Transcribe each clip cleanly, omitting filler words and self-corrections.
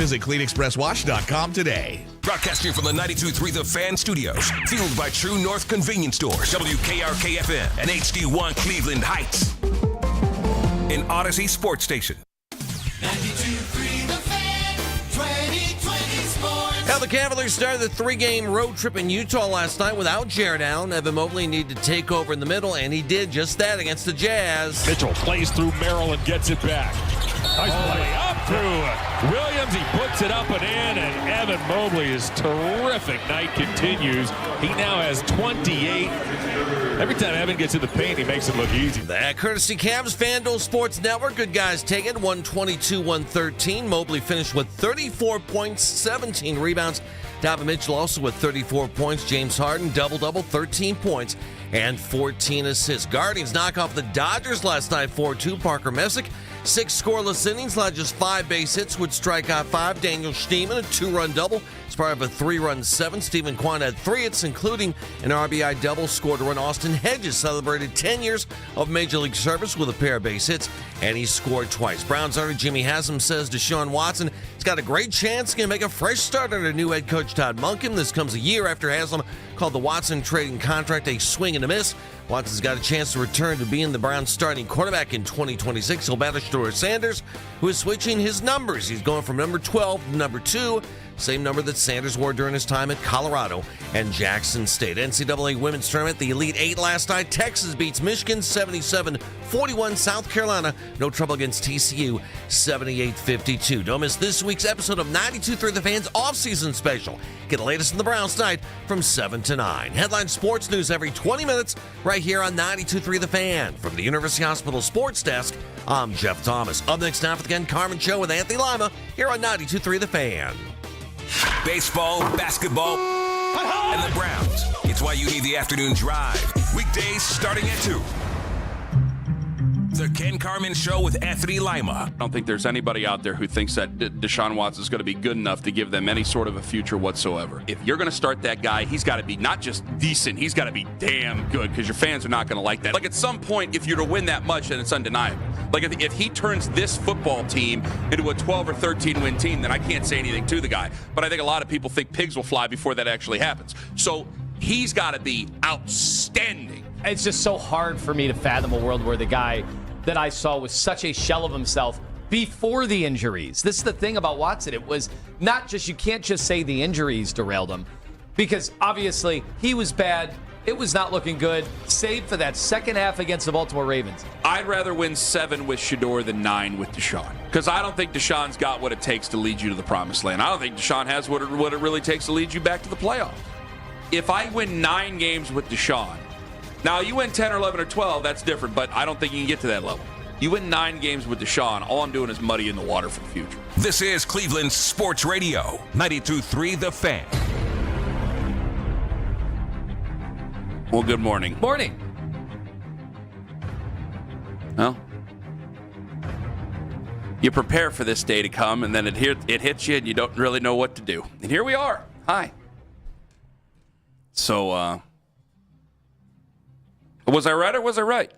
Visit CleanExpressWash.com today. Broadcasting from the 92.3 The Fan Studios. Fueled by True North Convenience Stores. WKRK-FM and HD1 Cleveland Heights. An Odyssey Sports Station. 92.3 The Fan, 2020 Sports. Now, the Cavaliers started the three-game road trip in Utah last night without Jared Allen. Evan Mobley needed to take over in the middle, and he did just that against the Jazz. Mitchell plays through Merrill and gets it back. Nice play up through Williams. He puts it up and in, and Evan Mobley is terrific. Night continues. He now has 28. Every time Evan gets in the paint, he makes it look easy. That courtesy Cavs FanDuel Sports Network. Good guys take it. 122-113. Mobley finished with 34 points, 17 rebounds. Donovan Mitchell also with 34 points. James Harden, double-double, 13 points and 14 assists. Guardians knock off the Dodgers last night, 4-2. Parker Messick, 6 scoreless innings, led just 5 base hits, would strike out 5. Daniel Schneemann, a 2-run double. As part of a 3-run 7, Stephen Kwan had 3 hits, including an RBI double, scored a run. Austin Hedges celebrated 10 years of Major League service with a pair of base hits, and he scored twice. Browns owner Jimmy Haslam says Deshaun Watson has got a great chance to make a fresh start under new head coach Todd Monken. This comes a year after Haslam called the Watson trading contract a swing and a miss. Watson's got a chance to return to being the Browns' starting quarterback in 2026. He'll battle Shedeur Sanders, who is switching his numbers. He's going from number 12 to number 2, same number that Sanders wore during his time at Colorado and Jackson State. NCAA Women's Tournament, the Elite Eight last night. Texas beats Michigan 77-41. South Carolina, no trouble against TCU, 78-52. Don't miss this week's episode of 92.3 The Fan's off-season special. Get the latest in the Browns tonight from 7 to 9. Headline sports news every 20 minutes right here on 92.3 The Fan. From the University Hospital Sports Desk, I'm Jeff Thomas. Up next now for the Ken Carman Show with Anthony Lima here on 92.3 The Fan. Baseball, basketball, and the Browns. It's why you need the afternoon drive. Weekdays starting at 2. The Ken Carman Show with Anthony Lima. I don't think there's anybody out there who thinks that Deshaun Watson is going to be good enough to give them any sort of a future whatsoever. If you're going to start that guy, he's got to be not just decent, he's got to be damn good, because your fans are not going to like that. Like, at some point, if you're to win that much, then it's undeniable. Like, if he turns this football team into a 12 or 13 win team, then I can't say anything to the guy. But I think a lot of people think pigs will fly before that actually happens. So he's got to be outstanding. It's just so hard for me to fathom a world where the guy that I saw was such a shell of himself before the injuries. This is the thing about Watson. It was not just, you can't just say the injuries derailed him, because obviously he was bad. It was not looking good, save for that second half against the Baltimore Ravens. I'd rather win 7 with Shedeur than 9 with Deshaun, because I don't think Deshaun's got what it takes to lead you to the promised land. I don't think Deshaun has what it really takes to lead you back to the playoffs. If I win 9 games with Deshaun, now you win 10 or 11 or 12, that's different, but I don't think you can get to that level. You win 9 games with Deshaun, all I'm doing is muddying the water for the future. This is Cleveland Sports Radio, 92.3 The Fan. Well, good morning. Morning. Well, you prepare for this day to come, and then it hits you, and you don't really know what to do. And here we are. Hi. So, was I right or was I right?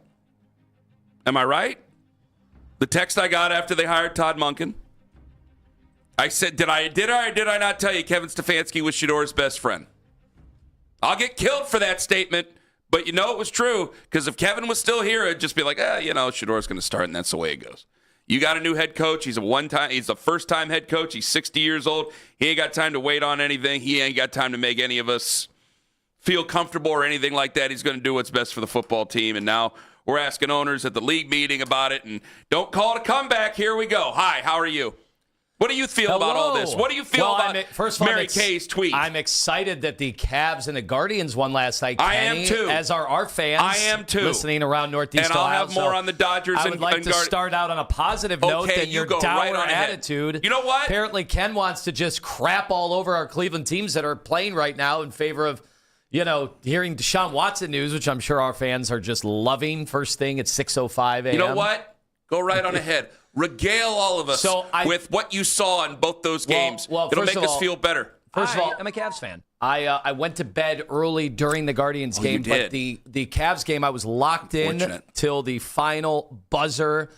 Am I right? The text I got after they hired Todd Monken, I said, did I not tell you Kevin Stefanski was Shedeur's best friend? I'll get killed for that statement, but it was true, because if Kevin was still here, it'd just be like, Shedeur's going to start, and that's the way it goes. You got a new head coach. He's a first-time head coach. He's 60 years old. He ain't got time to wait on anything. He ain't got time to make any of us feel comfortable or anything like that. He's going to do what's best for the football team, and now we're asking owners at the league meeting about it, and don't call it a comeback. Here we go. Hi, how are you? What do you feel about all this? What do you feel about Mary Kay's tweet? I'm excited that the Cavs and the Guardians won last night. I am too. As are our fans. I am too. Listening around Northeast Ohio. And I'll have more on the Dodgers. I would like to start out on a positive note than your dour attitude. You know what? Apparently Ken wants to just crap all over our Cleveland teams that are playing right now in favor of, hearing Deshaun Watson news, which I'm sure our fans are just loving. First thing at 6:05 a.m. You know what? Go right on ahead. Regale all of us with what you saw in both those games. Well, it'll make us feel better. First of all, I'm a Cavs fan. I went to bed early during the Guardians game, but the Cavs game I was locked in till the final buzzer.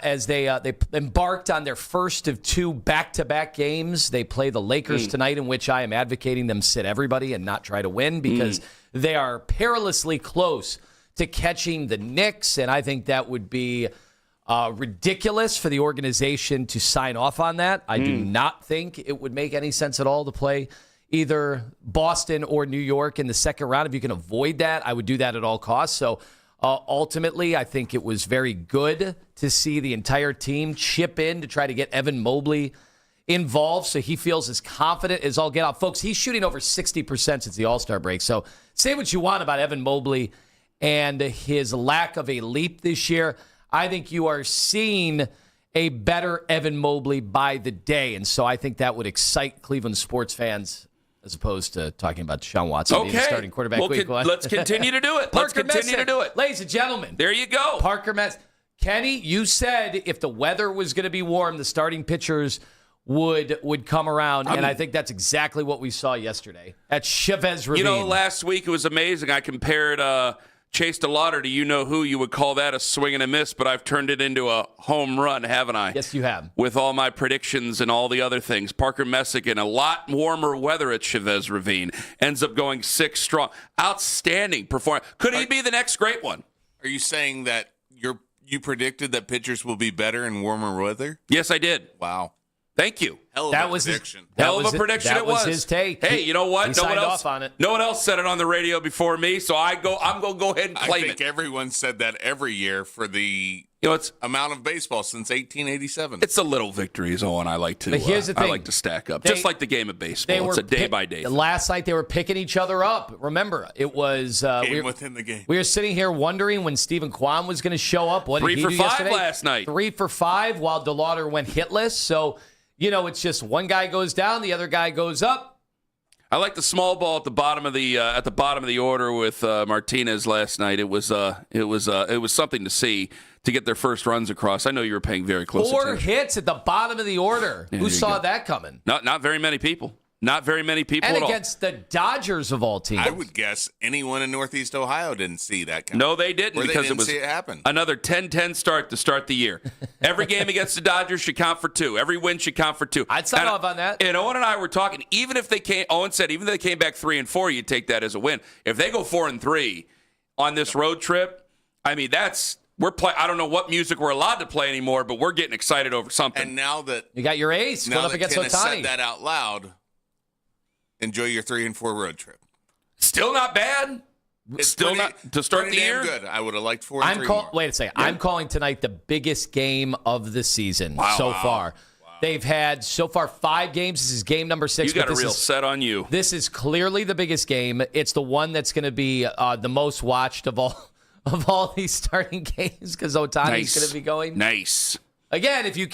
as they embarked on their first of 2 back-to-back games. They play the Lakers tonight, in which I am advocating them sit everybody and not try to win because they are perilously close to catching the Knicks, and I think that would be ridiculous for the organization to sign off on that. I do not think it would make any sense at all to play either Boston or New York in the second round. If you can avoid that, I would do that at all costs. So ultimately, I think it was very good to see the entire team chip in to try to get Evan Mobley involved so he feels as confident as all get out. Folks, he's shooting over 60% since the All-Star break. So say what you want about Evan Mobley and his lack of a leap this year. I think you are seeing a better Evan Mobley by the day. And so I think that would excite Cleveland sports fans as opposed to talking about Deshaun Watson being the starting quarterback week one. Let's continue to do it. Let's continue to do it. Ladies and gentlemen. There you go. Parker Mess. Kenny, you said if the weather was going to be warm, the starting pitchers would come around. And I think that's exactly what we saw yesterday at Chavez Ravine. You know, last week it was amazing. I compared Chase DeLauder to you-know-who. You would call that a swing and a miss, but I've turned it into a home run, haven't I? Yes, you have. With all my predictions and all the other things. Parker Messick in a lot warmer weather at Chavez Ravine. Ends up going 6 strong. Outstanding performance. Could he be the next great one? Are you saying that you predicted that pitchers will be better in warmer weather? Yes, I did. Wow. Thank you. Hell of a prediction. Hell of a prediction it was. That was his take. Hey, you know what? He signed off on it. No one else said it on the radio before me, so I'm going to go ahead and claim it. I think everyone said that every year for the amount of baseball since 1887. It's a little victories, Owen. I like to. But here's the thing. I like to stack up, just like the game of baseball. It's a day by day. Last night they were picking each other up. Remember, it was game within the game. We were sitting here wondering when Stephen Kwan was going to show up. What did he do yesterday? 3 for 5 last night. 3 for 5 while DeLauder went hitless. So. You know, it's just one guy goes down, the other guy goes up. I like the small ball at the bottom of the order with Martinez last night. It was something to see to get their first runs across. I know you were paying very close attention. 4 hits at the bottom of the order. Yeah, who saw that coming? Not very many people. Not very many people and at all. against the Dodgers of all teams. I would guess anyone in Northeast Ohio didn't see that coming. No, they didn't because it was see it happen. Another 10-10 start to start the year. Every game against the Dodgers should count for 2. Every win should count for 2. I'd sign off on that. And Owen and I were talking, Owen said, even if they came back 3-4, you'd take that as a win. If they go 4-3 on this road trip, I mean, I don't know what music we're allowed to play anymore, but we're getting excited over something. And now that you got your ace going up against Ken Ohtani. said that out loud, enjoy your 3-4 road trip. Still not bad. It's still not to start the year. Good. I would have liked 4-3 more. Wait a second. Yeah. I'm calling tonight the biggest game of the season so far. Wow. They've had so far 5 games. This is game number 6. You got a real set on you. This is clearly the biggest game. It's the one that's going to be the most watched of all these starting games because Ohtani's going to be going. Nice. Again, if you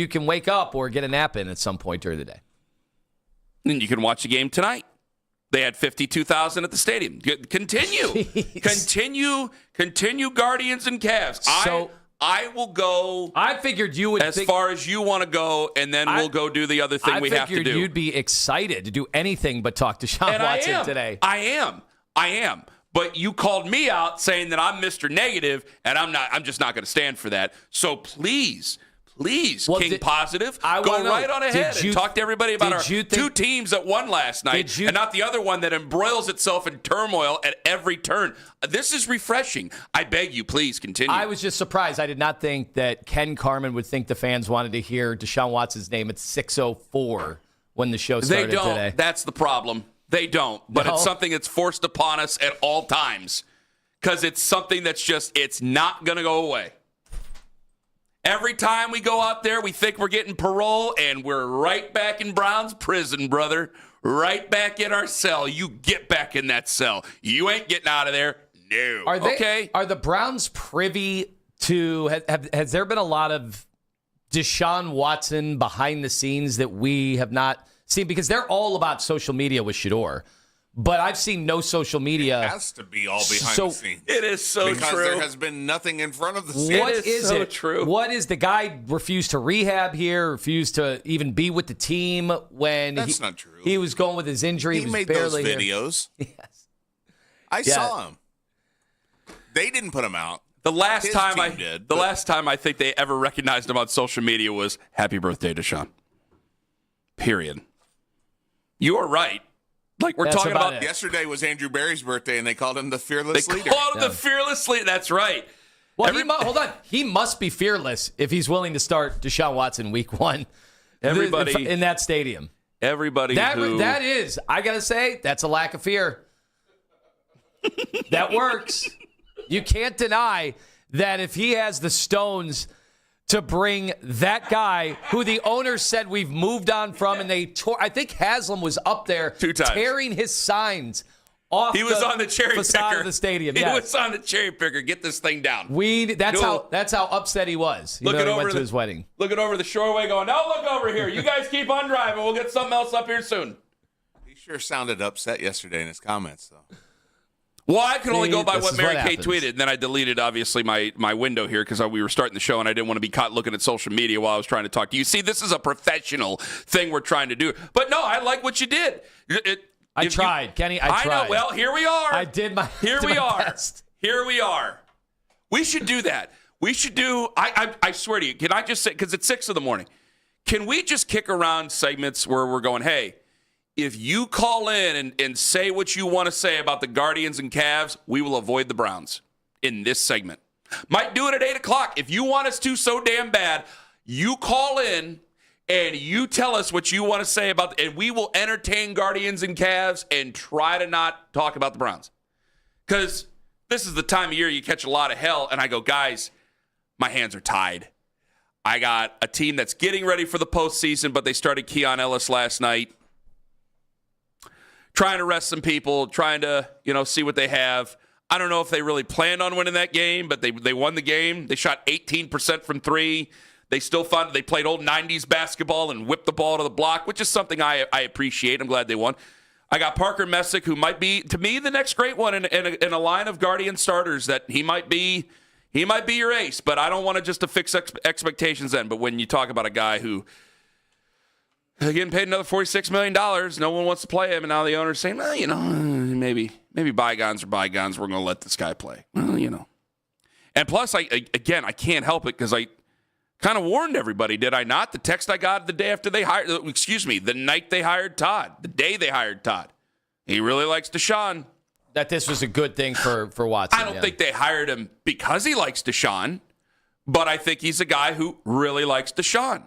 can wake up or get a nap in at some point during the day. And you can watch the game tonight. They had 52,000 at the stadium. Continue, Guardians and Cavs. So I will go. I figured you would as far as you want to go, and then we'll go do the other thing we have to do. I figured you'd be excited to do anything but talk to Deshaun Watson today. I am. But you called me out saying that I'm Mr. Negative, and I'm not. I'm just not going to stand for that. So please, King Positive, go right on ahead and talk to everybody about our 2 teams that won last night and not the other one that embroils itself in turmoil at every turn. This is refreshing. I beg you, please continue. I was just surprised. I did not think that Ken Carman would think the fans wanted to hear Deshaun Watson's name at 6:04 when the show started today. They don't. That's the problem. They don't. But it's something that's forced upon us at all times because it's something that's just, it's not going to go away. Every time we go out there, we think we're getting parole, and we're right back in Brown's prison, brother. Right back in our cell. You get back in that cell. You ain't getting out of there. No. Are the Browns privy to has there been a lot of Deshaun Watson behind the scenes that we have not seen? Because they're all about social media with Shador. But I've seen no social media. It has to be all behind the scenes. It is so because true. There has been nothing in front of the scenes. What is so it? True. What is the guy refused to rehab here, refused to even be with the team when That's not true. He was going with his injury. He was made barely those videos. Here. Yes. I saw him. They didn't put him out. The last time I think they ever recognized him on social media was "Happy Birthday, Deshaun." Period. You are right. Like we're talking about yesterday was Andrew Berry's birthday, and they called him the fearless leader. They called him the fearless leader. That's right. Well, hold on. He must be fearless if he's willing to start Deshaun Watson week 1. Everybody in that stadium. Everybody that is, I gotta say, that's a lack of fear. That works. You can't deny that if he has the stones to bring that guy who the owner said we've moved on from, and they tore. I think Haslam was up there 2 times tearing his signs off. He was on the cherry facade picker of the stadium. He was on the cherry picker. Get this thing down. That's how upset he was. He went to his wedding. Looking over the shoreway, going, "No, look over here. You guys keep on driving. We'll get something else up here soon." He sure sounded upset yesterday in his comments, though. Well, I can only go by what Mary Kay tweeted, and then I deleted, obviously, my window here because we were starting the show, and I didn't want to be caught looking at social media while I was trying to talk to you. See, this is a professional thing we're trying to do. But, no, I like what you did. I tried, Kenny. I tried. I know. Well, here we are. I did my Here we are. best. Here we are. We should do that. We should do, I swear to you, can I just say, because it's 6 a.m, can we just kick around segments where we're going, hey, if you call in and say what you want to say about the Guardians and Cavs, we will avoid the Browns in this segment. Might do it at 8 o'clock. If you want us to so damn bad, you call in and you tell us what you want to say about, and we will entertain Guardians and Cavs and try to not talk about the Browns. Because this is the time of year you catch a lot of hell, and I go, guys, my hands are tied. I got a team that's getting ready for the postseason, but they started Keon Ellis last night. Trying to rest some people, trying to, see what they have. I don't know if they really planned on winning that game, but they won the game. They shot 18% from 3. They still they played old 90s basketball and whipped the ball to the block, which is something I appreciate. I'm glad they won. I got Parker Messick, who might be, to me, the next great one in a line of Guardian starters that he might be your ace, but I don't want to just to fix expectations then. But when you talk about a guy who getting paid another $46 million. No one wants to play him, and now the owner's saying, well, maybe bygones are bygones. We're going to let this guy play. Well, And plus, I can't help it because I kind of warned everybody, did I not? The text I got the day after the night they hired Todd, the day they hired Todd. He really likes Deshaun. That this was a good thing for Watson. I don't think they hired him because he likes Deshaun, but I think he's a guy who really likes Deshaun.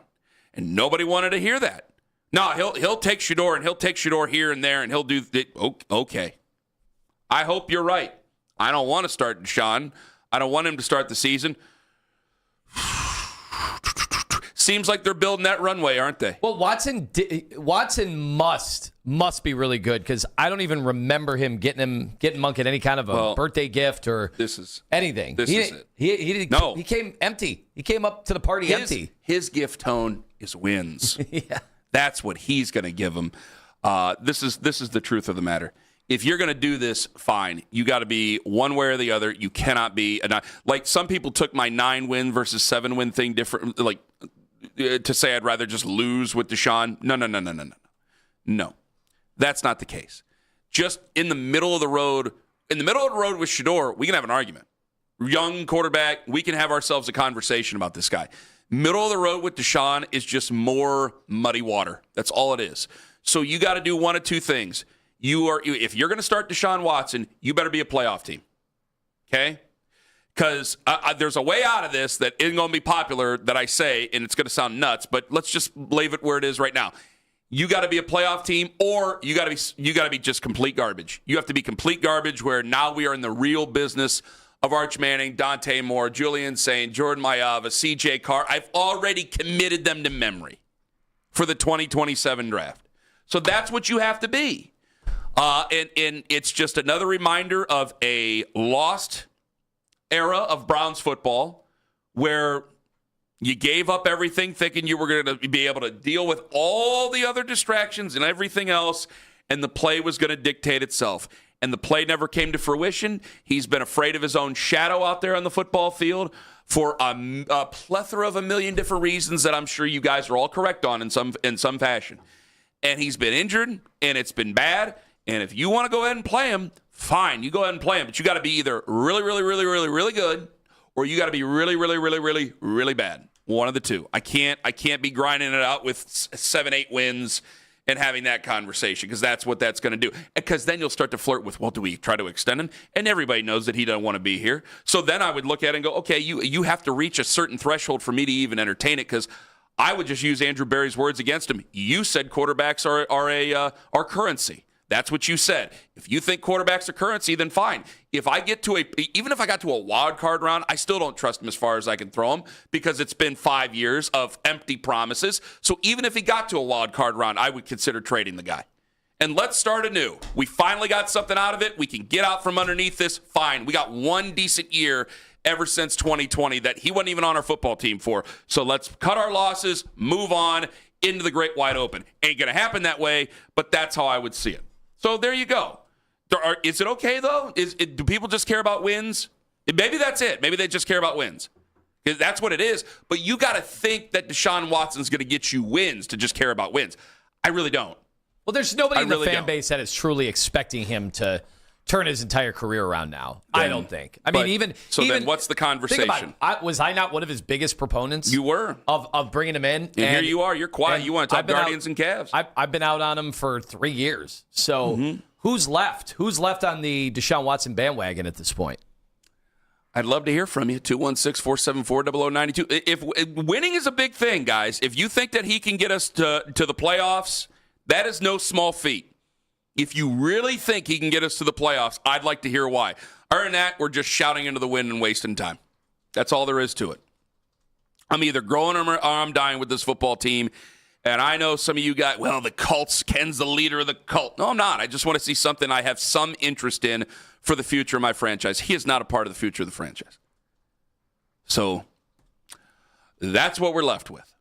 And nobody wanted to hear that. No, he'll take Shedeur, and he'll take Shedeur here and there, and he'll do it. Okay. I hope you're right. I don't want to start Deshaun. I don't want him to start the season. Seems like they're building that runway, aren't they? Well, Watson must be really good because I don't even remember him getting Monken any kind of a birthday gift or anything. This is it. He came empty. He came up to the party empty. His gift tone is wins. Yeah. That's what he's going to give them. This is the truth of the matter. If you're going to do this, fine. You got to be one way or the other. You cannot be like some people took my 9-win versus 7-win thing different, like to say I'd rather just lose with Deshaun. No, that's not the case. Just in the middle of the road with Shedeur, we can have an argument. Young quarterback, we can have ourselves a conversation about this guy. Middle of the road with Deshaun is just more muddy water. That's all it is. So you got to do one of two things. If you're going to start Deshaun Watson, you better be a playoff team. Okay? Because there's a way out of this that isn't going to be popular that I say, and it's going to sound nuts, but let's just leave it where it is right now. You got to be a playoff team, or you got to be just complete garbage. You have to be complete garbage where now we are in the real business of Arch Manning, Dante Moore, Julian Saint, Jordan Mailata, CJ Carr. I've already committed them to memory for the 2027 draft. So that's what you have to be. And it's just another reminder of a lost era of Browns football where you gave up everything thinking you were going to be able to deal with all the other distractions and everything else, and the play was going to dictate itself. And the play never came to fruition. He's been afraid of his own shadow out there on the football field for a plethora of a million different reasons that I'm sure you guys are all correct on in some fashion. And he's been injured, and it's been bad. And if you want to go ahead and play him, fine, you go ahead and play him. But you got to be either really, really, really, really, really good, or you got to be really, really, really, really, really bad. One of the two. I can't be grinding it out with 7-8 wins and having that conversation, because that's what that's going to do. Because then you'll start to flirt with, well, do we try to extend him? And everybody knows that he doesn't want to be here. So then I would look at it and go, okay, you have to reach a certain threshold for me to even entertain it, because I would just use Andrew Berry's words against him. You said quarterbacks are currency. That's what you said. If you think quarterbacks are currency, then fine. Even if I got to a wild card round, I still don't trust him as far as I can throw him, because it's been 5 years of empty promises. So even if he got to a wild card round, I would consider trading the guy. And let's start anew. We finally got something out of it. We can get out from underneath this. Fine. We got one decent year ever since 2020 that he wasn't even on our football team for. So let's cut our losses, move on into the great wide open. Ain't going to happen that way, but that's how I would see it. So there you go. Is it okay, though? Do people just care about wins? Maybe that's it. Maybe they just care about wins. That's what it is. But you got to think that Deshaun Watson's going to get you wins to just care about wins. I really don't. Well, there's nobody in the fan base that is truly expecting him to turn his entire career around now. I don't think. I mean, then what's the conversation? Was I not one of his biggest proponents? You were. Of bringing him in. And here you are. You're quiet. You want to talk Guardians and Cavs. I've been out on him for 3 years. So who's left? Who's left on the Deshaun Watson bandwagon at this point? I'd love to hear from you. 216-474-0092. If winning is a big thing, guys. If you think that he can get us to the playoffs, that is no small feat. If you really think he can get us to the playoffs, I'd like to hear why. Other than that, we're just shouting into the wind and wasting time. That's all there is to it. I'm either growing or I'm dying with this football team. And I know some of you got, well, the cults, Ken's the leader of the cult. No, I'm not. I just want to see something I have some interest in for the future of my franchise. He is not a part of the future of the franchise. So that's what we're left with.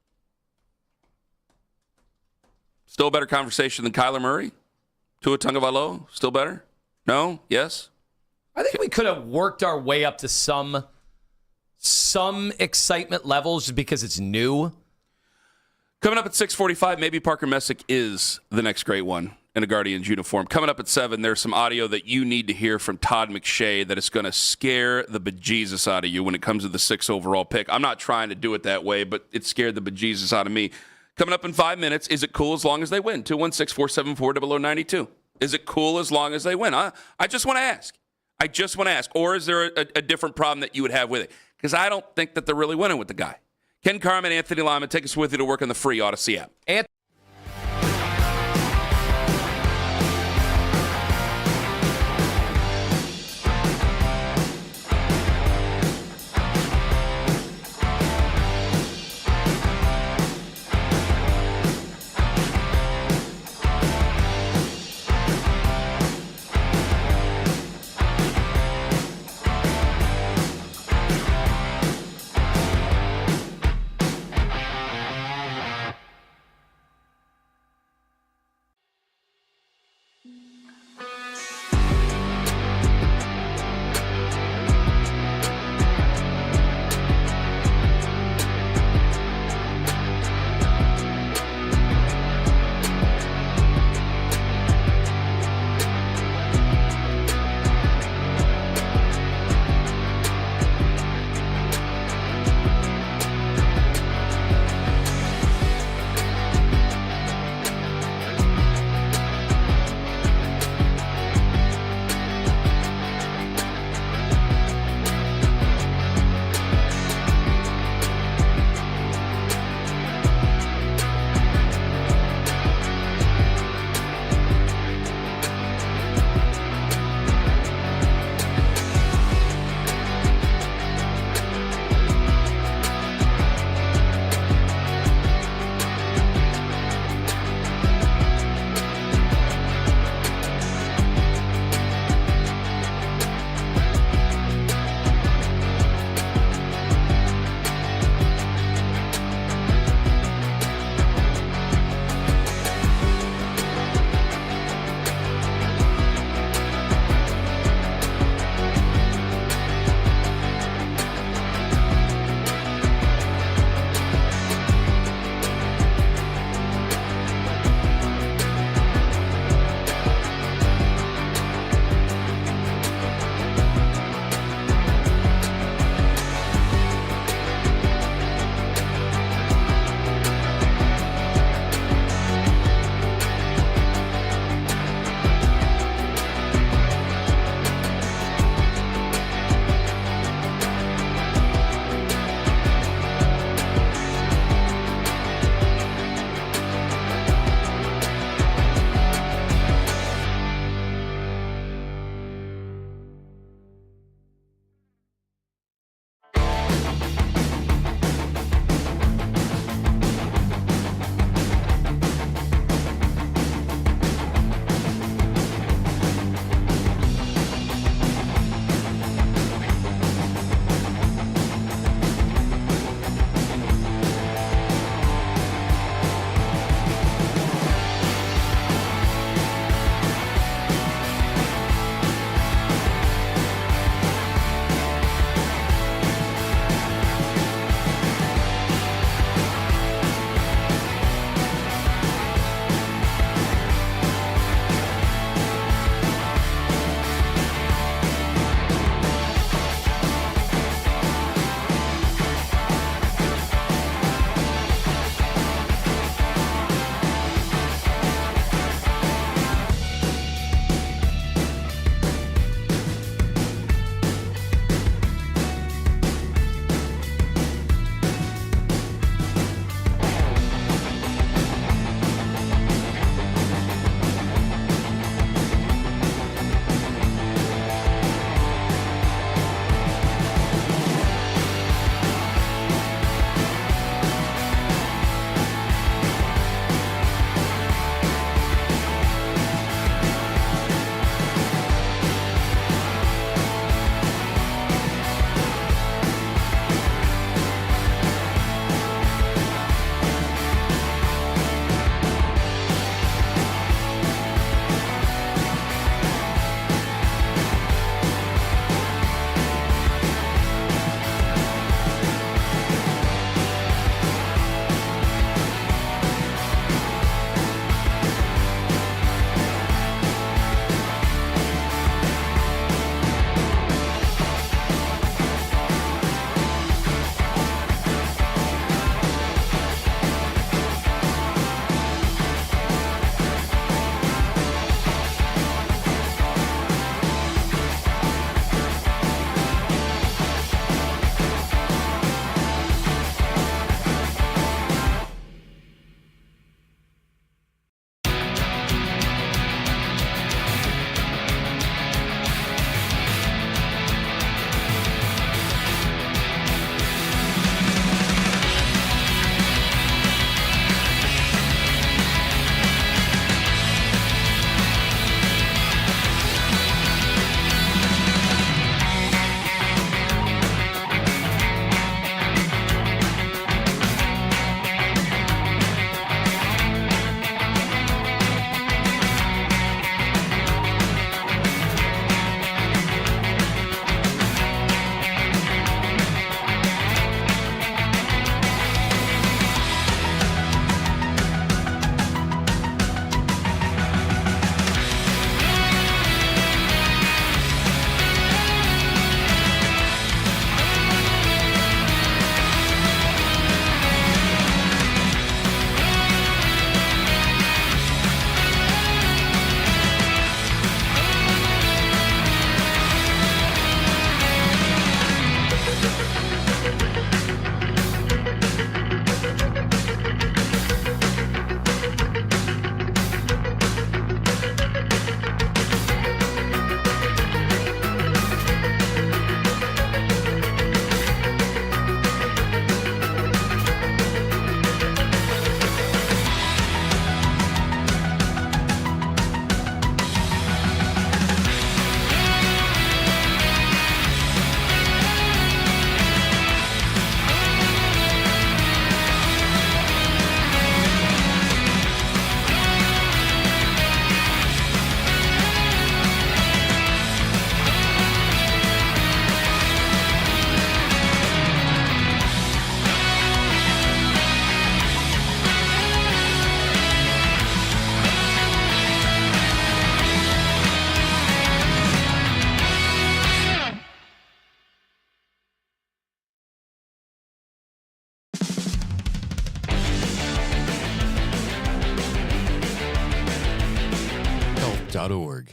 Still a better conversation than Kyler Murray? Tua Tagovailoa, still better? No? Yes? I think we could have worked our way up to some excitement levels just because it's new. Coming up at 6:45, maybe Parker Messick is the next great one in a Guardians uniform. Coming up at 7, there's some audio that you need to hear from Todd McShay that is going to scare the bejesus out of you when it comes to the 6th overall pick. I'm not trying to do it that way, but it scared the bejesus out of me. Coming up in 5 minutes, is it cool as long as they win? 216-474-0092. Is it cool as long as they win? I just want to ask. Or is there a different problem that you would have with it? Because I don't think that they're really winning with the guy. Ken Carman, Anthony Lima, take us with you to work on the free Odyssey app.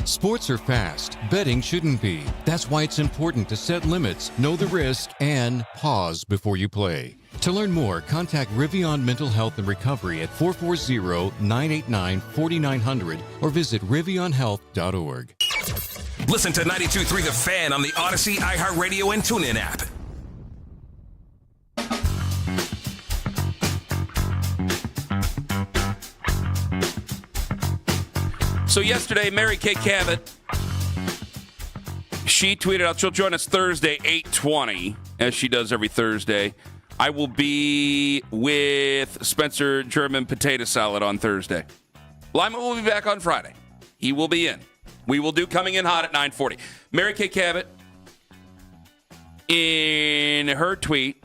Sports are fast. Betting shouldn't be. That's why it's important to set limits, know the risk, and pause before you play. To learn more, contact Rivian Mental Health and Recovery at 440-989-4900 or visit rivionhealth.org. Listen to 92.3 The Fan on the Odyssey, iHeartRadio, and TuneIn app. So yesterday, Mary Kay Cabot, she tweeted out, she'll join us Thursday, 8:20, as she does every Thursday. I will be with Spencer German potato salad on Thursday. Lima will be back on Friday. He will be in. We will do Coming In Hot at 9:40. Mary Kay Cabot, in her tweet,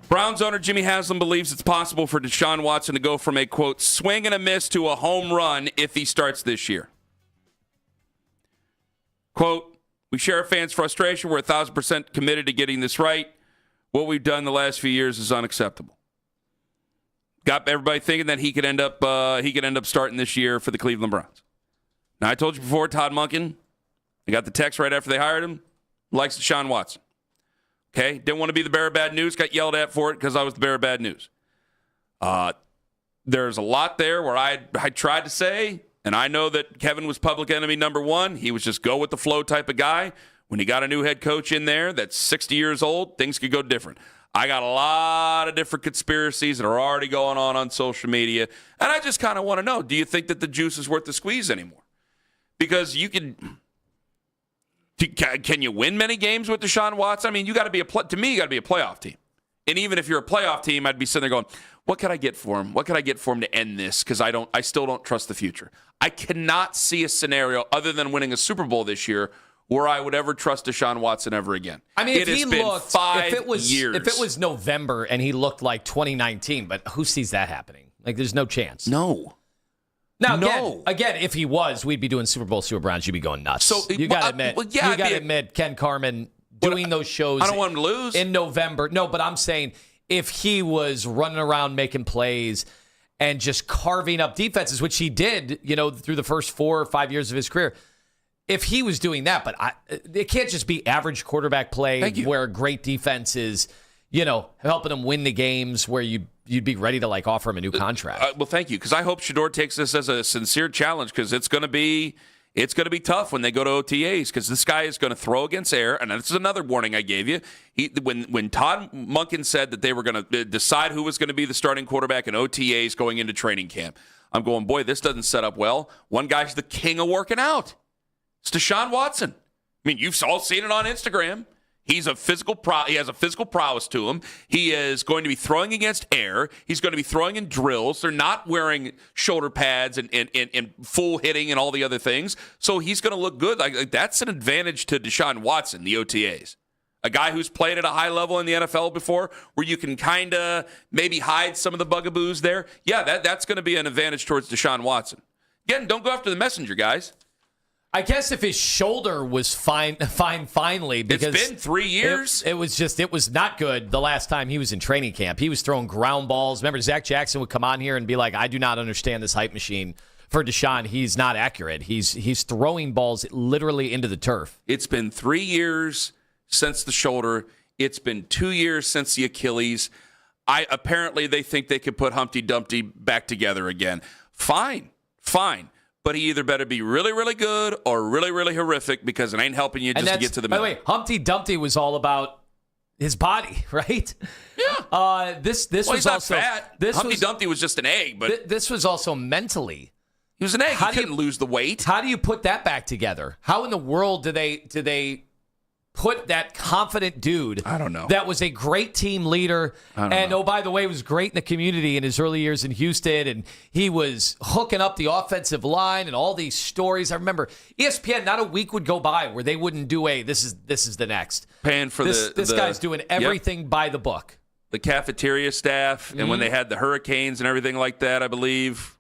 Browns owner Jimmy Haslam believes it's possible for Deshaun Watson to go from a, quote, swing and a miss to a home run if he starts this year. Quote, we share our fans' frustration. We're 1,000% committed to getting this right. What we've done the last few years is unacceptable. Got everybody thinking that he could end up starting this year for the Cleveland Browns. Now, I told you before, Todd Monken, I got the text right after they hired him, likes Deshaun Watson. Okay, didn't want to be the bearer of bad news. Got yelled at for it because I was the bearer of bad news. There's a lot there where I tried to say, and I know that Kevin was public enemy number one. He was just go with the flow type of guy. When he got a new head coach in there that's 60 years old, things could go different. I got a lot of different conspiracies that are already going on social media, and I just kind of want to know, do you think that the juice is worth the squeeze anymore? Because you can you win many games with Deshaun Watson? I mean, you got to be to me, you got to be a playoff team. And even if you're a playoff team, I'd be sitting there going, what can I get for him? What can I get for him to end this? Because I still don't trust the future. I cannot see a scenario other than winning a Super Bowl this year where I would ever trust Deshaun Watson ever again. I mean, if it was November and he looked like 2019, but who sees that happening? Like, there's no chance. No. Now, again, if he was, we'd be doing Super Bowl, Super Browns. You'd be going nuts. So you got to admit, Ken Carman doing those shows. I don't want him to lose in November. No, but I'm saying if he was running around making plays and just carving up defenses, which he did, through the first 4 or 5 years of his career. If he was doing that, but it can't just be average quarterback play where great defense is, helping him win the games where you'd be ready to offer him a new contract. Well, thank you, because I hope Shedeur takes this as a sincere challenge, because it's going to be tough when they go to OTAs, because this guy is going to throw against air, and this is another warning I gave you. When Todd Monken said that they were going to decide who was going to be the starting quarterback in OTAs going into training camp, I'm going, boy, this doesn't set up well. One guy's the king of working out. It's Deshaun Watson. I mean, you've all seen it on Instagram. He's a physical he has a physical prowess to him. He is going to be throwing against air. He's going to be throwing in drills. They're not wearing shoulder pads and full hitting and all the other things. So he's going to look good. Like that's an advantage to Deshaun Watson, the OTAs. A guy who's played at a high level in the NFL before, where you can kind of maybe hide some of the bugaboos there. Yeah, that's going to be an advantage towards Deshaun Watson. Again, don't go after the messenger, guys. I guess if his shoulder was finally, because it's been 3 years. It was not good the last time he was in training camp. He was throwing ground balls. Remember, Zach Jackson would come on here and be like, I do not understand this hype machine for Deshaun. He's not accurate. He's throwing balls literally into the turf. It's been 3 years since the shoulder. It's been 2 years since the Achilles. Apparently they think they could put Humpty Dumpty back together again. Fine. But he either better be really, really good or really, really horrific, because it ain't helping you just to get to the middle. By the way, Humpty Dumpty was all about his body, right? Yeah. This he's was not also fat. Humpty Dumpty was just an egg, but this was also mentally. He was an egg. He couldn't lose the weight. How do you put that back together? How in the world do they put that confident dude, I don't know, that was a great team leader, and oh, by the way, was great in the community in his early years in Houston, and he was hooking up the offensive line and all these stories. I remember ESPN, not a week would go by where they wouldn't do this is the next. Paying for this guy's doing everything by the book. The cafeteria staff, and when they had the hurricanes and everything like that, I believe.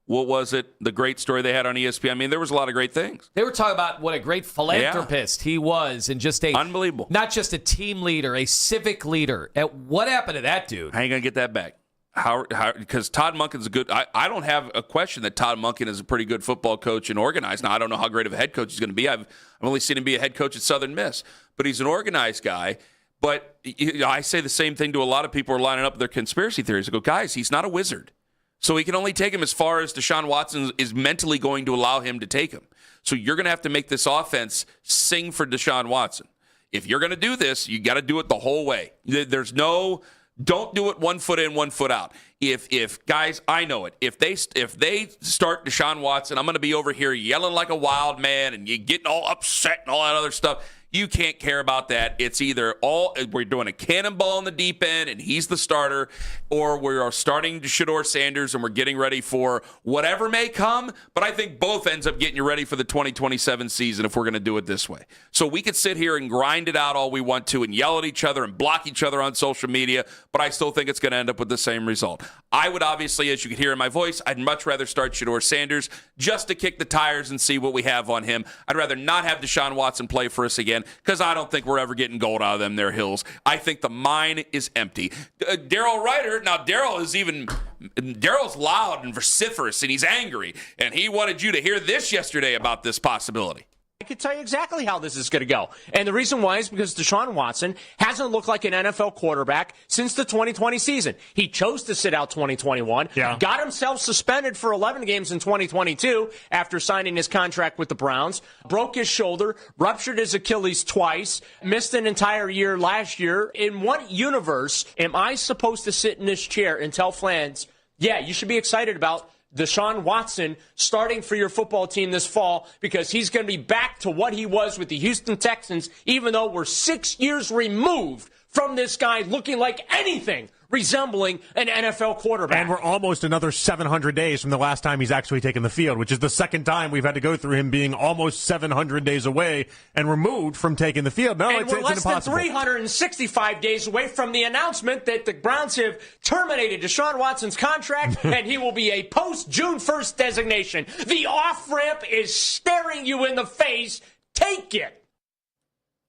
What was it? The great story they had on ESPN. I mean, there was a lot of great things. They were talking about what a great philanthropist he was, and just unbelievable. Not just a team leader, a civic leader. What happened to that dude? I ain't gonna get that back. How because Todd Monken's a good. I don't have a question that Todd Monken is a pretty good football coach and organized. Now I don't know how great of a head coach he's going to be. I've only seen him be a head coach at Southern Miss, but he's an organized guy. But I say the same thing to a lot of people who are lining up their conspiracy theories. I go, guys, he's not a wizard, so he can only take him as far as Deshaun Watson is mentally going to allow him to take him. So you're going to have to make this offense sing for Deshaun Watson. If you're going to do this, you got to do it the whole way. There's no. Don't do it 1 foot in, 1 foot out. If guys, I know it. If they start Deshaun Watson, I'm going to be over here yelling like a wild man and you getting all upset and all that other stuff. You can't care about that. It's either we're doing a cannonball in the deep end and he's the starter, or we are starting Shedeur Sanders and we're getting ready for whatever may come. But I think both ends up getting you ready for the 2027 season if we're going to do it this way. So we could sit here and grind it out all we want to and yell at each other and block each other on social media, but I still think it's going to end up with the same result. I would obviously, as you could hear in my voice, I'd much rather start Shedeur Sanders just to kick the tires and see what we have on him. I'd rather not have Deshaun Watson play for us again, because I don't think we're ever getting gold out of them there hills. I think the mine is empty. Daryl Ryder, now Daryl's loud and vociferous, and he's angry, and he wanted you to hear this yesterday about this possibility. I can tell you exactly how this is going to go. And the reason why is because Deshaun Watson hasn't looked like an NFL quarterback since the 2020 season. He chose to sit out 2021, got himself suspended for 11 games in 2022 after signing his contract with the Browns, broke his shoulder, ruptured his Achilles twice, missed an entire year last year. In what universe am I supposed to sit in this chair and tell fans, yeah, you should be excited about Deshaun Watson starting for your football team this fall because he's going to be back to what he was with the Houston Texans, even though we're 6 years removed from this guy looking like anything resembling an NFL quarterback. And we're almost another 700 days from the last time he's actually taken the field, which is the second time we've had to go through him being almost 700 days away and removed from taking the field. No, and it's we're less than impossible. 365 days away from the announcement that the Browns have terminated Deshaun Watson's contract and he will be a post-June 1st designation. The off-ramp is staring you in the face. Take it.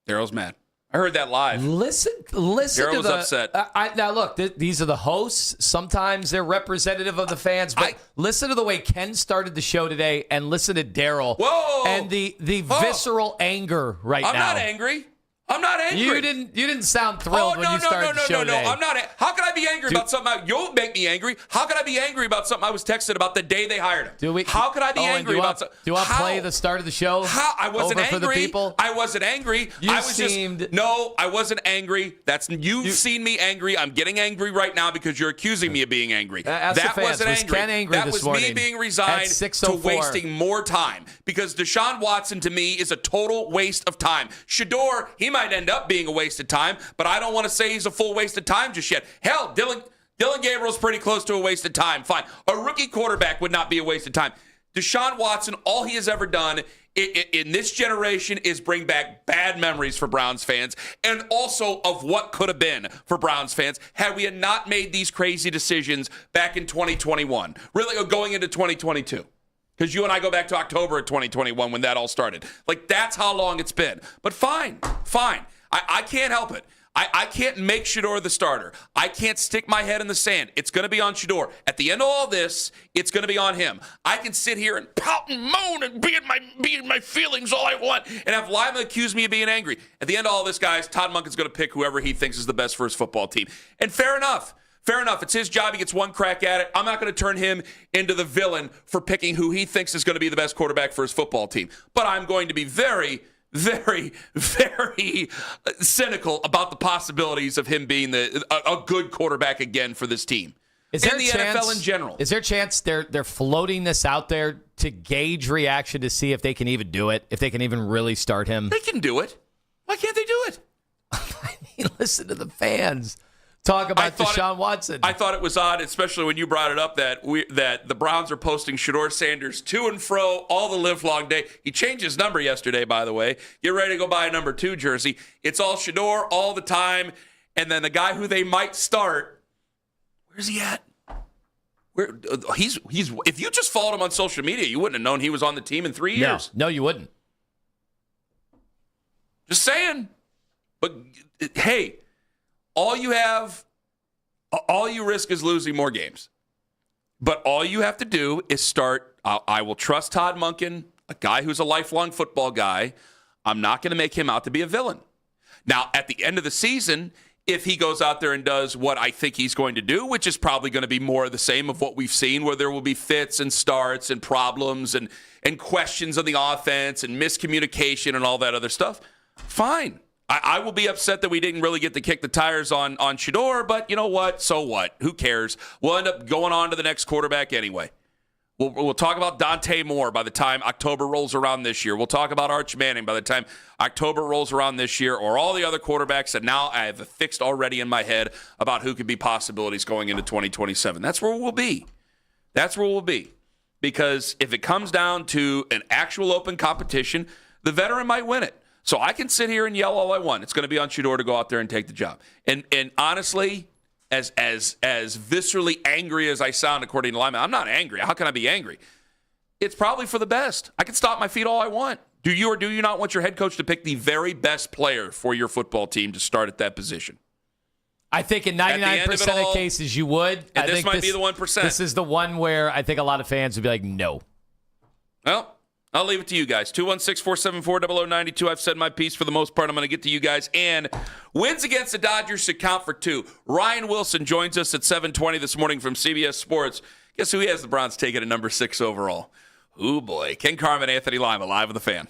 Daryl's mad. I heard that live. Listen Daryl to was upset. Now, look, these are the hosts. Sometimes they're representative of the fans, but listen to the way Ken started the show today and listen to Daryl. Whoa! And the visceral anger now. I'm not angry. I'm not angry. You didn't sound thrilled when you started the show today. I'm not. How can I be angry about something? You'll make me angry. How can I be angry about something I was texted about the day they hired him? How could I be angry about something? Do you want to play the start of the show? I wasn't angry. For the people? I wasn't angry. I wasn't angry. You've seen me angry. I'm getting angry right now because you're accusing me of being angry. That wasn't angry. Ken angry that this was morning me being resigned to wasting more time because Deshaun Watson to me is a total waste of time. Shedeur, he might end up being a waste of time, but I don't want to say he's a full waste of time just yet. Hell, Dylan Gabriel's pretty close to a waste of time. Fine. A rookie quarterback would not be a waste of time. Deshaun Watson, all he has ever done in this generation is bring back bad memories for Browns fans and also of what could have been for Browns fans had we had not made these crazy decisions back in 2021, really going into 2022. Because you and I go back to October of 2021 when that all started. Like, that's how long it's been. But fine. I can't help it. I can't make Shedeur the starter. I can't stick my head in the sand. It's going to be on Shedeur. At the end of all this, it's going to be on him. I can sit here and pout and moan and be in my feelings all I want and have Lima accuse me of being angry. At the end of all this, guys, Todd Monken's going to pick whoever he thinks is the best for his football team. And fair enough. It's his job. He gets one crack at it. I'm not going to turn him into the villain for picking who he thinks is going to be the best quarterback for his football team. But I'm going to be very, very, very cynical about the possibilities of him being a good quarterback again for this team. Is there in the NFL in general. Is there a chance they're floating this out there to gauge reaction to see if they can even do it, if they can even really start him? They can do it. Why can't they do it? I mean, listen to the fans. Talk about Deshaun Watson. I thought it was odd, especially when you brought it up that the Browns are posting Shedeur Sanders to and fro all the livelong day. He changed his number yesterday, by the way. Get ready to go buy a number 2 jersey. It's all Shedeur all the time. And then the guy who they might start, where's he at? He's if you just followed him on social media, you wouldn't have known he was on the team in 3 years. No, you wouldn't. Just saying. But hey, all you have All you risk is losing more games. But all you have to do is start. I will trust Todd Monken, a guy who's a lifelong football guy. I'm not going to make him out to be a villain. Now, at the end of the season, if he goes out there and does what I think he's going to do, which is probably going to be more of the same of what we've seen, where there will be fits and starts and problems and questions on the offense and miscommunication and all that other stuff, fine. I will be upset that we didn't really get to kick the tires on Shedeur, but you know what? So what? Who cares? We'll end up going on to the next quarterback anyway. We'll talk about Dante Moore by the time October rolls around this year. We'll talk about Arch Manning by the time October rolls around this year, or all the other quarterbacks that now I have fixed already in my head about who could be possibilities going into 2027. That's where we'll be. That's where we'll be. Because if it comes down to an actual open competition, the veteran might win it. So I can sit here and yell all I want. It's going to be on Shedeur to go out there and take the job. And honestly, as viscerally angry as I sound, according to Lima, I'm not angry. How can I be angry? It's probably for the best. I can stomp my feet all I want. Do you or do you not want your head coach to pick the very best player for your football team to start at that position? I think in 99% of cases you would. And I this think might be the 1%. This is the one where I think a lot of fans would be like, no. Well, I'll leave it to you guys. 216-474-0092. I've said my piece for the most part. I'm going to get to you guys. And wins against the Dodgers should count for 2. Ryan Wilson joins us at 7:20 this morning from CBS Sports. Guess who he has the Browns taking at number 6 overall? Ooh, boy. Ken Carman, Anthony Lima, live with the Fan.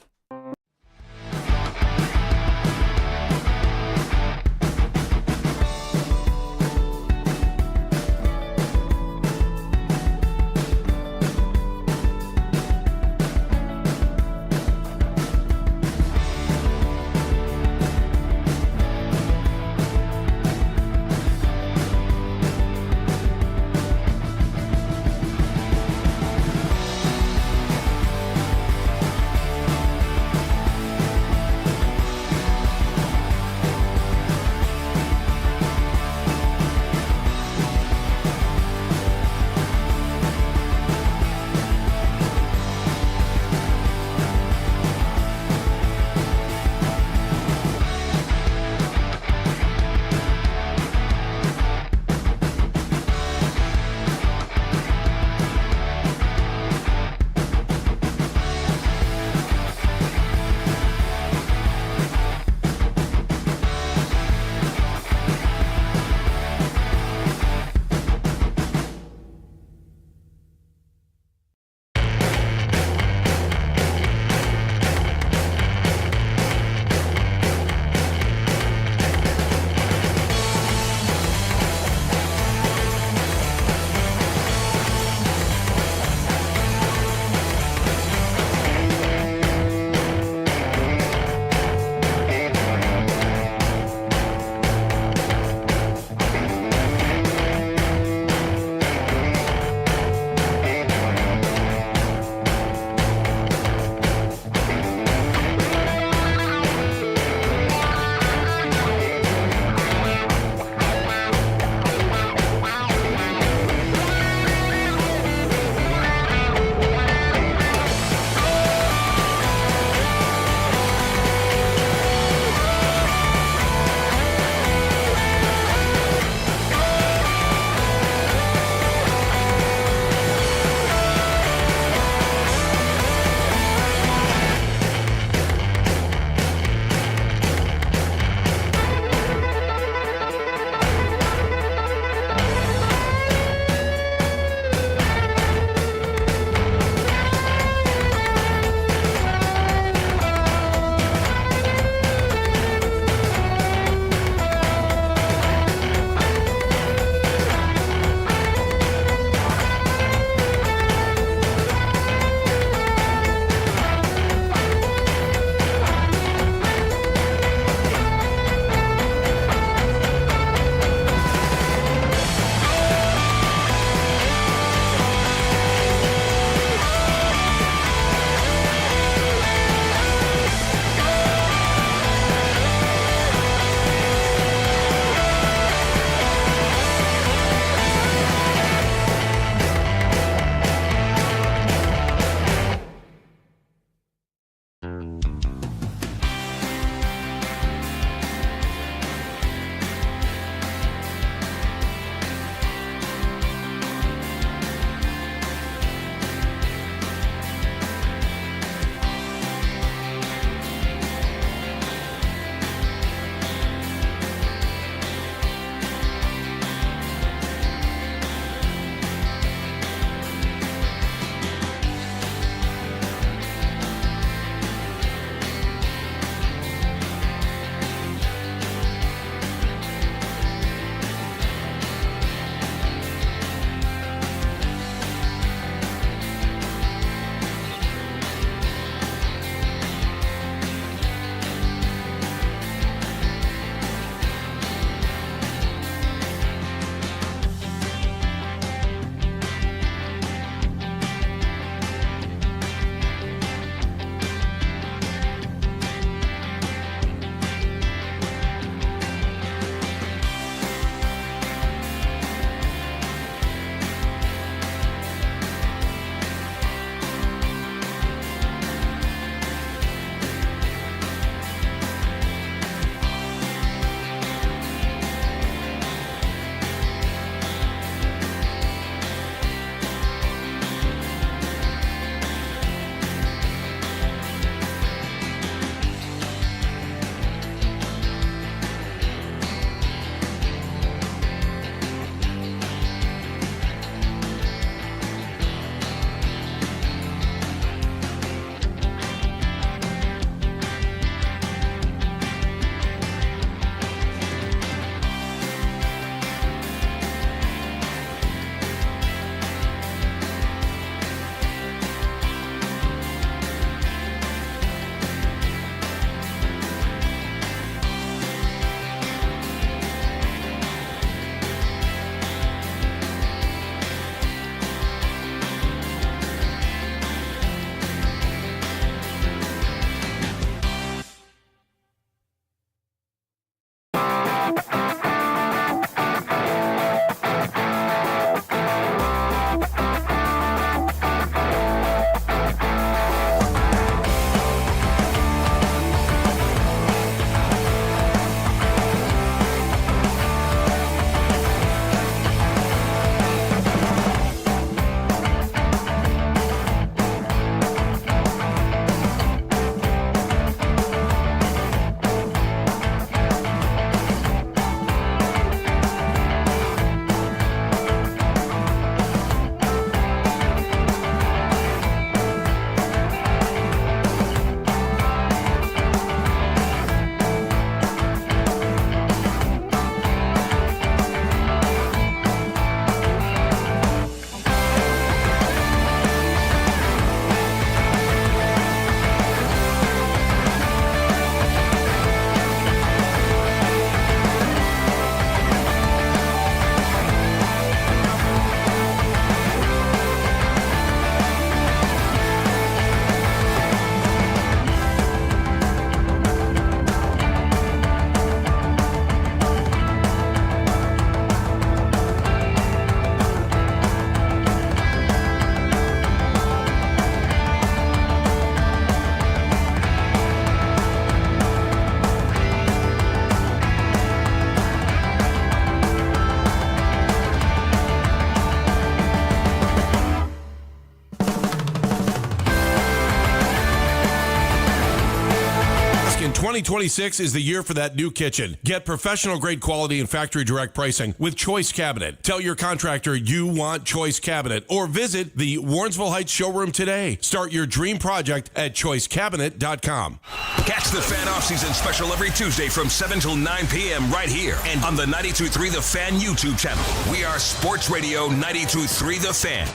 Baskin, 2026 is the year for that new kitchen. Get professional grade quality and factory direct pricing with Choice Cabinet. Tell your contractor you want Choice Cabinet or visit the Warrensville Heights showroom today. Start your dream project at choicecabinet.com. Catch the Fan Offseason Special every Tuesday from 7 till 9 p.m. right here and on the 92.3 The Fan YouTube channel. We are Sports Radio 92.3 The Fan.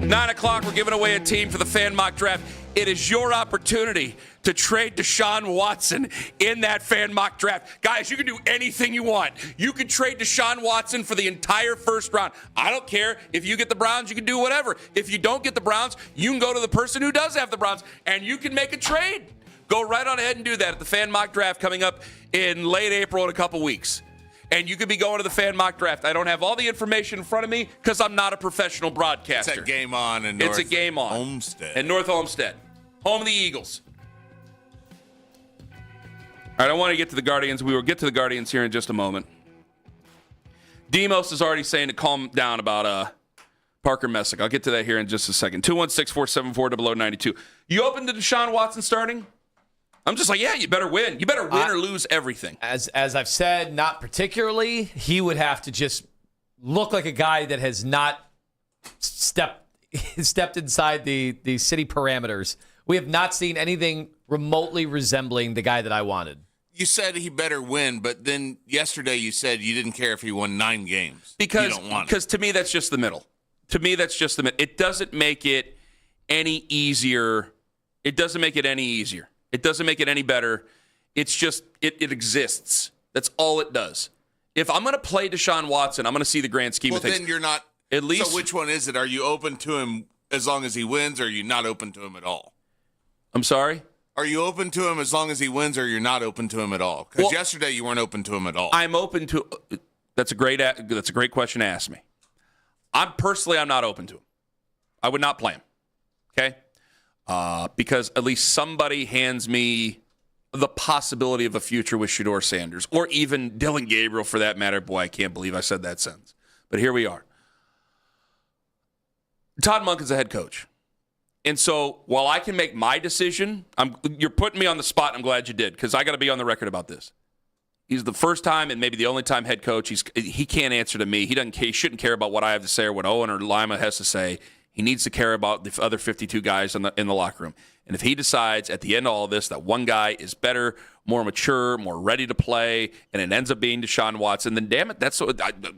9 o'clock, we're giving away a team for the Fan Mock Draft. It is your opportunity to trade Deshaun Watson in that Fan Mock Draft. Guys, you can do anything you want. You can trade Deshaun Watson for the entire first round. I don't care. If you get the Browns, you can do whatever. If you don't get the Browns, you can go to the person who does have the Browns, and you can make a trade. Go right on ahead and do that at the Fan Mock Draft coming up in late April in a couple weeks. And you could be going to the Fan Mock Draft. I don't have all the information in front of me because I'm not a professional broadcaster. It's a game on in It's a game on. Olmsted. In North Olmsted. Home of the Eagles. All right, I want to get to the Guardians. We will get to the Guardians here in just a moment. Demos is already saying to calm down about Parker Messick. I'll get to that here in just a second. 216-474-0092. You open to Deshaun Watson starting? I'm just like, yeah, you better win. You better win or lose everything. As I've said, not particularly. He would have to just look like a guy that has not stepped inside the city parameters. We have not seen anything remotely resembling the guy that I wanted. You said he better win, but then yesterday you said you didn't care if he won 9 games. Because you don't want to me, that's just the middle. To me, that's just the middle. It doesn't make it any easier. It doesn't make it any easier. It doesn't make it any better. It's just, it exists. That's all it does. If I'm going to play Deshaun Watson, I'm going to see the grand scheme of things. Well, then you're not. At least. So which one is it? Are you open to him as long as he wins, or are you not open to him at all? I'm sorry? Are you open to him as long as he wins, or you're not open to him at all? Because yesterday you weren't open to him at all. I'm open to. That's a great question to ask me. I'm not open to him. I would not play him. Okay? Because at least somebody hands me the possibility of a future with Shedeur Sanders, or even Dylan Gabriel for that matter. Boy, I can't believe I said that sentence. But here we are. Todd Monken's a head coach. And so while I can make my decision, you're putting me on the spot. I'm glad you did, because I got to be on the record about this. He's the first time and maybe the only time head coach. He can't answer to me. He shouldn't care about what I have to say or what Owen or Lima has to say. He needs to care about the other 52 guys in the locker room. And if he decides at the end of all of this that one guy is better, more mature, more ready to play, and it ends up being Deshaun Watson, then damn it,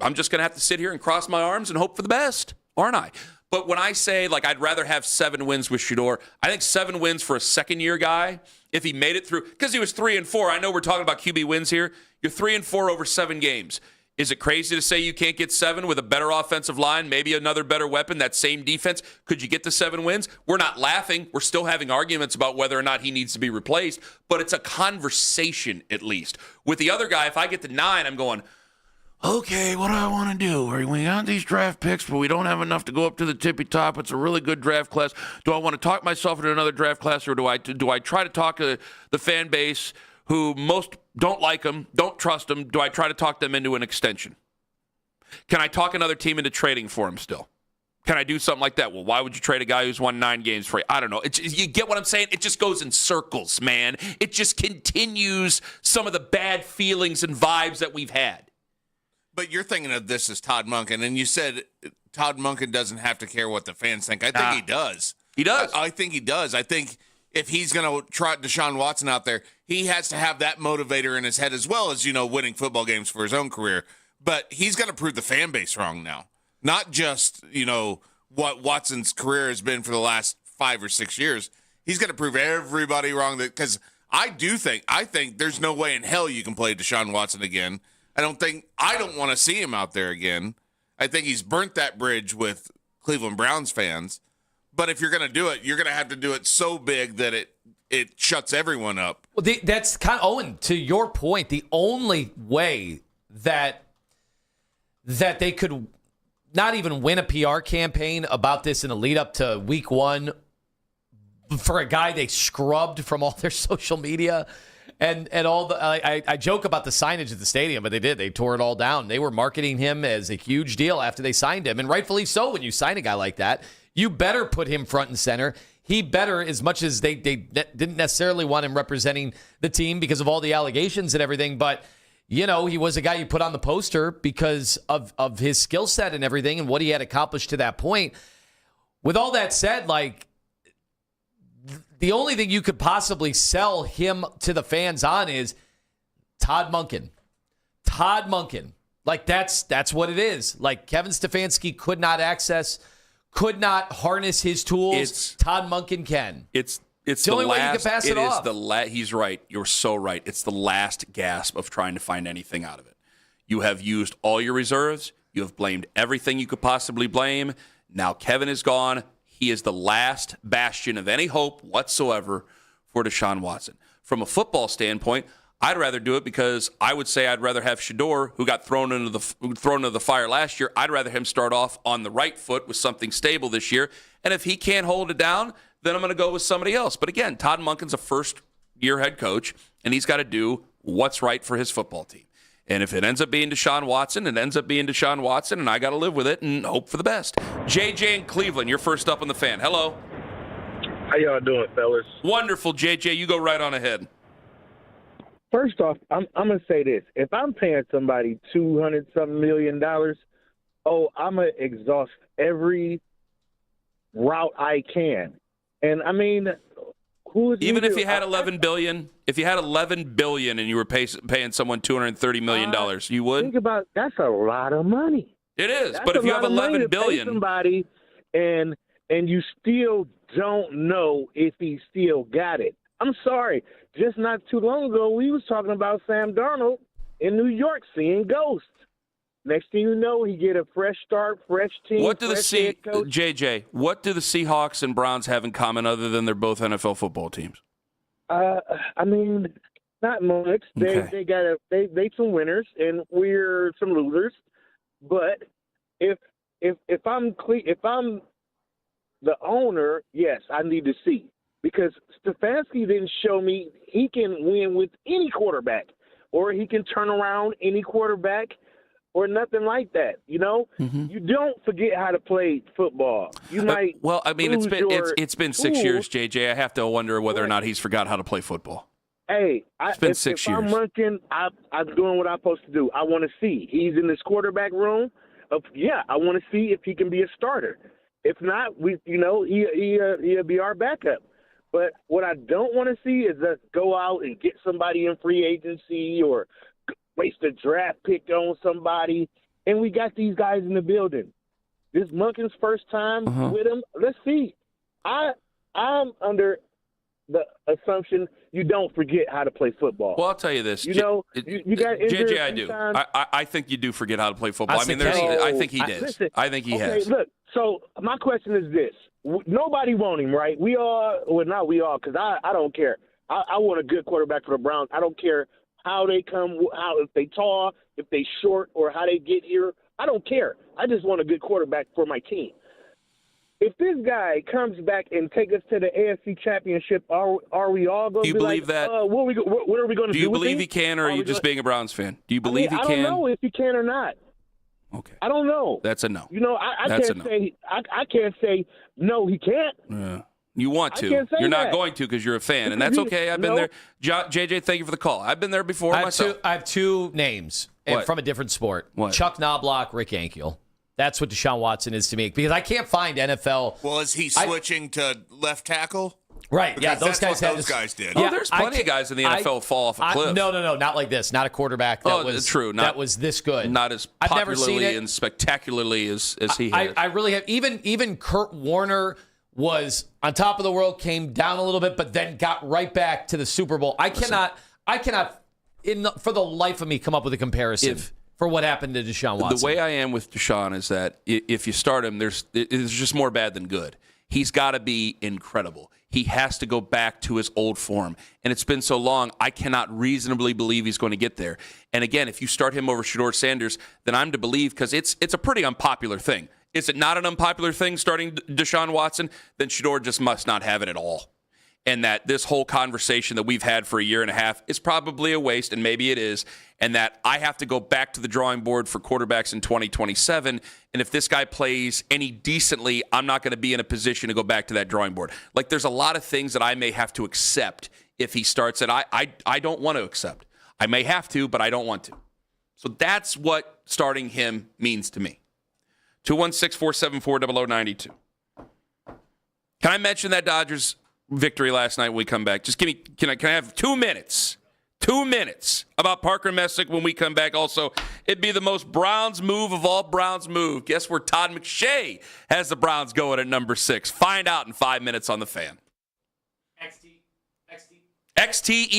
I'm just going to have to sit here and cross my arms and hope for the best, aren't I? But when I say, like, I'd rather have 7 wins with Shedeur, I think 7 wins for a second-year guy, if he made it through, because he was 3-4. I know we're talking about QB wins here. You're 3-4 over 7 games. Is it crazy to say you can't get 7 with a better offensive line, maybe another better weapon, that same defense? Could you get to 7 wins? We're not laughing. We're still having arguments about whether or not he needs to be replaced, but it's a conversation at least. With the other guy, if I get to 9, I'm going, okay, what do I want to do? We got these draft picks, but we don't have enough to go up to the tippy top. It's a really good draft class. Do I want to talk myself into another draft class, or do I try to talk to the fan base who most don't like him, don't trust him? Do I try to talk them into an extension? Can I talk another team into trading for him still? Can I do something like that? Well, why would you trade a guy who's won 9 games for you? I don't know. You get what I'm saying? It just goes in circles, man. It just continues some of the bad feelings and vibes that we've had. But you're thinking of this as Todd Monken, and you said Todd Monken doesn't have to care what the fans think. I think he does. He does. I think he does. I think if he's going to trot Deshaun Watson out there, he has to have that motivator in his head, as well as, winning football games for his own career. But he's going to prove the fan base wrong now. Not just, what Watson's career has been for the last 5 or 6 years. He's going to prove everybody wrong, because I think there's no way in hell you can play Deshaun Watson again. I don't want to see him out there again. I think he's burnt that bridge with Cleveland Browns fans. But if you're going to do it, you're going to have to do it so big that it shuts everyone up. Well, that's kind of, Owen, to your point, the only way that they could not even win a PR campaign about this in the lead up to week 1 for a guy they scrubbed from all their social media. And all the I joke about the signage at the stadium, but they did. They tore it all down. They were marketing him as a huge deal after they signed him, and rightfully so. When you sign a guy like that, you better put him front and center. he better, as much as they didn't necessarily want him representing the team because of all the allegations and everything. But, he was a guy you put on the poster because of his skill set and everything and what he had accomplished to that point. With all that said, the only thing you could possibly sell him to the fans on is Todd Monken. Todd Monken. That's what it is. Kevin Stefanski could not harness his tools. Todd Monken can. It's the only way you can pass it off. He's right. You're so right. It's the last gasp of trying to find anything out of it. You have used all your reserves. You have blamed everything you could possibly blame. Now Kevin is gone. He is the last bastion of any hope whatsoever for Deshaun Watson. From a football standpoint, I'd rather do it because I would say I'd rather have Shedeur, who got thrown into the fire last year. I'd rather him start off on the right foot with something stable this year. And if he can't hold it down, then I'm going to go with somebody else. But again, Todd Monken's a first-year head coach, and he's got to do what's right for his football team. And if it ends up being Deshaun Watson, it ends up being Deshaun Watson, and I got to live with it and hope for the best. JJ in Cleveland, you're first up on the Fan. Hello. How y'all doing, fellas? Wonderful, JJ. You go right on ahead. First off, I'm going to say this. If I'm paying somebody $200-something million, I'm going to exhaust every route I can. And, I mean, even if you had $11 billion, if you had $11 billion and you were paying someone $230 million, you would? Think about that's a lot of money. It is, but if you have $11 billion, somebody and you still don't know if he still got it. I'm sorry. Just not too long ago, we was talking about Sam Darnold in New York seeing ghosts. Next thing you know, he get a fresh start, fresh team. What do JJ? What do the Seahawks and Browns have in common other than they're both NFL football teams? I mean, not much. Okay. They some winners and we're some losers. But if I'm the owner, yes, I need to see. Because Stefanski didn't show me he can win with any quarterback or he can turn around any quarterback or nothing like that. You don't forget how to play football. You might. Well, I mean, it's been 6 years, JJ. I have to wonder whether or not he's forgot how to play football. Hey, it's been 6 years. I'm Monken, I'm doing what I'm supposed to do. I want to see. He's in this quarterback room. I want to see if he can be a starter. If not, he'll be our backup. But what I don't want to see is us go out and get somebody in free agency or waste a draft pick on somebody. And we got these guys in the building. This Monken's first time with him. Let's see. I'm under the assumption you don't forget how to play football. Well, I'll tell you this. You got JJ, I do. I think you do forget how to play football. I think he did. Listen, I think he has. Look, so my question is this. Nobody want him, right? We all, well, not we all, because I don't care. I want a good quarterback for the Browns. I don't care how they come, if they tall, if they short, or how they get here. I don't care. I just want a good quarterback for my team. If this guy comes back and take us to the AFC Championship, are we all going to be believe that? What are we going to do? Do you believe he can, or are you just being a Browns fan? Do you believe he can? I don't know if he can or not. Okay. I don't know. That's a no. I can't say no, he can't. You want to. You're not going to because you're a fan, and that's okay. I've been there. JJ, thank you for the call. I've been there before myself. I have two names from a different sport. What? Chuck Knobloch, Rick Ankiel. That's what Deshaun Watson is to me because I can't find NFL. Well, is he switching to left tackle? Right. Because those guys did. Yeah, there's plenty of guys in the NFL fall off a cliff. No, not like this. Not a quarterback that was true. That was this good. Not as popularly and spectacularly as he has. I really have. Even Kurt Warner was on top of the world, came down a little bit, but then got right back to the Super Bowl. I cannot, for the life of me, come up with a comparison for what happened to Deshaun Watson. The way I am with Deshaun is that if you start him, there's just more bad than good. He's got to be incredible. He has to go back to his old form. And it's been so long, I cannot reasonably believe he's going to get there. And again, if you start him over Shedeur Sanders, then I'm to believe, because it's a pretty unpopular thing. Is it not an unpopular thing starting Deshaun Watson? Then Shedeur just must not have it at all. and that this whole conversation that we've had for a year and a half is probably a waste, and maybe it is, and that I have to go back to the drawing board for quarterbacks in 2027, and if this guy plays any decently, I'm not going to be in a position to go back to that drawing board. Like, there's a lot of things that I may have to accept if he starts that I don't want to accept. I may have to, but I don't want to. So that's what starting him means to me. 216-474-0092. Can I mention that Dodgers victory last night when we come back? Just give me, can I have 2 minutes? 2 minutes about Parker Messick when we come back. Also, it'd be the most Browns move of all Browns move. Guess where Todd McShay has the Browns going at number 6? Find out in 5 minutes on The Fan. XTE.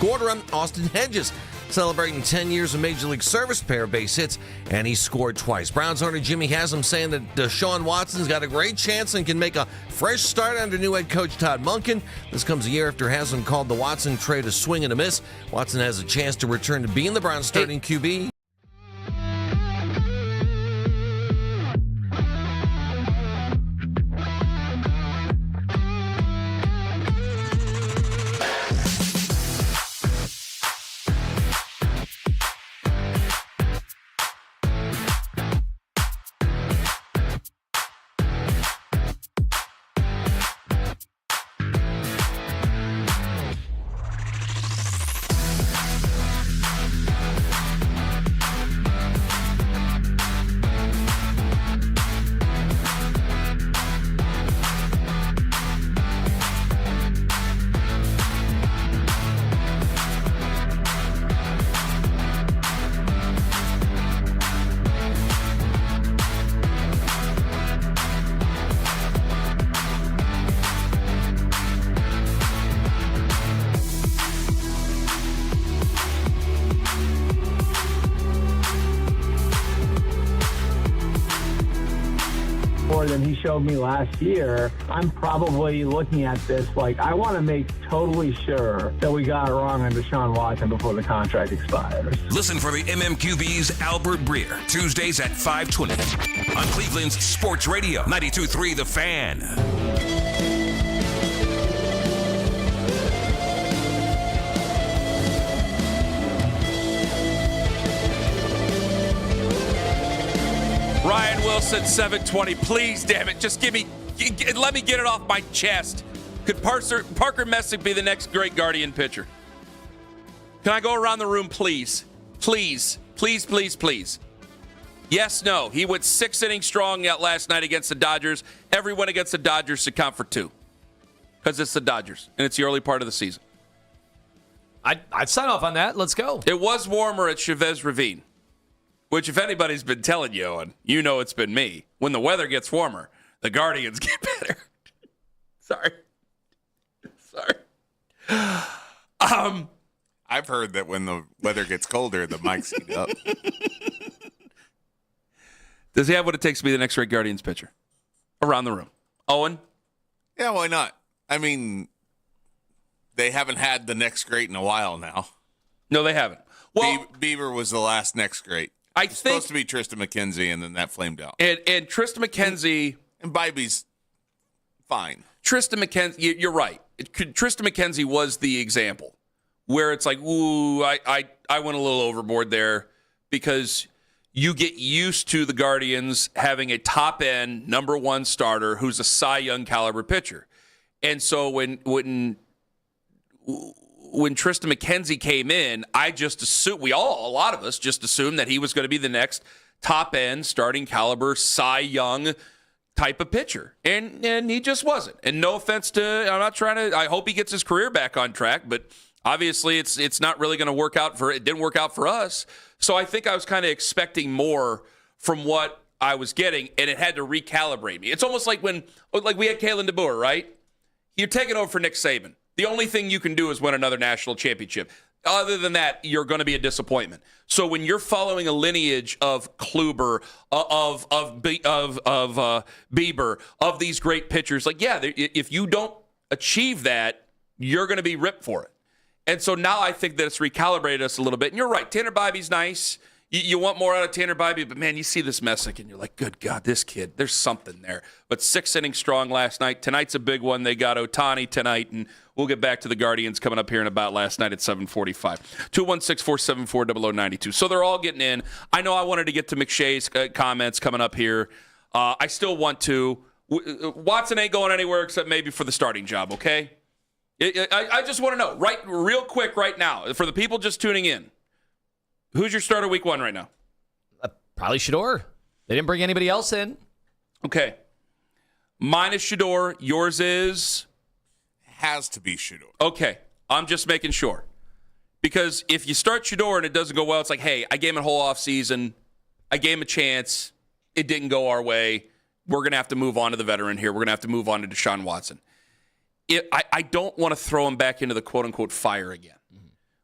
scored a run. Austin Hedges celebrating 10 years of Major League service, pair of base hits, and he scored twice. Browns owner Jimmy Haslam saying that Deshaun Watson's got a great chance and can make a fresh start under new head coach Todd Monken. This comes a year after Haslam called the Watson trade a swing and a miss. Watson has a chance to return to being the Browns' starting QB. Than he showed me last year, I'm probably looking at this like I want to make totally sure that we got it wrong on Deshaun Watson before the contract expires. Listen for the MMQB's Albert Breer, Tuesdays at 5:20 on Cleveland's Sports Radio, 92.3 The Fan. Ryan Wilson, 720. Please, damn it, just let me get it off my chest. Could Parker Messick be the next great Guardian pitcher? Can I go around the room, please? Please, please, please, please. Yes, no. He went 6 innings strong last night against the Dodgers. Everyone against the Dodgers should count for 2 because it's the Dodgers, and it's the early part of the season. I'd sign off on that. Let's go. It was warmer at Chavez Ravine. Which, if anybody's been telling you, and you know it's been me, when the weather gets warmer, the Guardians get better. Sorry. I've heard that when the weather gets colder, the mics heat up. Does he have what it takes to be the next great Guardians pitcher? Around the room. Owen? Yeah, why not? I mean, they haven't had the next great in a while now. No, they haven't. Well, Bieber was the last next great. I It's think supposed to be Tristan McKenzie, and then that flamed out. And Tristan McKenzie and Bibby's fine. Tristan McKenzie, you're right. Tristan McKenzie was the example where it's like, ooh, I went a little overboard there because you get used to the Guardians having a top end number 1 starter who's a Cy Young caliber pitcher, and so when Tristan McKenzie came in, I just assumed, a lot of us just assumed that he was going to be the next top-end, starting caliber, Cy Young type of pitcher. And he just wasn't. And no offense I hope he gets his career back on track, but obviously it's not really going to work out it didn't work out for us. So I think I was kind of expecting more from what I was getting, and it had to recalibrate me. It's almost like when we had Kalen DeBoer, right? You're taking over for Nick Saban. The only thing you can do is win another national championship. Other than that, you're going to be a disappointment. So when you're following a lineage of Kluber, of Bieber, of these great pitchers, if you don't achieve that, you're going to be ripped for it. And so now I think that it's recalibrated us a little bit. And you're right, Tanner Bibby's nice. You want more out of Tanner Bibby, but man, you see this Messick and you're like, good God, this kid, there's something there. But 6 innings strong last night. Tonight's a big one. They got Ohtani tonight, and we'll get back to the Guardians coming up here in about last night at 7:45. 216-474-0092. So they're all getting in. I know I wanted to get to McShay's comments coming up here. I still want to. Watson ain't going anywhere except maybe for the starting job, okay? I just want to know, real quick right now, for the people just tuning in, who's your starter week 1 right now? Probably Shedeur. They didn't bring anybody else in. Okay. Mine is Shedeur. Yours is? Has to be Shedeur. Okay. I'm just making sure. Because if you start Shedeur and it doesn't go well, it's like, hey, I gave him a whole offseason. I gave him a chance. It didn't go our way. We're going to have to move on to the veteran here. We're going to have to move on to Deshaun Watson. I don't want to throw him back into the quote-unquote fire again.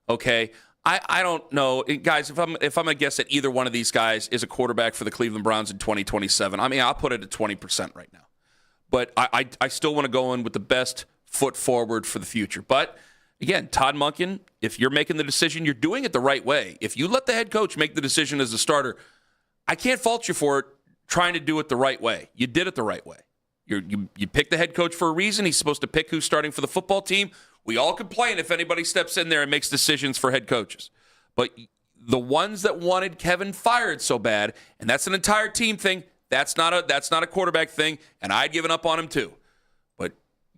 Okay, I don't know, guys. If I'm gonna guess that either one of these guys is a quarterback for the Cleveland Browns in 2027, I mean, I'll put it at 20% right now. But I still want to go in with the best foot forward for the future. But again, Todd Monken, if you're making the decision, you're doing it the right way. If you let the head coach make the decision as a starter, I can't fault you for it, trying to do it the right way. You did it the right way. You picked the head coach for a reason. He's supposed to pick who's starting for the football team. We all complain if anybody steps in there and makes decisions for head coaches. But the ones that wanted Kevin fired so bad, and that's an entire team thing, that's not a quarterback thing, and I'd given up on him too. But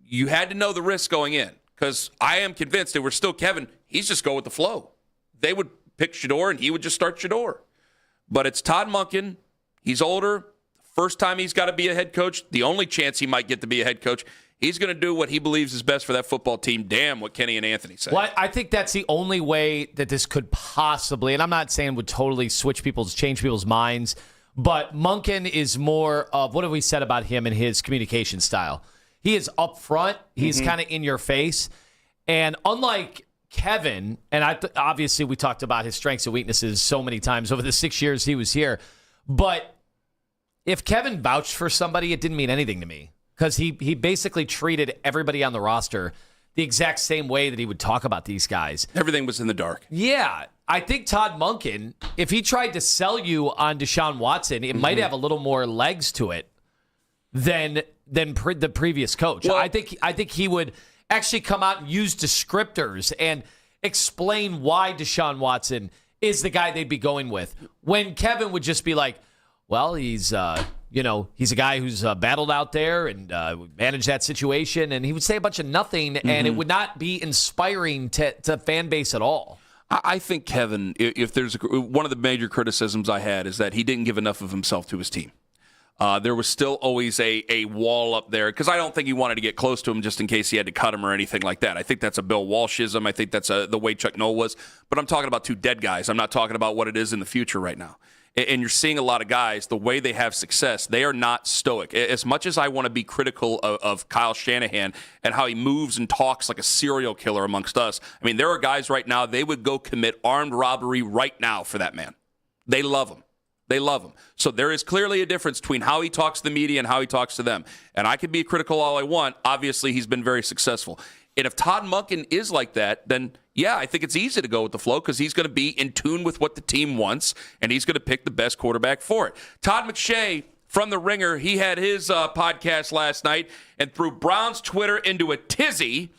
you had to know the risk going in, because I am convinced if we're still Kevin, he's just go with the flow. They would pick Shedeur, and he would just start Shedeur. But it's Todd Monken. He's older. First time he's got to be a head coach, the only chance he might get to be a head coach. He's going to do what he believes is best for that football team. Damn what Kenny and Anthony say. Well, I think that's the only way that this could possibly, and I'm not saying would totally change people's minds, but Monken is more of, what have we said about him and his communication style? He is upfront. He's kind of in your face. And unlike Kevin, and obviously we talked about his strengths and weaknesses so many times over the 6 years he was here, but if Kevin vouched for somebody, it didn't mean anything to me, because he basically treated everybody on the roster the exact same way that he would talk about these guys. Everything was in the dark. Yeah. I think Todd Monken, if he tried to sell you on Deshaun Watson, it might have a little more legs to it than the previous coach. Well, I think he would actually come out and use descriptors and explain why Deshaun Watson is the guy they'd be going with, when Kevin would just be like, well, he's a guy who's battled out there and managed that situation, and he would say a bunch of nothing, and it would not be inspiring to fan base at all. I think Kevin, if there's one of the major criticisms I had is that he didn't give enough of himself to his team. There was still always a wall up there, because I don't think he wanted to get close to him just in case he had to cut him or anything like that. I think that's a Bill Walshism. I think that's the way Chuck Noll was. But I'm talking about two dead guys. I'm not talking about what it is in the future right now. And you're seeing a lot of guys, the way they have success, they are not stoic. As much as I want to be critical of Kyle Shanahan and how he moves and talks like a serial killer amongst us, I mean, there are guys right now, they would go commit armed robbery right now for that man. They love him. They love him. So there is clearly a difference between how he talks to the media and how he talks to them. And I can be critical all I want. Obviously, he's been very successful. And if Todd Monken is like that, then yeah, I think it's easy to go with the flow, because he's going to be in tune with what the team wants, and he's going to pick the best quarterback for it. Todd McShay from The Ringer, he had his podcast last night and threw Brown's Twitter into a tizzy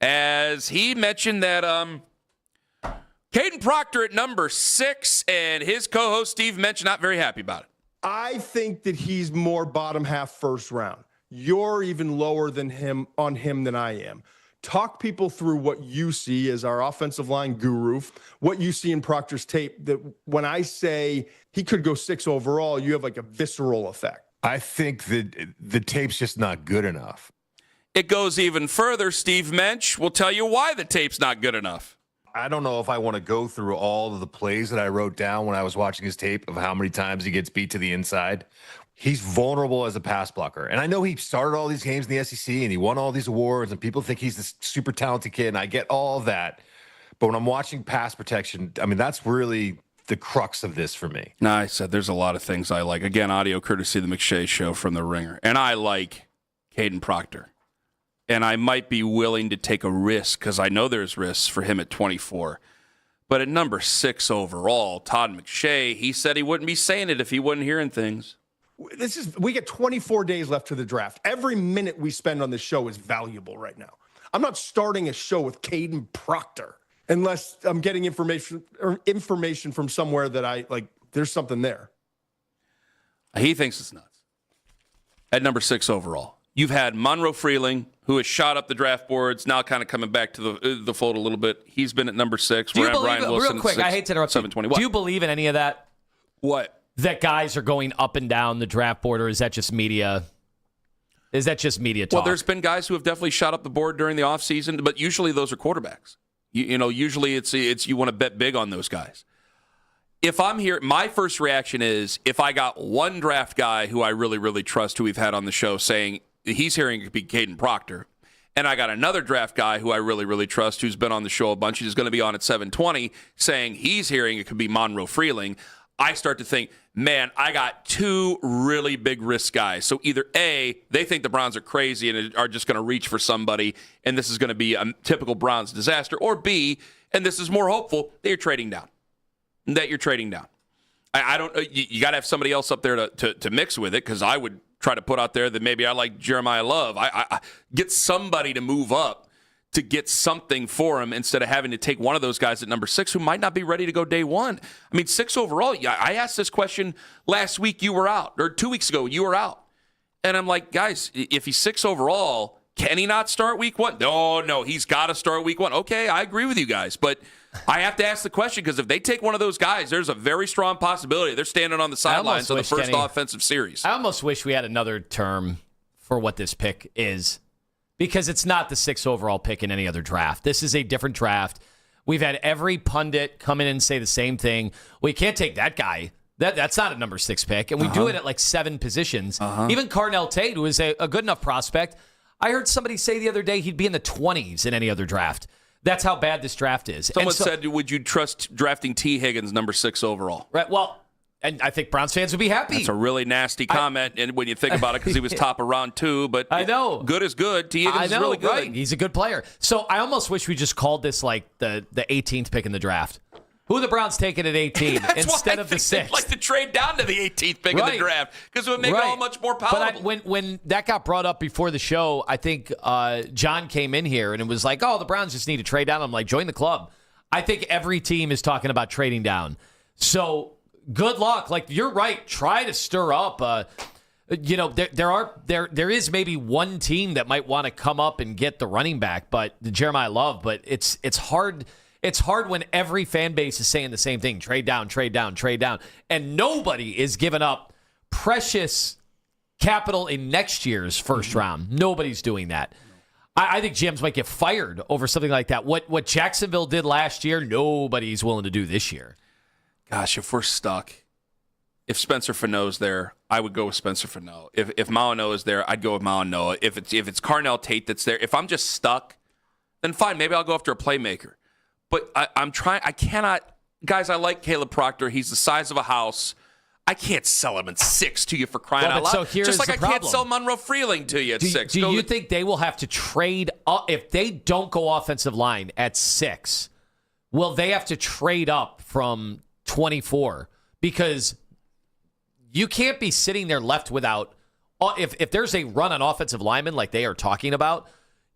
as he mentioned that Caden Proctor at number 6 and his co-host Steve Mensch not very happy about it. I think that he's more bottom half first round. You're even lower than him than I am. Talk people through what you see as our offensive line guru, what you see in Proctor's tape, that when I say he could go 6 overall, you have like a visceral effect. I think that the tape's just not good enough. It goes even further. Steve Mensch will tell you why the tape's not good enough. I don't know if I want to go through all of the plays that I wrote down when I was watching his tape of how many times he gets beat to the inside. He's vulnerable as a pass blocker. And I know he started all these games in the SEC and he won all these awards and people think he's this super talented kid, and I get all of that. But when I'm watching pass protection, I mean, that's really the crux of this for me. No, I said there's a lot of things I like. Again, audio courtesy of the McShay Show from The Ringer. And I like Caden Proctor. And I might be willing to take a risk, because I know there's risks for him at 24. But at number 6 overall, Todd McShay, he said he wouldn't be saying it if he wasn't hearing things. We get 24 days left to the draft. Every minute we spend on this show is valuable right now. I'm not starting a show with Caden Proctor unless I'm getting information from somewhere that I like. There's something there. He thinks it's nuts. At number 6 overall, you've had Monroe Freeling, who has shot up the draft boards, now kind of coming back to the fold a little bit. He's been at number 6. We're at Brian Wilson. Real quick, I hate to interrupt you. 720. Do you believe in any of that? What? That guys are going up and down the draft board, or is that just media? Is that just media talk? Well, there's been guys who have definitely shot up the board during the offseason, but usually those are quarterbacks. Usually it's you want to bet big on those guys. If I'm here, my first reaction is if I got one draft guy who I really, really trust, who we've had on the show, saying he's hearing it could be Caden Proctor, and I got another draft guy who I really, really trust, who's been on the show a bunch, he's going to be on at 7:20, saying he's hearing it could be Monroe Freeling, I start to think, man, I got two really big risk guys. So either A, they think the Browns are crazy and are just going to reach for somebody, and this is going to be a typical Browns disaster, or B, and this is more hopeful, that you're trading down. I don't. You got to have somebody else up there to mix with it, because I would try to put out there that maybe I like Jeremiah Love. I get somebody to move up to get something for him instead of having to take one of those guys at number 6 who might not be ready to go day one. I mean, 6 overall. I asked this question last week. You were out, or 2 weeks ago. You were out, and I'm like, guys, if he's 6 overall, can he not start week 1? No, he's got to start week 1. Okay, I agree with you guys, but I have to ask the question, because if they take one of those guys, there's a very strong possibility they're standing on the sidelines of the first offensive series. I almost wish we had another term for what this pick is, because it's not the 6th overall pick in any other draft. This is a different draft. We've had every pundit come in and say the same thing. We can't take that guy. That's not a number 6 pick. And we do it at like 7 positions. Even Carnell Tate, who is a good enough prospect, I heard somebody say the other day he'd be in the 20s in any other draft. That's how bad this draft is. Someone said, would you trust drafting T. Higgins number 6 overall? Right. Well, and I think Browns fans would be happy. That's a really nasty comment, and when you think about it, because he was top of round 2. But I know. Good is good. T. Higgins is really good. Right. He's a good player. So I almost wish we just called this like the 18th pick in the draft. Who are the Browns taking at 18 instead of the 6th? They'd like to trade down to the 18th pick in the draft, because it would make it all much more palatable. But when that got brought up before the show, I think John came in here and it was like, oh, the Browns just need to trade down. I'm like, join the club. I think every team is talking about trading down. So good luck. Like, you're right. Try to stir up. There is maybe one team that might want to come up and get the running back, but the Jeremiah Love. But it's hard. It's hard when every fan base is saying the same thing: trade down, trade down, trade down, and nobody is giving up precious capital in next year's first round. Nobody's doing that. I think GMs might get fired over something like that. What Jacksonville did last year, nobody's willing to do this year. Gosh, if we're stuck, if Spencer Fano's there, I would go with Spencer Fano. If Mao is there, I'd go with Mao. If it's Carnell Tate that's there, if I'm just stuck, then fine, maybe I'll go after a playmaker. But I cannot, guys, I like Caleb Proctor. He's the size of a house. I can't sell him at 6 to you for crying out loud. So here's just like the I problem. Can't sell Monroe Freeling to you at 6. Do you think they will have to trade up if they don't go offensive line at 6? Will they have to trade up from 24? Because you can't be sitting there left without, if there's a run on offensive linemen like they are talking about,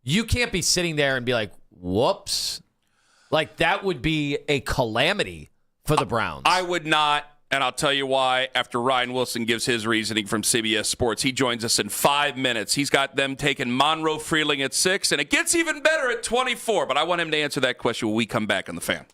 you can't be sitting there and be like, whoops. Like, that would be a calamity for the Browns. I would not, and I'll tell you why after Ryan Wilson gives his reasoning from CBS Sports. He joins us in 5 minutes. He's got them taking Monroe Freeling at 6, and it gets even better at 24. But I want him to answer that question when we come back on The Fan.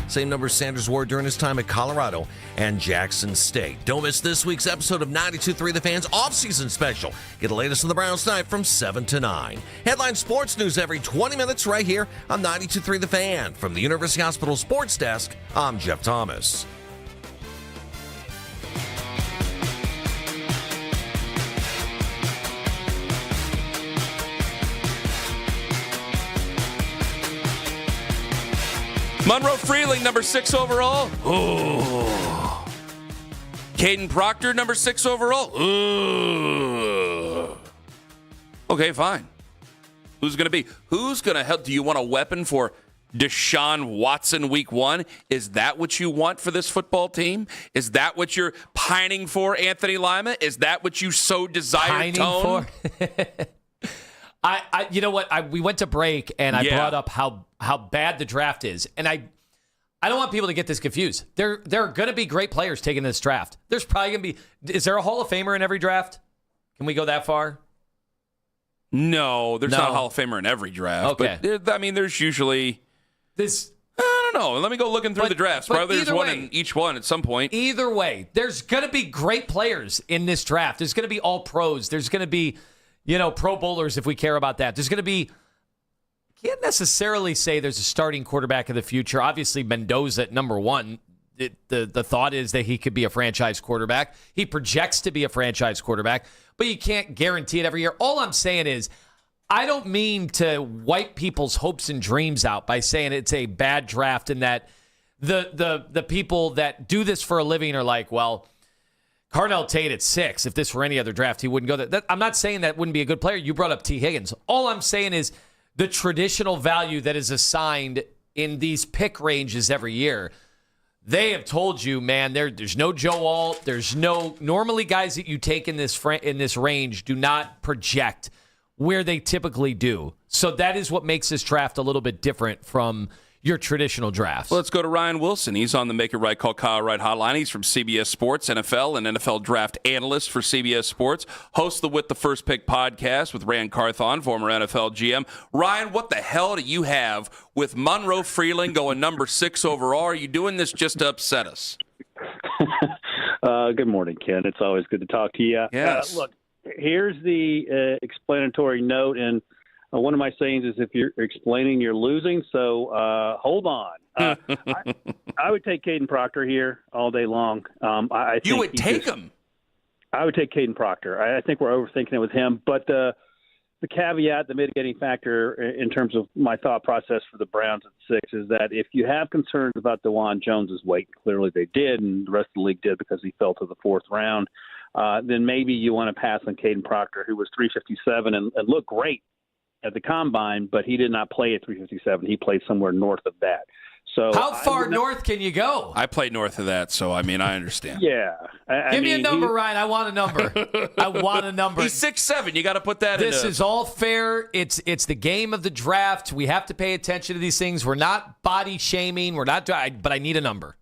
Same numbers Sanders wore during his time at Colorado and Jackson State. Don't miss this week's episode of 92.3 The Fan's off-season special. Get the latest on the Browns tonight from 7 to 9. Headline sports news every 20 minutes right here on 92.3 The Fan. From the University Hospital Sports Desk, I'm Jeff Thomas. Monroe Freeling, number 6 overall. Ooh. Caden Proctor, number 6 overall. Ooh. Okay, fine. Who's going to be? Who's going to help? Do you want a weapon for Deshaun Watson week 1? Is that what you want for this football team? Is that what you're pining for, Anthony Lima? Is that what you so desire, Tone? You know what? We went to break, and I brought up how bad the draft is, and I don't want people to get this confused. There are going to be great players taking this draft. There's probably going to be. Is there a Hall of Famer in every draft? Can we go that far? No, there's not a Hall of Famer in every draft. Okay. But, I mean, there's usually this. I don't know. Let me go looking through the drafts. Probably there's one in each one at some point. Either way, there's going to be great players in this draft. There's going to be all pros. There's going to be, Pro Bowlers if we care about that. There's going to be. Can't necessarily say there's a starting quarterback of the future. Obviously, Mendoza at number 1. The thought is that he could be a franchise quarterback. He projects to be a franchise quarterback, but you can't guarantee it every year. All I'm saying is I don't mean to wipe people's hopes and dreams out by saying it's a bad draft and that the people that do this for a living are like, well, Carnell Tate at 6. If this were any other draft, he wouldn't go there. I'm not saying that wouldn't be a good player. You brought up T. Higgins. All I'm saying is the traditional value that is assigned in these pick ranges every year. They have told you, man, there's no Joe Alt. There's no normally guys that you take in this range do not project where they typically do. So that is what makes this draft a little bit different from your traditional drafts. Well, let's go to Ryan Wilson. He's on the Make It Right Call Kyle Wright hotline. He's from CBS Sports, NFL, and NFL draft analyst for CBS Sports. Hosts the With the First Pick podcast with Rand Carthon, former NFL GM. Ryan, what the hell do you have with Monroe Freeling going number 6 overall? Are you doing this just to upset us? Good morning, Ken. It's always good to talk to you. Yes. Look, here's the explanatory note, and one of my sayings is if you're explaining, you're losing, so hold on. I would take Caden Proctor here all day long. You would take him? I would take Caden Proctor. I think we're overthinking it with him, but the caveat, the mitigating factor in terms of my thought process for the Browns at 6 is that if you have concerns about DeJuan Jones's weight, clearly they did, and the rest of the league did because he fell to the 4th round, then maybe you want to pass on Caden Proctor, who was 357 and looked great at the combine, but he did not play at 357. He played somewhere north of that. So how far north can you go? I played north of that, so I understand. Yeah. Give me a number, Ryan. I want a number. I want a number. He's 6'7". You got to put that in. This is all fair. It's the game of the draft. We have to pay attention to these things. We're not body shaming. We're not, but I need a number.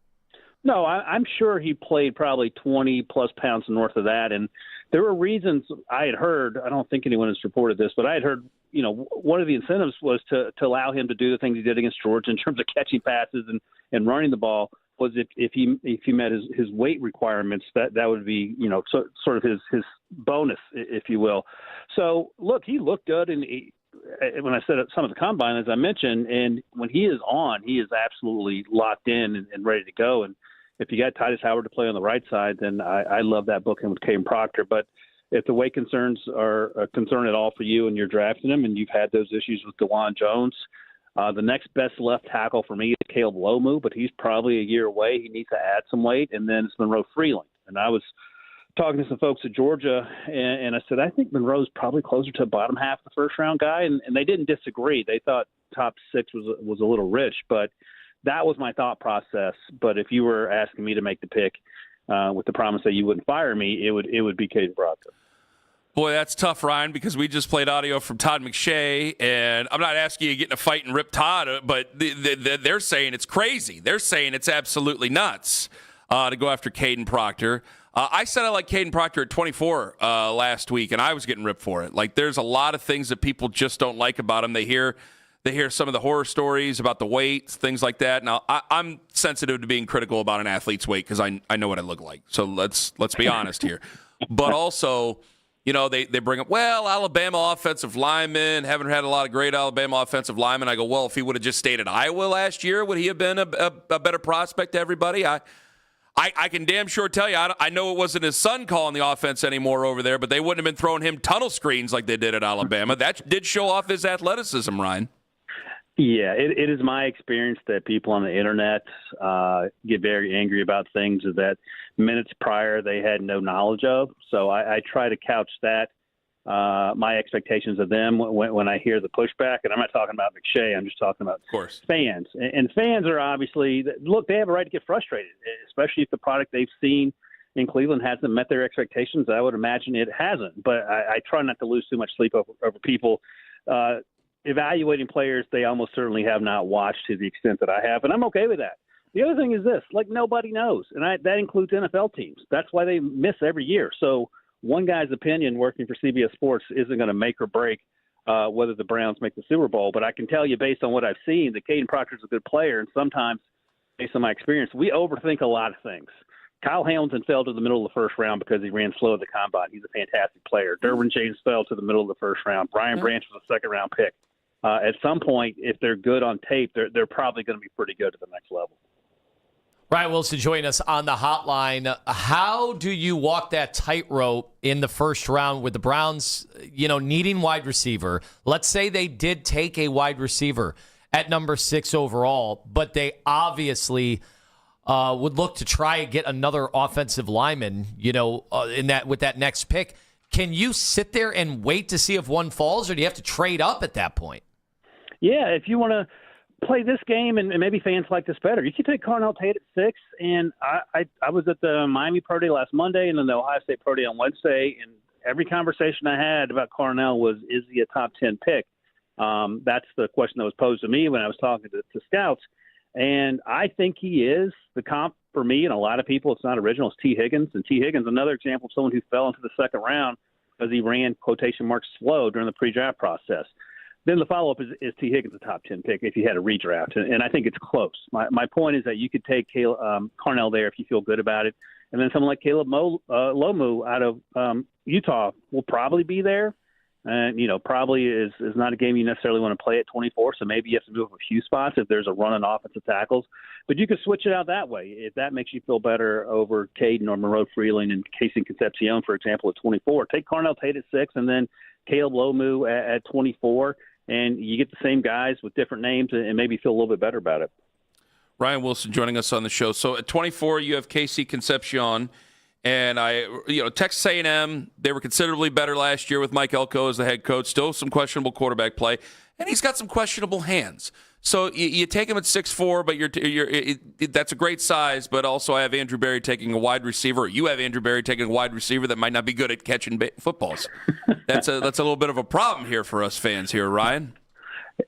No, I'm sure he played probably 20-plus pounds north of that, and there were reasons I had heard. I don't think anyone has reported this, but I had heard, one of the incentives was to allow him to do the things he did against Georgia in terms of catching passes and running the ball. Was if he met his weight requirements, that would be sort of his bonus, if you will. So look, he looked good, and when I said at some of the combine, as I mentioned, and when he is on, he is absolutely locked in and ready to go. And if you got Titus Howard to play on the right side, then I love that booking with Caden Proctor. But if the weight concerns are a concern at all for you and you're drafting him and you've had those issues with DeJuan Jones, the next best left tackle for me is Caleb Lomu, but he's probably a year away. He needs to add some weight. And then it's Monroe Freeling. And I was talking to some folks at Georgia, and I said, I think Monroe's probably closer to bottom half the first-round guy. And they didn't disagree. They thought top 6 was a little rich, but that was my thought process. But if you were asking me to make the pick with the promise that you wouldn't fire me, it would be Caden Proctor. Boy, that's tough, Ryan, because we just played audio from Todd McShay, and I'm not asking you to get in a fight and rip Todd, but they're saying it's crazy. They're saying it's absolutely nuts to go after Caden Proctor. I said I like Caden Proctor at 24 last week, and I was getting ripped for it. Like, there's a lot of things that people just don't like about him. They hear some of the horror stories about the weights, things like that. Now, I'm sensitive to being critical about an athlete's weight because I know what I look like. So let's be honest here. But also, they bring up, well, Alabama offensive linemen, haven't had a lot of great Alabama offensive linemen. I go, well, if he would have just stayed at Iowa last year, would he have been a better prospect to everybody? I can damn sure tell you, I know it wasn't his son calling the offense anymore over there, but they wouldn't have been throwing him tunnel screens like they did at Alabama. That did show off his athleticism, Ryan. Yeah, it is my experience that people on the internet get very angry about things that minutes prior they had no knowledge of. So I try to couch that, my expectations of them when I hear the pushback. And I'm not talking about McShay. I'm just talking about fans. And fans are obviously, look, they have a right to get frustrated, especially if the product they've seen in Cleveland hasn't met their expectations. I would imagine it hasn't. But I try not to lose too much sleep over people evaluating players they almost certainly have not watched to the extent that I have, and I'm okay with that. The other thing is this, nobody knows, and that includes NFL teams. That's why they miss every year. So one guy's opinion working for CBS Sports isn't going to make or break whether the Browns make the Super Bowl, but I can tell you based on what I've seen that Caden Proctor's a good player, and sometimes, based on my experience, we overthink a lot of things. Kyle Hamilton fell to the middle of the first round because he ran slow at the combine. He's a fantastic player. Derwin James fell to the middle of the first round. Brian Branch was a second-round pick. At some point, if they're good on tape, they're probably going to be pretty good at the next level. Ryan Wilson joining us on the hotline. How do you walk that tightrope in the first round with the Browns, needing wide receiver? Let's say they did take a wide receiver at number 6 overall, but they obviously would look to try and get another offensive lineman, with that next pick. Can you sit there and wait to see if one falls, or do you have to trade up at that point? Yeah, if you want to play this game, and maybe fans like this better, you can take Carnell Tate at 6. And I was at the Miami Pro Day last Monday and then the Ohio State Pro Day on Wednesday, and every conversation I had about Carnell was, is he a top 10 pick? That's the question that was posed to me when I was talking to scouts. And I think he is. The comp for me and a lot of people, it's not original, it's T. Higgins. And T. Higgins, another example of someone who fell into the second round because he ran, quotation marks, slow during the pre-draft process. Then the follow-up is T. Higgins a top 10 pick if you had a redraft, and I think it's close. My point is that you could take Carnell there if you feel good about it, and then someone like Caleb Lomu out of Utah will probably be there, and probably is not a game you necessarily want to play at 24, so maybe you have to move a few spots if there's a run on offensive tackles, but you could switch it out that way if that makes you feel better over Caden or Monroe Freeling and Casey Concepcion, for example, at 24. Take Carnell Tate at 6, and then Caleb Lomu at 24. And you get the same guys with different names and maybe feel a little bit better about it. Ryan Wilson joining us on the show. So at 24, you have Casey Concepcion. And Texas A&M, they were considerably better last year with Mike Elko as the head coach. Still some questionable quarterback play. And he's got some questionable hands. So you take him at 6'4", but that's a great size. But also I have Andrew Berry taking a wide receiver. You have Andrew Berry taking a wide receiver that might not be good at catching footballs. That's a little bit of a problem here for us fans here, Ryan.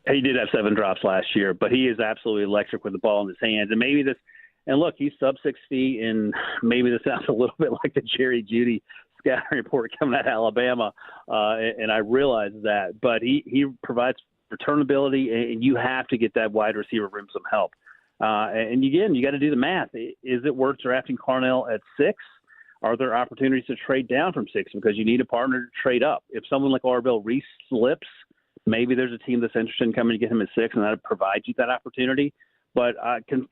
He did have 7 drops last year, but he is absolutely electric with the ball in his hands. And maybe this – and look, he's sub 6 feet, and maybe this sounds a little bit like the Jerry Jeudy scouting report coming out of Alabama, and I realize that. But he provides – returnability, and you have to get that wide receiver room some help. And again, you got to do the math. Is it worth drafting Carnell at 6? Are there opportunities to trade down from 6 because you need a partner to trade up? If someone like Arvell Reese slips, maybe there's a team that's interested in coming to get him at 6, and that provides you that opportunity. But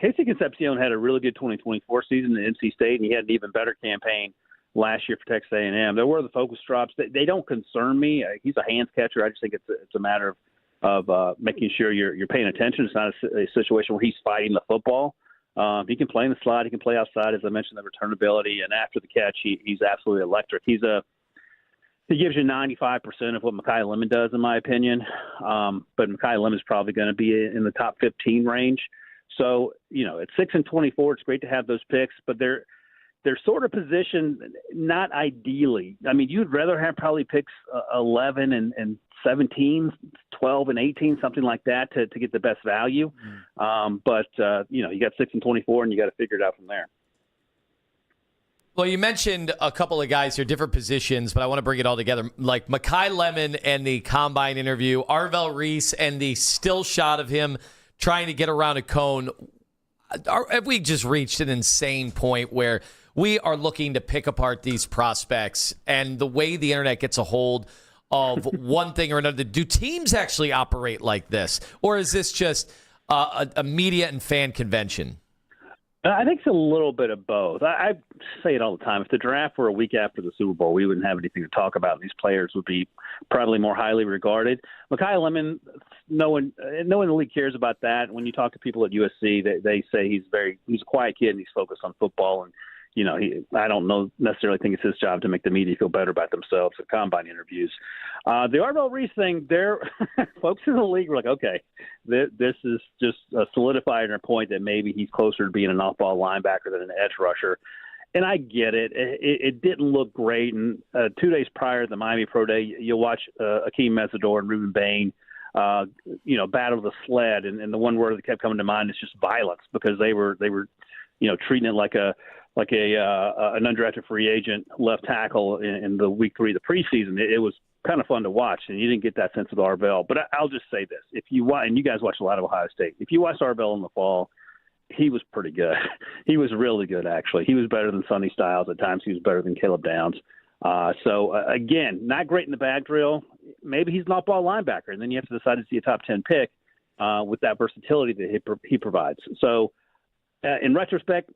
Casey Concepcion had a really good 2024 season at NC State, and he had an even better campaign last year for Texas A&M. There were the focus drops. They don't concern me. He's a hands catcher. I just think it's a matter of making sure you're paying attention. It's not a situation where he's fighting the football. He can play in the slot. He can play outside, as I mentioned, the returnability. And after the catch, he's absolutely electric. He gives you 95% of what Mekhi Lemon does, in my opinion. But Mekhi Lemon is probably going to be in the top 15 range. So, at 6 and 24, it's great to have those picks, but they're sort of positioned not ideally. I mean, you'd rather have probably picks 11 and 17, 12 and 18, something like that to get the best value. But you got 6 and 24, and you got to figure it out from there. Well, you mentioned a couple of guys here, different positions, but I want to bring it all together. Like Mekhi Lemon and the combine interview, Arvell Reese and the still shot of him trying to get around a cone. have we just reached an insane point where we are looking to pick apart these prospects, and the way the internet gets a hold of one thing or another? Do teams actually operate like this, or is this just a media and fan convention? I think it's a little bit of both. I say it all the time. If the draft were a week after the Super Bowl, we wouldn't have anything to talk about, and these players would be probably more highly regarded. Mekhi Lemon, no one in the league cares about that. When you talk to people at USC, they say he's a quiet kid and he's focused on football. And I don't necessarily think it's his job to make the media feel better about themselves at combine interviews. The Arvell Reese thing, there, folks in the league were like, okay, this is just solidifying our point that maybe he's closer to being an off-ball linebacker than an edge rusher. And I get it. It didn't look great. And 2 days prior to the Miami Pro Day, you'll watch Akeem Mesidor and Ruben Bain, battle the sled. And the one word that kept coming to mind is just violence, because they were treating it like an undrafted free agent left tackle in the week 3 of the preseason. It was kind of fun to watch, and you didn't get that sense with Arvell. But I'll just say this: if you watch, and you guys watch a lot of Ohio State, if you watched Arvell in the fall, he was pretty good. He was really good, actually. He was better than Sonny Styles at times. He was better than Caleb Downs. Again, not great in the bag drill. Maybe he's an off-ball linebacker, and then you have to decide to see a top 10 pick with that versatility that he provides. So. In retrospect,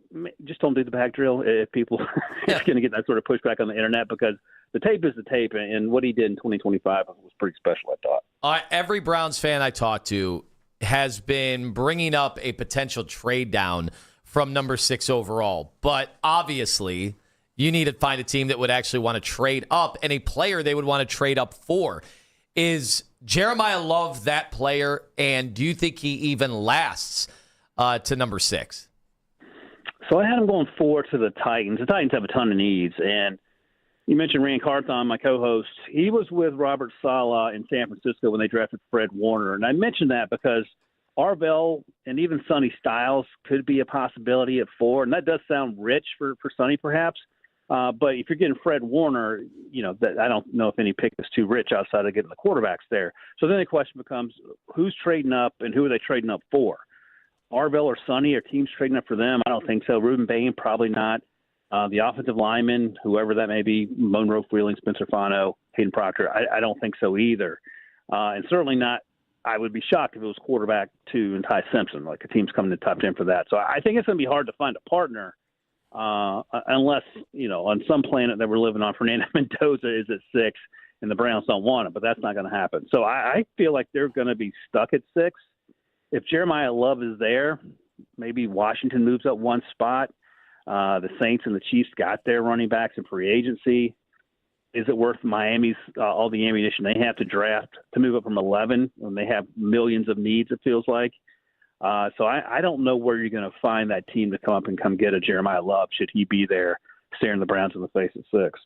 just don't do the back drill if people are going to get that sort of pushback on the internet, because the tape is the tape, and what he did in 2025 was pretty special, I thought. Every Browns fan I talked to has been bringing up a potential trade down from number 6 overall, but obviously you need to find a team that would actually want to trade up, and a player they would want to trade up for. Is Jeremiah Love that player, and do you think he even lasts to number 6? So I had him going 4 to the Titans. The Titans have a ton of needs. And you mentioned Rand Carthon, my co-host. He was with Robert Saleh in San Francisco when they drafted Fred Warner. And I mentioned that because Arvell and even Sonny Styles could be a possibility at 4. And that does sound rich for Sonny, perhaps. But if you're getting Fred Warner, I don't know if any pick is too rich outside of getting the quarterbacks there. So then the question becomes, who's trading up and who are they trading up for? Arvell or Sonny, are teams trading up for them? I don't think so. Ruben Bain, probably not. The offensive lineman, whoever that may be, Monroe Freeling, Spencer Fano, Hayden Proctor, I don't think so either. And certainly not, I would be shocked if it was quarterback 2 and Ty Simpson, like a team's coming to the top 10 for that. So I think it's going to be hard to find a partner unless, on some planet that we're living on, Fernando Mendoza is at 6 and the Browns don't want him, but that's not going to happen. So I feel like they're going to be stuck at 6. If Jeremiah Love is there, maybe Washington moves up one spot. The Saints and the Chiefs got their running backs in free agency. Is it worth Miami's all the ammunition they have to draft to move up from 11 when they have millions of needs, it feels like? So I don't know where you're going to find that team to come up and come get a Jeremiah Love should he be there staring the Browns in the face at 6.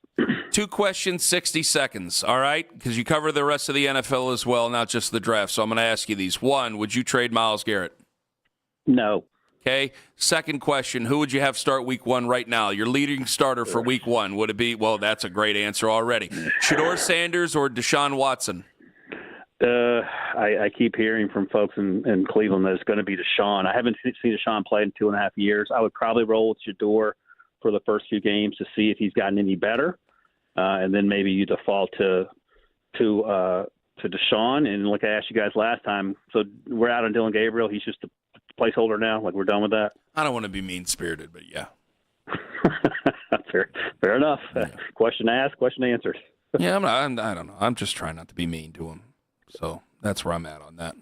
2 questions, 60 seconds, all right? Because you cover the rest of the NFL as well, not just the draft. So I'm going to ask you these. 1, would you trade Myles Garrett? No. Okay. Second question, who would you have start week 1 right now? Your leading starter for week 1, would it be? Well, that's a great answer already. Shedeur Sanders or Deshaun Watson? I keep hearing from folks in Cleveland that it's going to be Deshaun. I haven't seen Deshaun play in 2.5 years. I would probably roll with Shedeur for the first few games to see if he's gotten any better, and then maybe you default to Deshaun. And like I asked you guys last time, so we're out on Dylan Gabriel. He's just a placeholder now. Like, we're done with that. I don't want to be mean-spirited, but yeah. Fair enough. Yeah. Question asked, question answered. Yeah, I don't know. I'm just trying not to be mean to him. So that's where I'm at on that.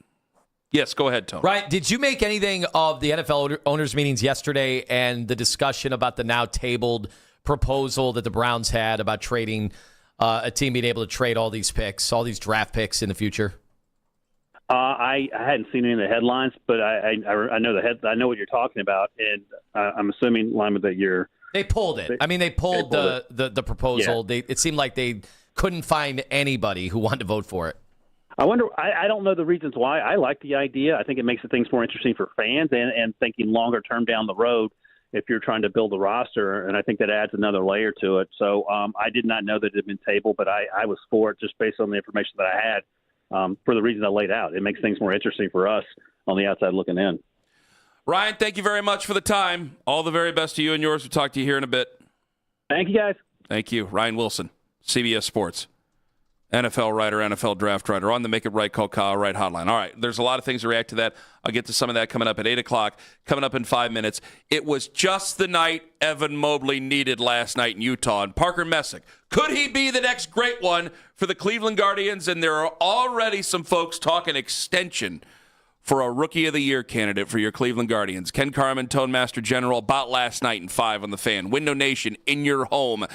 Yes, go ahead, Tony. Right. Did you make anything of the NFL owners' meetings yesterday and the discussion about the now tabled proposal that the Browns had about trading a team being able to trade all these picks, all these draft picks in the future? I hadn't seen any of the headlines, but I know I know what you're talking about, and I'm assuming, Lima, that they pulled it. They pulled the proposal. Yeah. It seemed like they couldn't find anybody who wanted to vote for it. I wonder. I don't know the reasons why. I like the idea. I think it makes the things more interesting for fans and thinking longer term down the road if you're trying to build a roster. And I think that adds another layer to it. So I did not know that it had been tabled, but I was for it just based on the information that I had for the reason I laid out. It makes things more interesting for us on the outside looking in. Ryan, thank you very much for the time. All the very best to you and yours. We'll talk to you here in a bit. Thank you, guys. Thank you. Ryan Wilson, CBS Sports, NFL writer, NFL draft writer, on the Make It Right Call Kyle Wright hotline. All right, there's a lot of things to react to that. I'll get to some of that coming up at 8 o'clock, coming up in 5 minutes. It was just the night Evan Mobley needed last night in Utah. And Parker Messick, could he be the next great one for the Cleveland Guardians? And there are already some folks talking extension for a Rookie of the Year candidate for your Cleveland Guardians. Ken Carman, Tone Master General, about last night in 5 on the Fan. Window Nation, in your home.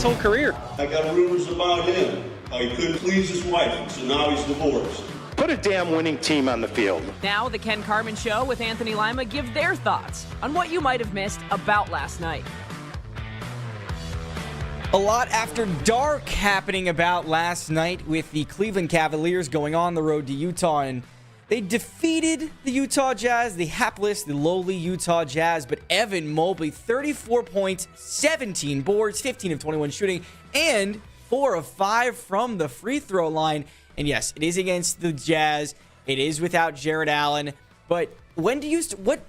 his whole career. I got rumors about him. He couldn't please his wife, so now he's divorced. Put a damn winning team on the field. Now the Ken Carman Show with Anthony Lima give their thoughts on what you might have missed about last night. A lot after dark happening about last night with the Cleveland Cavaliers going on the road to Utah, and they defeated the Utah Jazz, the hapless, the lowly Utah Jazz. But Evan Mobley, 34 points, 17 boards, 15 of 21 shooting, and 4 of 5 from the free throw line. And yes, it is against the Jazz. It is without Jared Allen. But when do you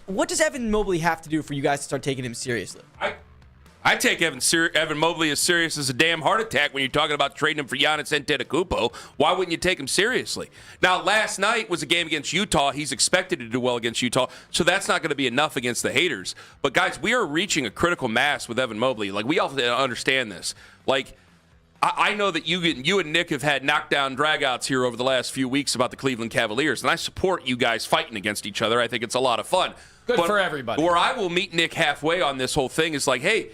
what does Evan Mobley have to do for you guys to start taking him seriously? I take Evan Mobley as serious as a damn heart attack when you're talking about trading him for Giannis Antetokounmpo. Why wouldn't you take him seriously? Now, last night was a game against Utah. He's expected to do well against Utah, so that's not going to be enough against the haters. But, guys, we are reaching a critical mass with Evan Mobley. Like, we all understand this. Like, I know that you and Nick have had knockdown dragouts here over the last few weeks about the Cleveland Cavaliers, and I support you guys fighting against each other. I think it's a lot of fun. Good for everybody. Where I will meet Nick halfway on this whole thing is like, hey,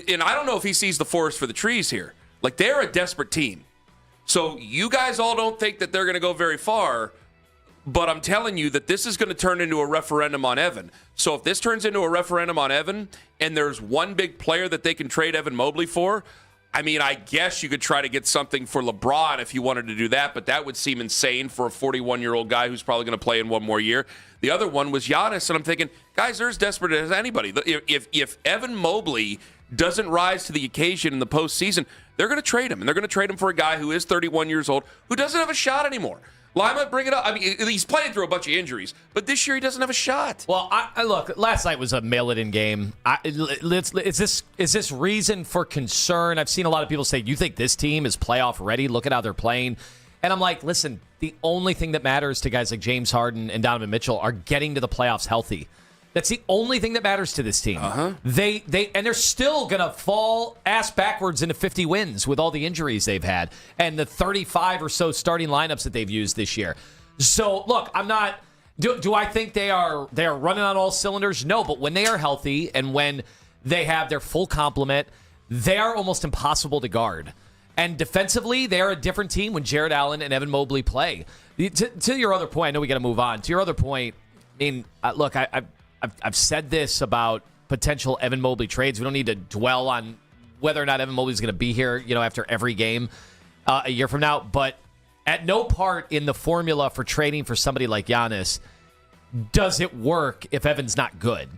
and I don't know if he sees the forest for the trees here. Like, they're a desperate team. So you guys all don't think that they're going to go very far, but I'm telling you that this is going to turn into a referendum on Evan. So if this turns into a referendum on Evan and there's one big player that they can trade Evan Mobley for, I mean, I guess you could try to get something for LeBron if you wanted to do that, but that would seem insane for a 41-year-old guy who's probably going to play in one more year. The other one was Giannis, and I'm thinking, guys, they're as desperate as anybody. If Evan Mobley doesn't rise to the occasion in the postseason, they're going to trade him, and they're going to trade him for a guy who is 31 years old who doesn't have a shot anymore. Lima, bring it up. I mean, he's playing through a bunch of injuries, but this year he doesn't have a shot. Well, I look, last night was a mail-it-in game. Is this reason for concern? I've seen a lot of people say, you think this team is playoff ready? Look at how they're playing. And I'm like, listen, the only thing that matters to guys like James Harden and Donovan Mitchell are getting to the playoffs healthy. That's the only thing that matters to this team. They're still gonna fall ass backwards into 50 wins with all the injuries they've had and the 35 or so starting lineups that they've used this year. So look, I'm not. Do I think they are running on all cylinders? No, but when they are healthy and when they have their full complement, they are almost impossible to guard. And defensively, they are a different team when Jared Allen and Evan Mobley play. To your other point, I know we got to move on. To your other point, I mean, look, I've said this about potential Evan Mobley trades. We don't need to dwell on whether or not Evan Mobley is going to be here, after every game a year from now. But at no part in the formula for trading for somebody like Giannis does it work if Evan's not good.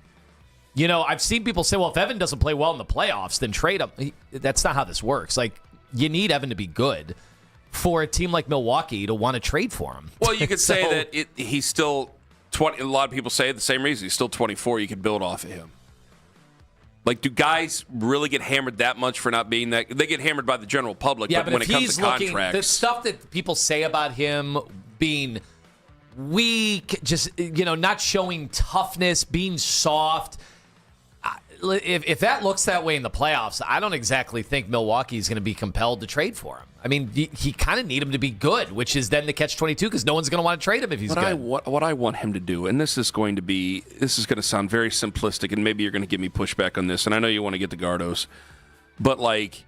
I've seen people say, well, if Evan doesn't play well in the playoffs, then trade him. That's not how this works. Like, you need Evan to be good for a team like Milwaukee to want to trade for him. Well, you could say that he's still 20. A lot of people say the same reason. He's still 24. You could build off of him. Like, do guys really get hammered that much for not being that? They get hammered by the general public, yeah, but when it comes to contracts. The stuff that people say about him being weak, just, not showing toughness, being soft. If that looks that way in the playoffs, I don't exactly think Milwaukee's going to be compelled to trade for him. I mean, he kind of need him to be good, which is then the catch-22 because no one's going to want to trade him if he's good. What I want him to do, and this is going to sound very simplistic, and maybe you're going to give me pushback on this, and I know you want to get to Gardos, but like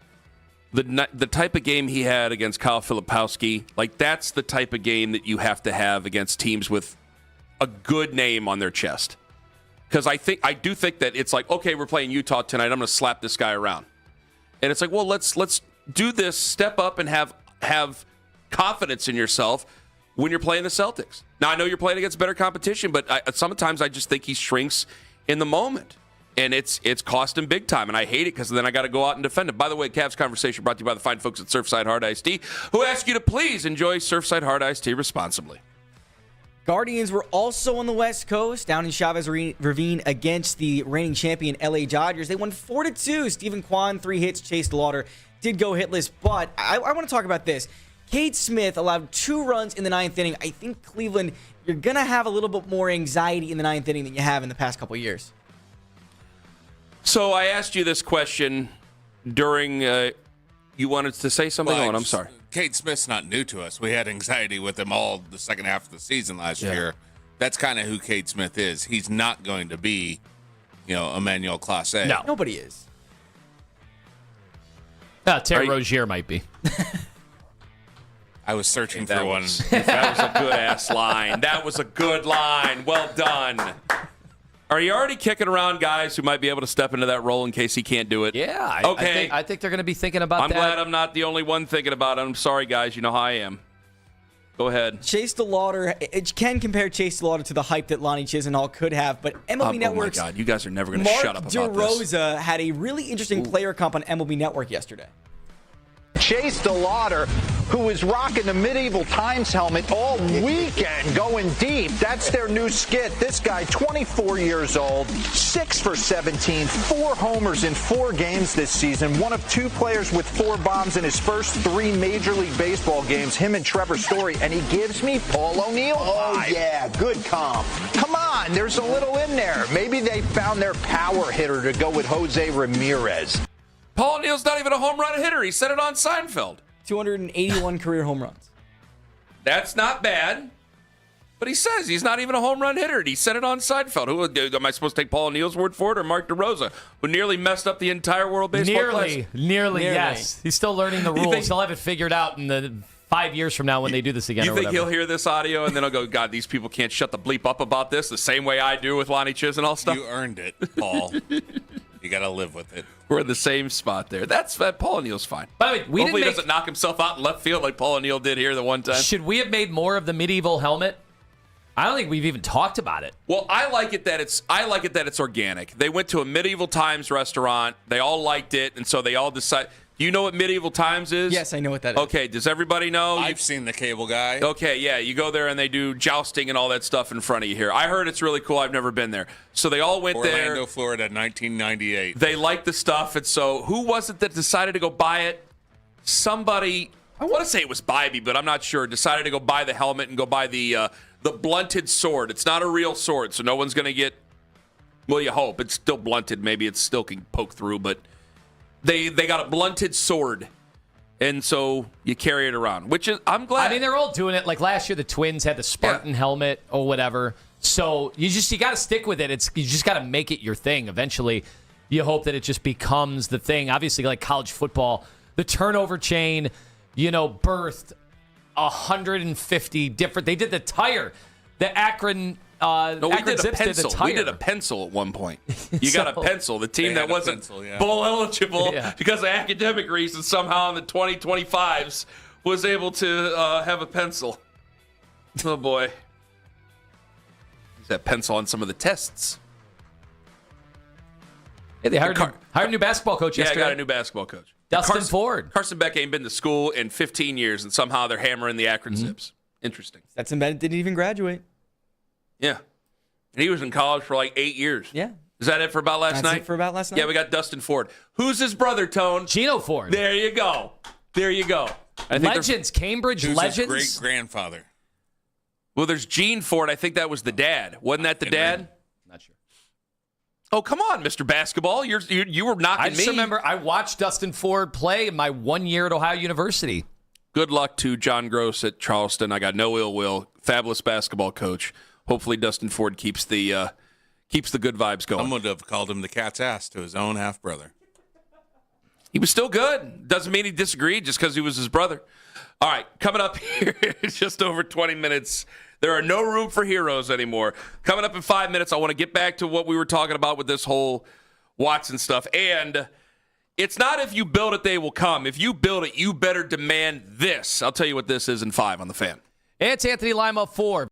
the type of game he had against Kyle Filipowski, like that's the type of game that you have to have against teams with a good name on their chest. Because I do think that it's like, okay, we're playing Utah tonight. I'm going to slap this guy around, and it's like, well, let's do this, step up, and have confidence in yourself when you're playing the Celtics. Now I know you're playing against better competition, but sometimes I just think he shrinks in the moment, and it's cost him big time, and I hate it because then I got to go out and defend him. By the way, Cavs Conversation brought to you by the fine folks at Surfside Hard Iced Tea, who ask you to please enjoy Surfside Hard Iced Tea responsibly. Guardians were also on the West Coast, down in Chavez Ravine against the reigning champion LA Dodgers. They won 4-2. Stephen Kwan, 3 hits. Chase Lauder did go hitless, but I want to talk about this. Cade Smith allowed 2 runs in the 9th inning. I think Cleveland, you're going to have a little bit more anxiety in the 9th inning than you have in the past couple of years. So I asked you this question during you wanted to say something? Well, I'm sorry. Cade Smith's not new to us. We had anxiety with him all the second half of the season last year. That's kind of who Cade Smith is. He's not going to be, Emmanuel Clase. No. Nobody is. Terry Rozier might be. I was searching for one. That was a good-ass line. That was a good line. Well done. Are you already kicking around guys who might be able to step into that role in case he can't do it? Yeah. Okay. I think they're going to be thinking about that. I'm glad I'm not the only one thinking about it. I'm sorry, guys. You know how I am. Go ahead. Chase DeLauder, it can compare Chase DeLauder to the hype that Lonnie Chisenhall could have, but MLB Network's Oh, my God. You guys are never going to shut up about Mark this. DeRosa had a really interesting player comp on MLB Network yesterday. Chase DeLauder, who is rocking the Medieval Times helmet all weekend, going deep. That's their new skit. This guy, 24 years old, 6 for 17, 4 homers in 4 games this season. One of 2 players with 4 bombs in his first 3 Major League Baseball games, him and Trevor Story, and he gives me Paul O'Neill. Oh, yeah, good comp. Come on, there's a little in there. Maybe they found their power hitter to go with Jose Ramirez. Paul O'Neill's not even a home run hitter. He said it on Seinfeld. 281 career home runs. That's not bad. But he says he's not even a home run hitter. He said it on Seinfeld. Who am I supposed to take Paul O'Neill's word for it or Mark DeRosa, who nearly messed up the entire World Baseball Classic? Nearly, yes. He's still learning the rules. He'll have it figured out in the 5 years from now when they do this again. You think he'll hear this audio and then he'll go, God, these people can't shut the bleep up about this the same way I do with Lonnie Chisenhall stuff? You earned it, Paul. You got to live with it. We're in the same spot there. That's Paul O'Neill's fine. By the way, hopefully he doesn't knock himself out in left field like Paul O'Neill did here the one time. Should we have made more of the medieval helmet? I don't think we've even talked about it. Well, I like it that it's organic. They went to a Medieval Times restaurant. They all liked it, and so they all decided. Do you know what Medieval Times is? Yes, I know what that is. Okay, does everybody know? I've seen the Cable Guy. Okay, yeah, you go there and they do jousting and all that stuff in front of you here. I heard it's really cool. I've never been there. So they all went there. Orlando, Florida, 1998. They liked the stuff, and so who was it that decided to go buy it? Somebody, I want to say it was Bybee, but I'm not sure, decided to go buy the helmet and go buy the blunted sword. It's not a real sword, so no one's going to get, well, you hope. It's still blunted. Maybe it still can poke through, but they got a blunted sword, and so you carry it around, which is, I'm glad. I mean, they're all doing it. Like last year, the Twins had the Spartan helmet or whatever. So you got to stick with it. You just got to make it your thing. Eventually, you hope that it just becomes the thing. Obviously, like college football, the turnover chain, birthed 150 different. They did the tire, the Akron. No, we Akron did a Zips pencil. did the tire. We did a pencil at one point. You got a pencil. The team that wasn't pencil, bowl eligible because of academic reasons somehow in the 2025s was able to have a pencil. Oh, boy. Use that pencil on some of the tests. Hey, they hired a new basketball coach yesterday. Yeah, I got a new basketball coach. Dustin Ford. Carson Beck ain't been to school in 15 years, and somehow they're hammering the Akron Zips. Interesting. That's embedded. Didn't even graduate. Yeah. And he was in college for like 8 years. Yeah. Is that it for about last night? That's it for about last night. Yeah, we got Dustin Ford. Who's his brother, Tone? Geno Ford. There you go. There you go. Legends, Cambridge Who's Legends. his great-grandfather? Well, there's Gene Ford. I think that was the dad. Wasn't that the dad? Not sure. Oh, come on, Mr. Basketball. You were knocking me. I just remember I watched Dustin Ford play in my 1 year at Ohio University. Good luck to John Gross at Charleston. I got no ill will. Fabulous basketball coach. Hopefully Dustin Ford keeps the good vibes going. Someone would have called him the cat's ass to his own half-brother. He was still good. Doesn't mean he disagreed just because he was his brother. All right, coming up here, just over 20 minutes. There are no room for heroes anymore. Coming up in 5 minutes, I want to get back to what we were talking about with this whole Watson stuff. And it's not if you build it, they will come. If you build it, you better demand this. I'll tell you what this is in 5 on The Fan. It's Anthony Lima 4.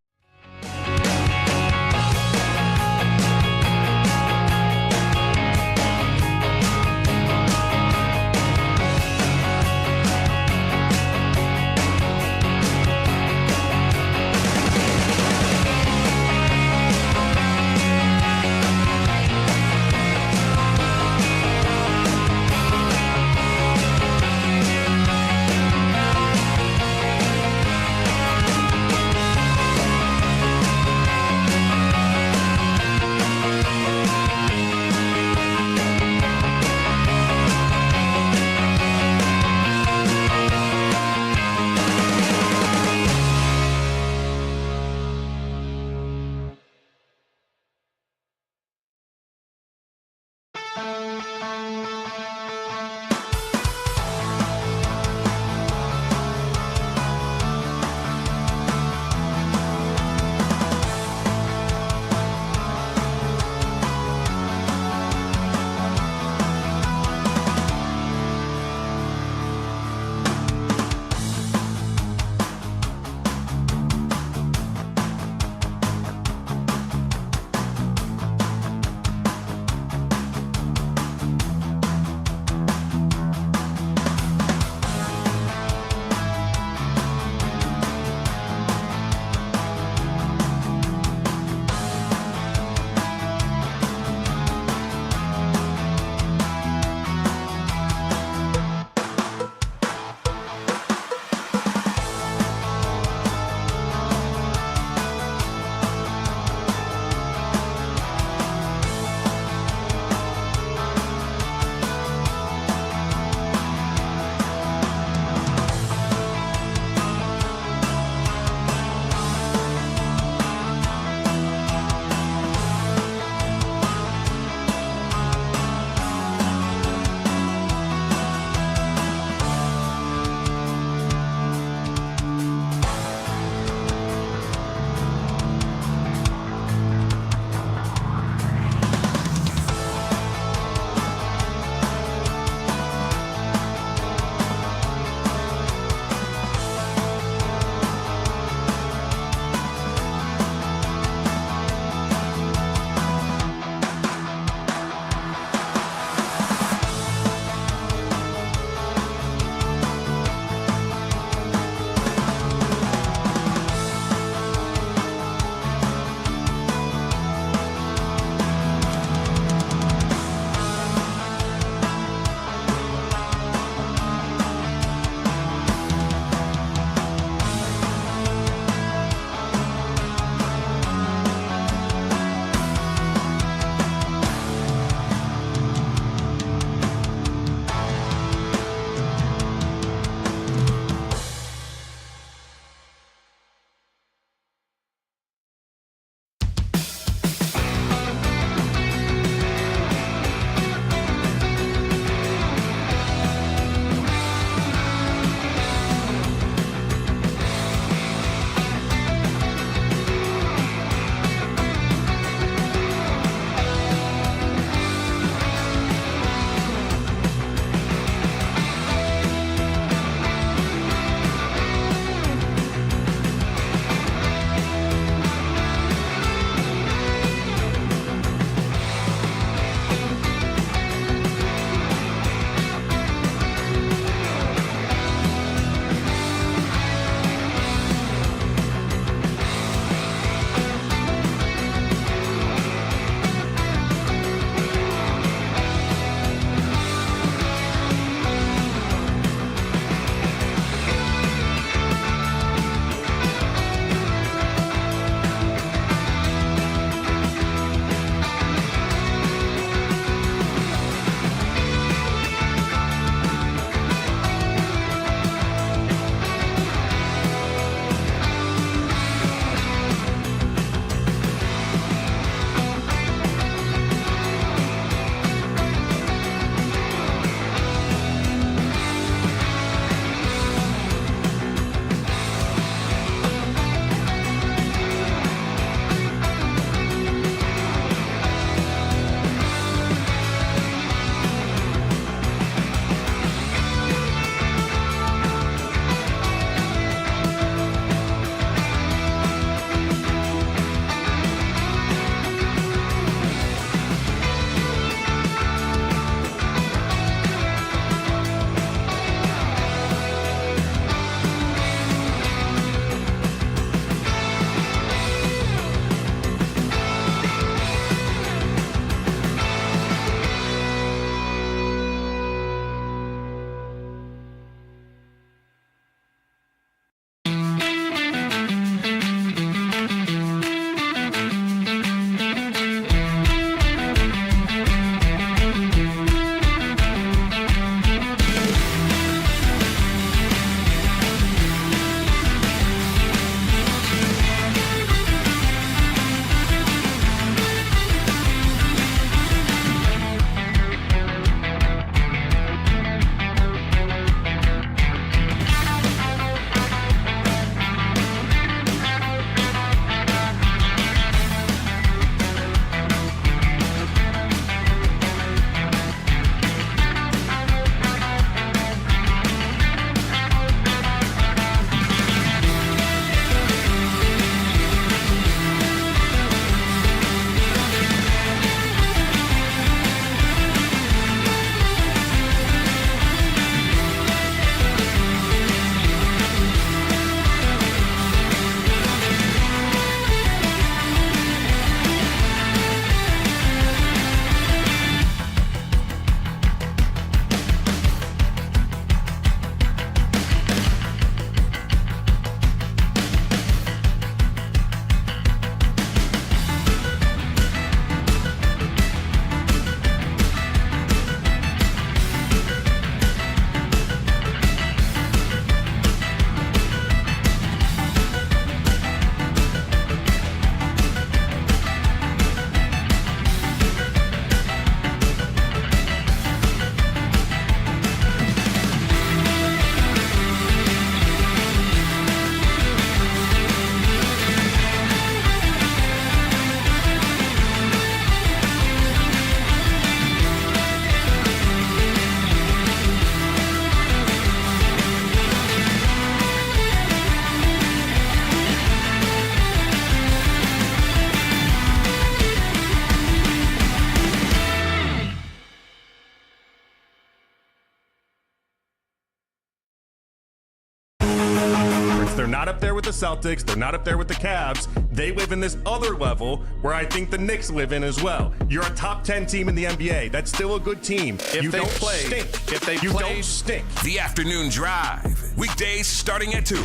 not up there with the Celtics. They're not up there with the Cavs. They live in this other level where I think the Knicks live in as well. You're a top 10 team in the NBA. That's still a good team. If they don't play, stink. if they you play, don't stink. The Afternoon Drive. Weekdays starting at 2.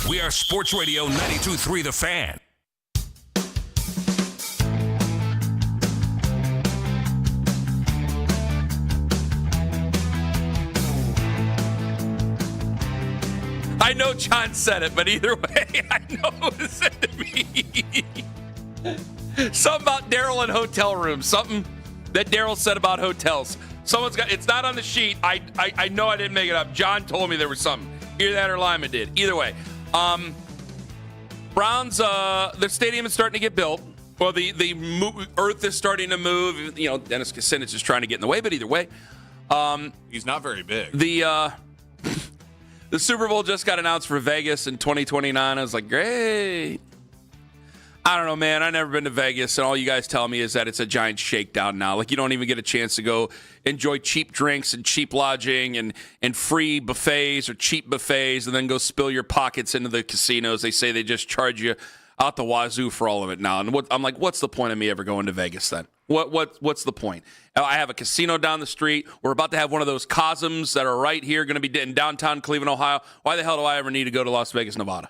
We are Sports Radio 92.3 The Fan. I know John said it, but either way, I know it was said to me. Something about Daryl and hotel rooms. Something that Daryl said about hotels. Someone's got. It's not on the sheet. I know I didn't make it up. John told me there was something. Either that or Lima did. Either way, Browns. The stadium is starting to get built. Well, the earth is starting to move. You know, Dennis Kucinich is trying to get in the way, but either way, he's not very big. The Super Bowl just got announced for Vegas in 2029. I was like, great. I don't know, man. I've never been to Vegas, and all you guys tell me is that it's a giant shakedown now. Like, you don't even get a chance to go enjoy cheap drinks and cheap lodging and free buffets or cheap buffets and then go spill your pockets into the casinos. They say they just charge you out the wazoo for all of it now. And I'm like, what's the point of me ever going to Vegas then? What's the point? I have a casino down the street. We're about to have one of those Cosms that are right here, going to be in downtown Cleveland, Ohio. Why the hell do I ever need to go to Las Vegas, Nevada?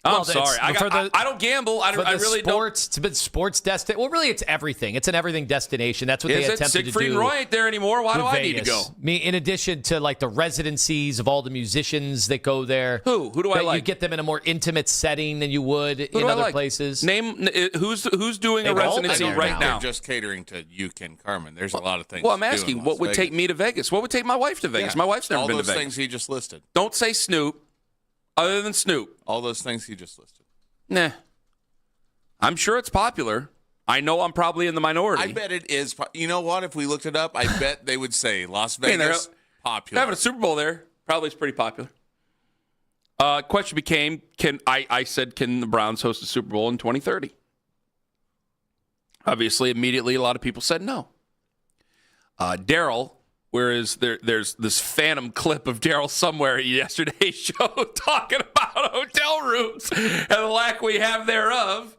I'm sorry. I don't gamble. I really don't. It's a sports destination. Well, really, it's everything. It's an everything destination. That's what they attempted to do. Siegfried and Roy ain't there anymore. Why do I need to go? I mean, in addition to like the residencies of all the musicians that go there. Who do I like? You get them in a more intimate setting than you would in other places. Name who's doing a residency right now? They're just catering to you, Ken Carman. There's a lot of things. Well, I'm asking, what would take me to Vegas? What would take my wife to Vegas? My wife's never been to Vegas. All those things he just listed. Don't say Snoop. Other than Snoop. All those things he just listed. Nah. I'm sure it's popular. I know I'm probably in the minority. I bet it is. You know what? If we looked it up, I bet they would say Las Vegas, popular. Having a Super Bowl there probably is pretty popular. Question became, I said, can the Browns host a Super Bowl in 2030? Obviously, immediately, a lot of people said no. Daryl, whereas there's this phantom clip of Daryl somewhere at yesterday's show talking about hotel rooms and the lack we have thereof.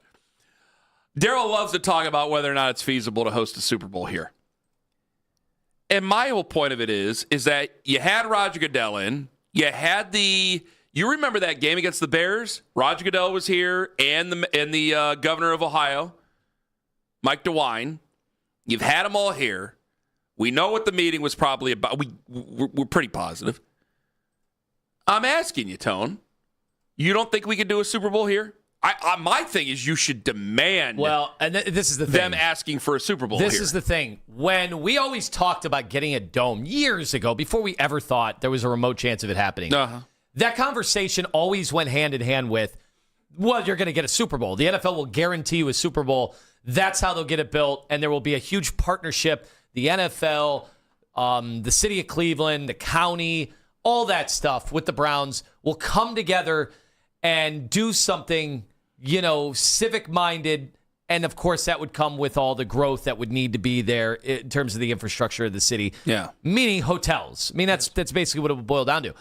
Daryl loves to talk about whether or not it's feasible to host a Super Bowl here. And my whole point of it is that you had Roger Goodell in. You remember that game against the Bears? Roger Goodell was here and the governor of Ohio, Mike DeWine. You've had them all here. We know what the meeting was probably about. We're pretty positive. I'm asking you, Tone. You don't think we could do a Super Bowl here? My thing is you should demand. Well, and this is the thing. Them asking for a Super Bowl This here. is the thing. When we always talked about getting a dome years ago, before we ever thought there was a remote chance of it happening, that conversation always went hand in hand with, well, you're going to get a Super Bowl. The NFL will guarantee you a Super Bowl. That's how they'll get it built, and there will be a huge partnership. The NFL, the city of Cleveland, the county, all that stuff with the Browns will come together and do something, civic-minded. And, of course, that would come with all the growth that would need to be there in terms of the infrastructure of the city. Yeah. Meaning hotels. I mean, that's basically what it would boil down to.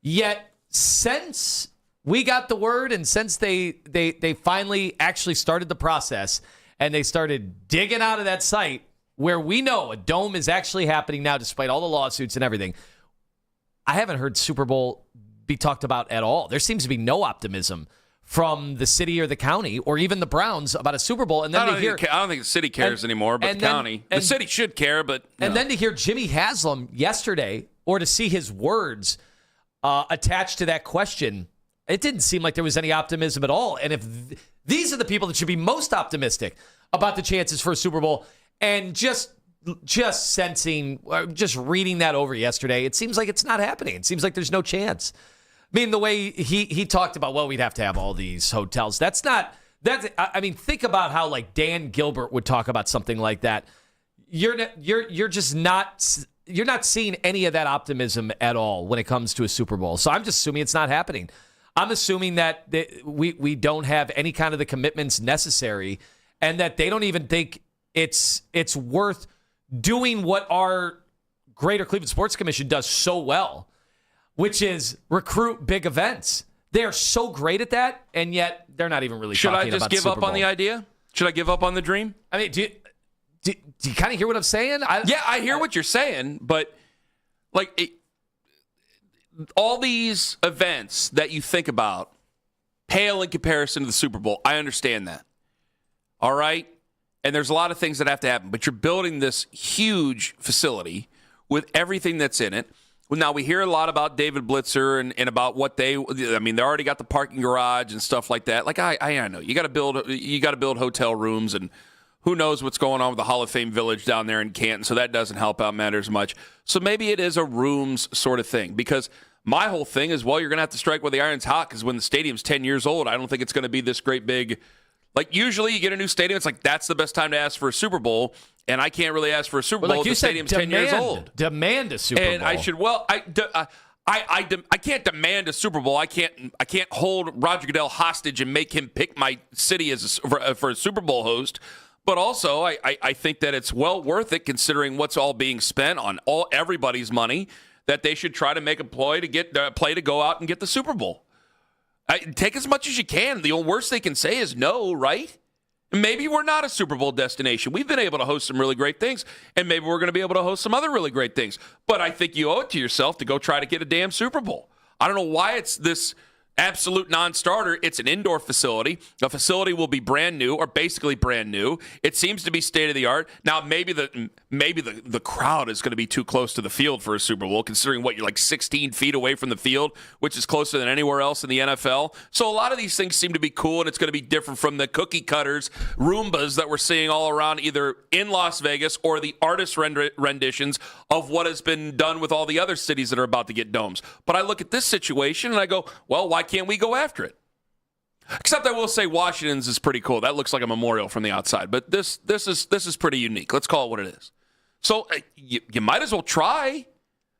Yet, since we got the word and since they finally actually started the process and they started digging out of that site, where we know a dome is actually happening now despite all the lawsuits and everything, I haven't heard Super Bowl be talked about at all. There seems to be no optimism from the city or the county or even the Browns about a Super Bowl. And then I don't think the city cares anymore, but the county. The city should care, but... And then to hear Jimmy Haslam yesterday, or to see his words attached to that question, it didn't seem like there was any optimism at all. And if these are the people that should be most optimistic about the chances for a Super Bowl... And just sensing, just reading that over yesterday, it seems like it's not happening. It seems like there's no chance. I mean, the way he talked about, well, we'd have to have all these hotels. Think about how like Dan Gilbert would talk about something like that. You're just not seeing any of that optimism at all when it comes to a Super Bowl. So I'm just assuming it's not happening. I'm assuming that we don't have any kind of the commitments necessary, and that they don't even think it's worth doing what our Greater Cleveland Sports Commission does so well, which is recruit big events. They're so great at that, and yet they're not even really Should talking I just about give Super up on Bowl. the idea? Should I give up on the dream? I mean, do you kind of hear what I'm saying? I hear what you're saying, but all these events that you think about pale in comparison to the Super Bowl. I understand that. All right? And there's a lot of things that have to happen, but you're building this huge facility with everything that's in it. Well, now, we hear a lot about David Blitzer and about what they already got the parking garage and stuff like that. Like, I know. You got to build hotel rooms, and who knows what's going on with the Hall of Fame Village down there in Canton, so that doesn't help out matters much. So maybe it is a rooms sort of thing, because my whole thing is, well, you're going to have to strike where the iron's hot, because when the stadium's 10 years old, I don't think it's going to be this great big. Like, usually you get a new stadium, it's like that's the best time to ask for a Super Bowl, and I can't really ask for a Super Bowl if the stadium's 10 years old. Demand a Super Bowl. And I should, I can't demand a Super Bowl. I can't hold Roger Goodell hostage and make him pick my city for a Super Bowl host. But also, I think that it's well worth it, considering what's all being spent on everybody's money, that they should try to make a play to go out and get the Super Bowl. Take as much as you can. The worst they can say is no, right? Maybe we're not a Super Bowl destination. We've been able to host some really great things, and maybe we're going to be able to host some other really great things. But I think you owe it to yourself to go try to get a damn Super Bowl. I don't know why it's this absolute non-starter. It's an indoor facility. The facility will be brand new, or basically brand new. It seems to be state-of-the-art. Now, maybe the crowd is going to be too close to the field for a Super Bowl, considering you're like 16 feet away from the field, which is closer than anywhere else in the NFL. So a lot of these things seem to be cool, and it's going to be different from the cookie cutters, Roombas that we're seeing all around, either in Las Vegas or the artist renditions of what has been done with all the other cities that are about to get domes. But I look at this situation and I go, well, why can't we go after it? Except I will say Washington's is pretty cool. That looks like a memorial from the outside. But this is pretty unique. Let's call it what it is. So you might as well try.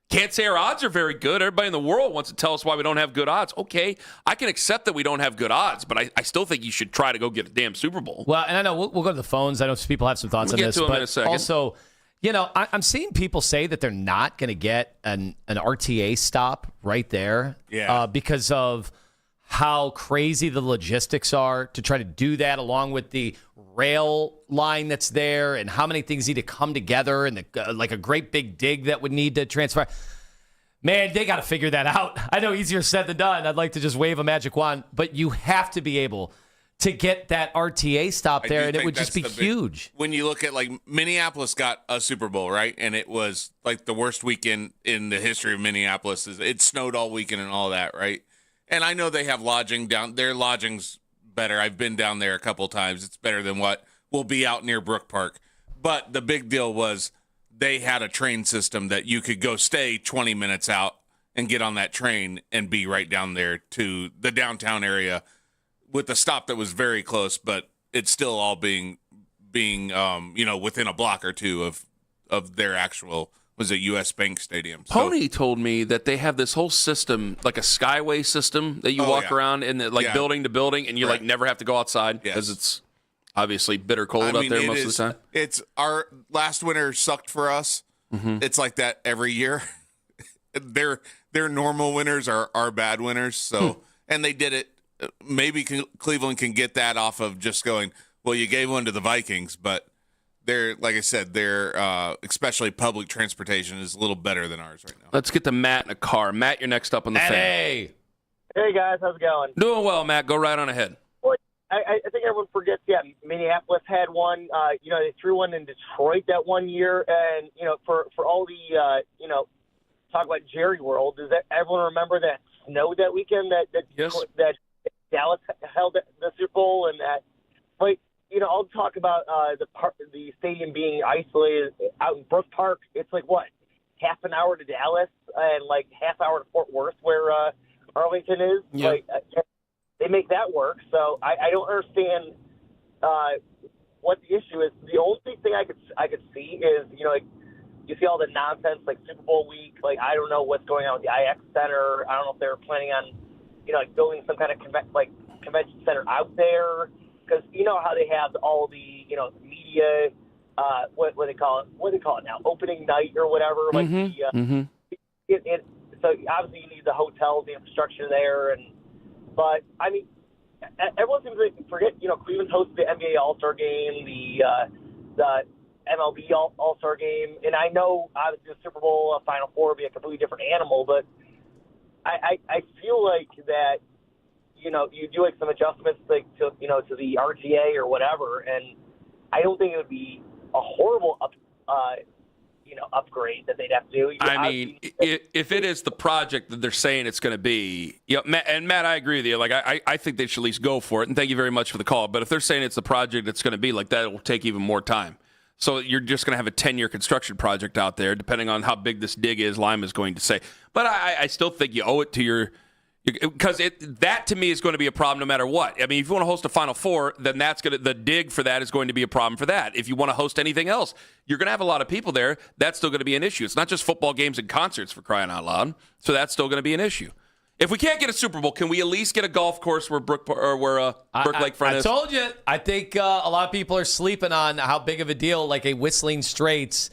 Can't say our odds are very good. Everybody in the world wants to tell us why we don't have good odds. Okay, I can accept that we don't have good odds, but I still think you should try to go get a damn Super Bowl. Well, and I know we'll go to the phones. I know people have some thoughts on this. We'll get to them in a second. Also, I'm seeing people say that they're not going to get an RTA stop right there because of how crazy the logistics are to try to do that, along with the rail line that's there and how many things need to come together, and like a great big dig that would need to transfer. Man, they got to figure that out. I know easier said than done. I'd like to just wave a magic wand, but you have to be able to get that RTA stop there, and it would just be huge. When you look at, Minneapolis got a Super Bowl, right? And it was the worst weekend in the history of Minneapolis. It snowed all weekend and all that, right? And I know they have lodging down. Their lodging's better. I've been down there a couple times. It's better than what will be out near Brook Park. But the big deal was they had a train system that you could go stay 20 minutes out and get on that train and be right down there to the downtown area, with a stop that was very close, but it's still all being within a block or two of their actual, was it U.S. Bank Stadium. Pony told me that they have this whole system, like a skyway system, that you walk around in building to building, and you never have to go outside because it's obviously bitter cold out there most of the time. It's our last winter sucked for us. Mm-hmm. It's like that every year. Their normal winters are our bad winters. So and they did it. Maybe Cleveland can get that off of just going, well, you gave one to the Vikings, but they're, like I said, their especially public transportation is a little better than ours right now. Let's get to Matt in a car. Matt, you're next up on the fan. Hey guys, how's it going? Doing well, Matt. Go right on ahead. Well, I think everyone forgets. Minneapolis had one. They threw one in Detroit that one year, and for all the talk about Jerry World. Does everyone remember that snowed that weekend? That Dallas held the Super Bowl, and that, I'll talk about the stadium being isolated out in Brook Park. It's half an hour to Dallas and half hour to Fort Worth, where Arlington is. Yeah. They make that work. So I don't understand what the issue is. The only thing I could see is you see all the nonsense Super Bowl week. I don't know what's going on with the IX Center. I don't know if they're planning on building some kind of convention center out there, because how they have all the media, what they call it now, opening night or whatever. Mm-hmm. So obviously you need the hotels, the infrastructure there, and But, I mean, everyone seems to forget, Cleveland hosted the NBA All-Star Game, the MLB All-Star Game, and I know obviously the Super Bowl, Final Four would be a completely different animal, but I feel like that, you do like some adjustments to the RTA or whatever, and I don't think it would be a horrible upgrade that they'd have to do. I mean, if it is the project that they're saying it's going to be, Matt, I agree with you. Like, I think they should at least go for it, and thank you very much for the call. But if they're saying it's the project that's going to be, like, that will take even more time. So you're just going to have a 10-year construction project out there, depending on how big this dig is, Lima is going to say. But I still think you owe it to your – because that to me is going to be a problem no matter what. I mean, if you want to host a Final Four, then the dig for that is going to be a problem for that. If you want to host anything else, you're going to have a lot of people there. That's still going to be an issue. It's not just football games and concerts, for crying out loud. So that's still going to be an issue. If we can't get a Super Bowl, can we at least get a golf course where Brook Lakefront is? I told you. I think a lot of people are sleeping on how big of a deal like a Whistling Straits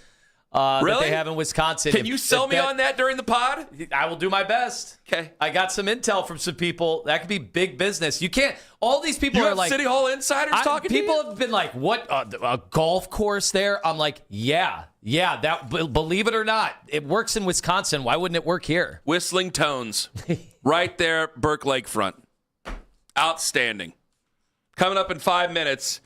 that they have in Wisconsin. Can you sell me on that during the pod? I will do my best. Okay. I got some intel from some people. That could be big business. You can't. All these people are like City Hall insiders talking to you? People have been like, what, a golf course there? I'm like, yeah. That, believe it or not, it works in Wisconsin. Why wouldn't it work here? Whistling Tones. Right there, Burke Lakefront. Outstanding. Coming up in 5 minutes.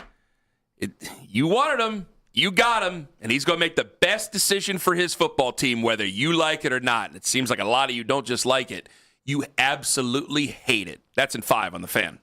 You wanted him. You got him, and he's going to make the best decision for his football team, whether you like it or not. And it seems like a lot of you don't just like it. You absolutely hate it. That's in 5 on The Fan.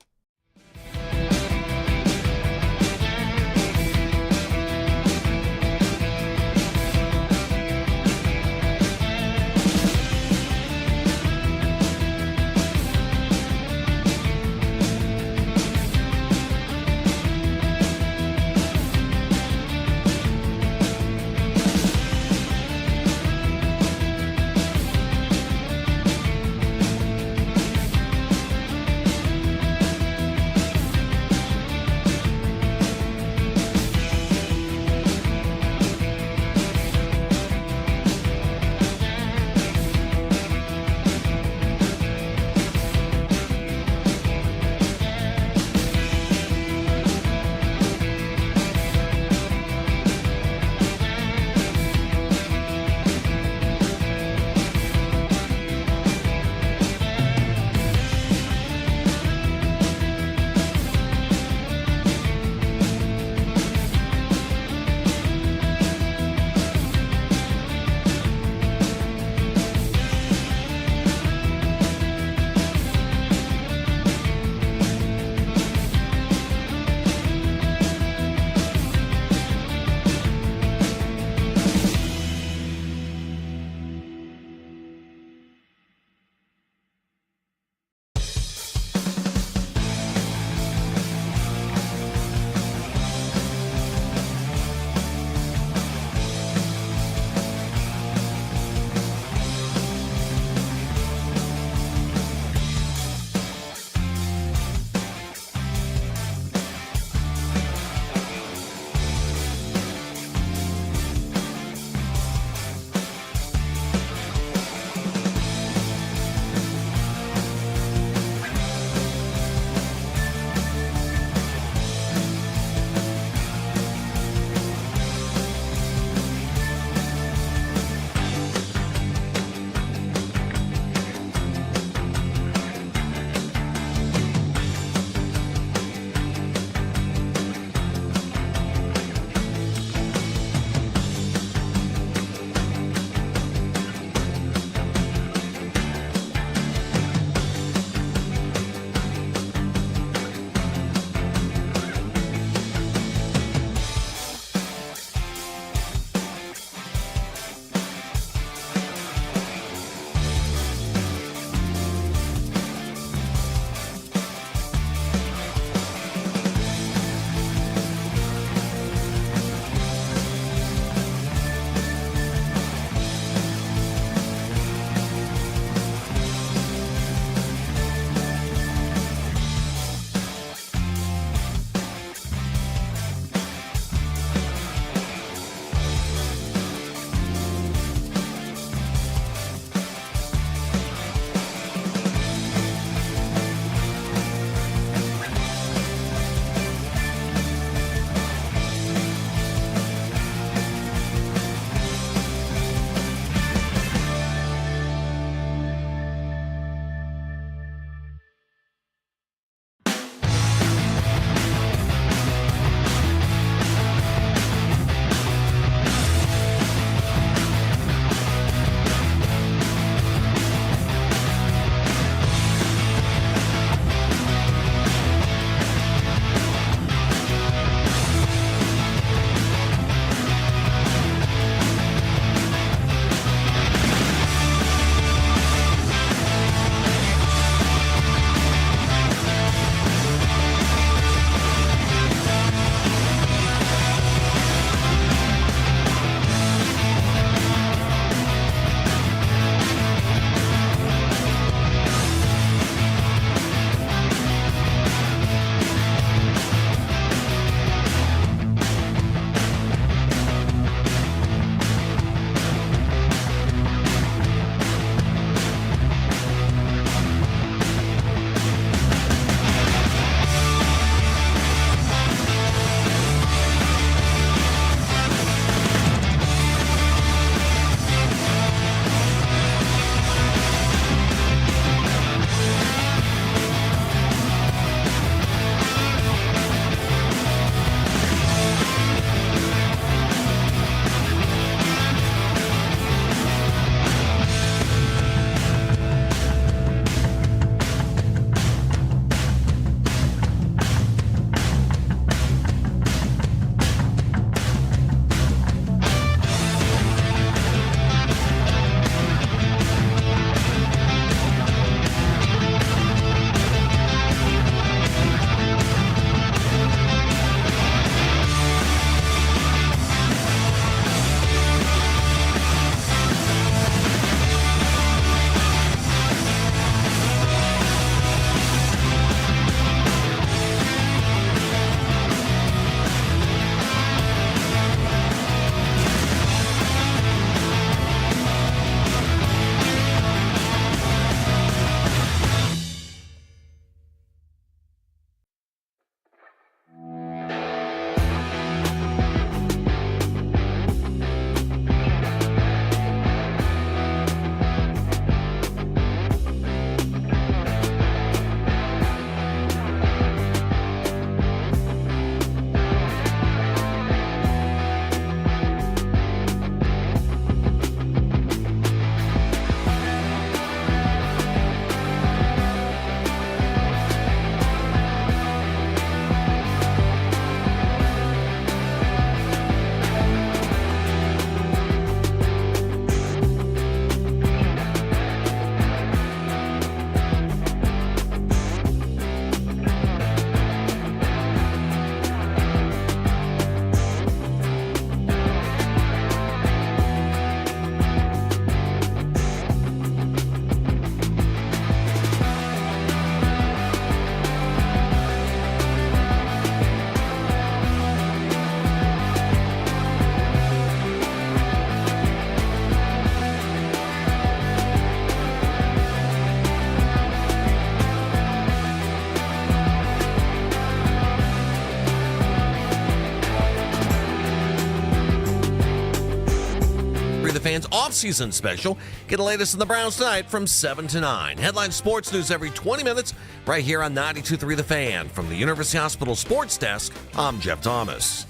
Fans off-season special. Get the latest on the Browns tonight from 7 to 9. Headline sports news every 20 minutes right here on 92.3 The Fan. From the University Hospital Sports Desk, I'm Jeff Thomas.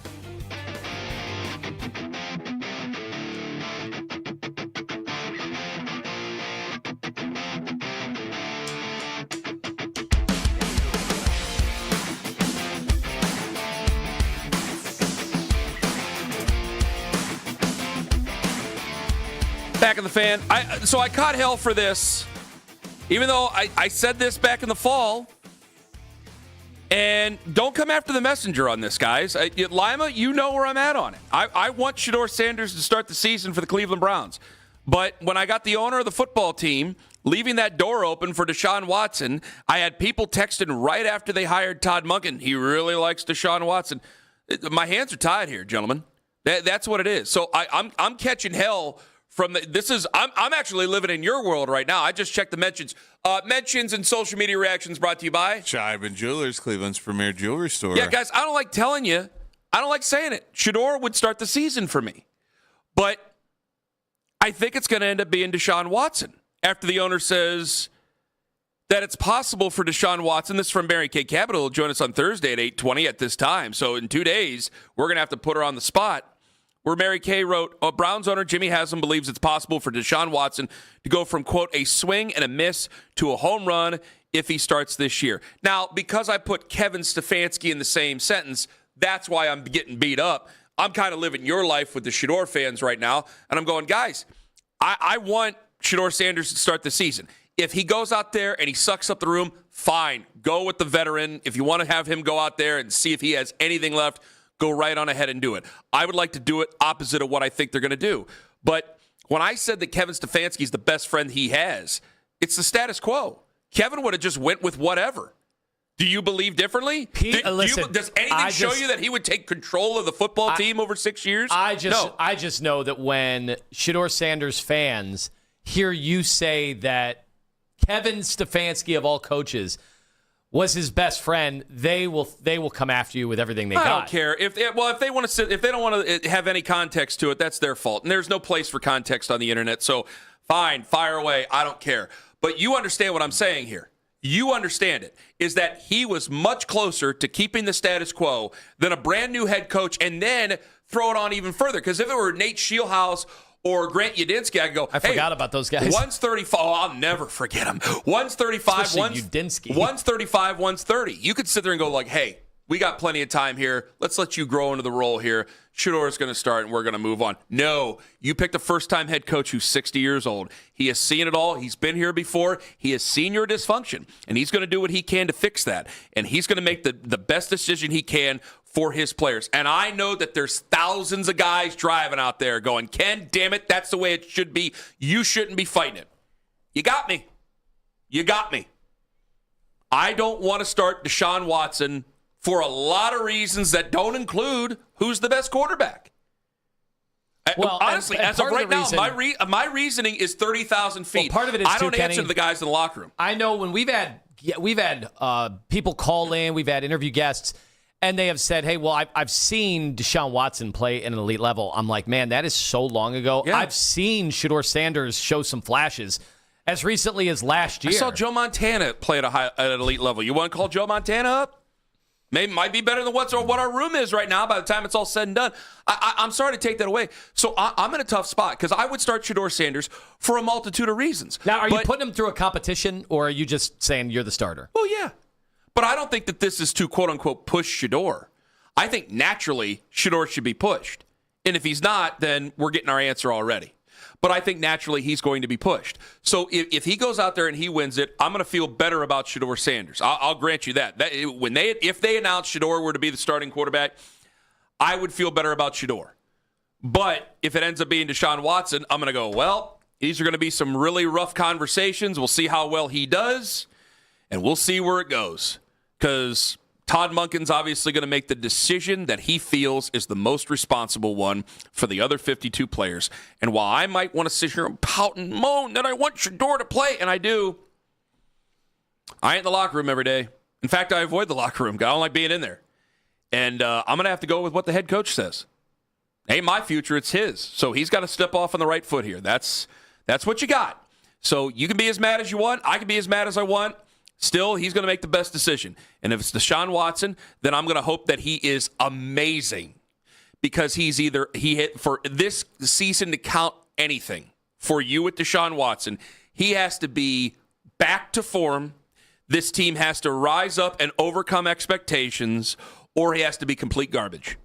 Back in the Fan. So I caught hell for this, even though I said this back in the fall. And don't come after the messenger on this, guys. Lima, you know where I'm at on it. I want Shedeur Sanders to start the season for the Cleveland Browns. But when I got the owner of the football team leaving that door open for Deshaun Watson, I had people texting right after they hired Todd Monken. He really likes Deshaun Watson. My hands are tied here, gentlemen. That's what it is. So I'm catching hell from I'm actually living in your world right now. I just checked the mentions. Mentions and social media reactions brought to you by Shibe & Jewelers, Cleveland's premier jewelry store. Yeah, guys, I don't like telling you. I don't like saying it. Shedeur would start the season for me. But I think it's going to end up being Deshaun Watson after the owner says that it's possible for Deshaun Watson. This is from Mary Kay Capital. He'll join us on Thursday at 8:20 at this time. So in 2 days, we're going to have to put her on the spot. Where Mary Kay wrote, Browns owner Jimmy Haslam believes it's possible for Deshaun Watson to go from, quote, a swing and a miss to a home run if he starts this year. Now, because I put Kevin Stefanski in the same sentence, that's why I'm getting beat up. I'm kind of living your life with the Shedeur fans right now, and I'm going, guys, I want Shedeur Sanders to start the season. If he goes out there and he sucks up the room, fine. Go with the veteran. If you want to have him go out there and see if he has anything left, go right on ahead and do it. I would like to do it opposite of what I think they're going to do. But when I said that Kevin Stefanski is the best friend he has, it's the status quo. Kevin would have just went with whatever. Do you believe differently? Does anything show you that he would take control of the football team over 6 years? I just know that when Shedeur Sanders fans hear you say that Kevin Stefanski of all coaches was his best friend, they will come after you with everything they got. I don't care if they want to if they don't want to have any context to it, that's their fault. And there's no place for context on the internet. So fine, fire away. I don't care. But you understand what I'm saying here. You understand it is that he was much closer to keeping the status quo than a brand new head coach, and then throw it on even further. Because if it were Nate Scheelhaus or Grant Yudinsky, I could go, I forgot about those guys. One's 35. Oh, I'll never forget him. One's 35. One's 35. One's 30. You could sit there and go like, hey, we got plenty of time here. Let's let you grow into the role here. Shedeur is going to start, and we're going to move on. No, you picked a first-time head coach who's 60 years old. He has seen it all. He's been here before. He has seen your dysfunction, and he's going to do what he can to fix that. And he's going to make the best decision he can for his players. And I know that there's thousands of guys driving out there going, Ken, damn it, that's the way it should be. You shouldn't be fighting it. You got me. You got me. I don't want to start Deshaun Watson for a lot of reasons that don't include who's the best quarterback. Well, honestly, as of right now, my reasoning is 30,000 feet. Well, part of it is I don't Kenny, answer to the guys in the locker room. I know when we've had people call in, we've had interview guests, and they have said, hey, well, I've seen Deshaun Watson play at an elite level. I'm like, man, that is so long ago. Yeah. I've seen Shedeur Sanders show some flashes as recently as last year. I saw Joe Montana play at an elite level. You want to call Joe Montana up? Might be better than what our room is right now by the time it's all said and done. I'm sorry to take that away. So I'm in a tough spot because I would start Shedeur Sanders for a multitude of reasons. Now, are you putting him through a competition, or are you just saying you're the starter? Well, yeah. But I don't think that this is to, quote-unquote, push Shedeur. I think naturally Shedeur should be pushed. And if he's not, then we're getting our answer already. But I think naturally he's going to be pushed. So if he goes out there and he wins it, I'm going to feel better about Shedeur Sanders. I'll grant you that. If they announce Shedeur were to be the starting quarterback, I would feel better about Shedeur. But if it ends up being Deshaun Watson, I'm going to go, well, these are going to be some really rough conversations. We'll see how well he does, and we'll see where it goes. Because Todd Monken's obviously going to make the decision that he feels is the most responsible one for the other 52 players. And while I might want to sit here and pout and moan that I want Shedeur to play, and I do, I ain't in the locker room every day. In fact, I avoid the locker room. I don't like being in there. And I'm going to have to go with what the head coach says. Ain't my future, it's his. So he's got to step off on the right foot here. That's what you got. So you can be as mad as you want. I can be as mad as I want. Still, he's going to make the best decision. And if it's Deshaun Watson, then I'm going to hope that he is amazing, because he hit for this season to count anything for you with Deshaun Watson. He has to be back to form. This team has to rise up and overcome expectations, or he has to be complete garbage.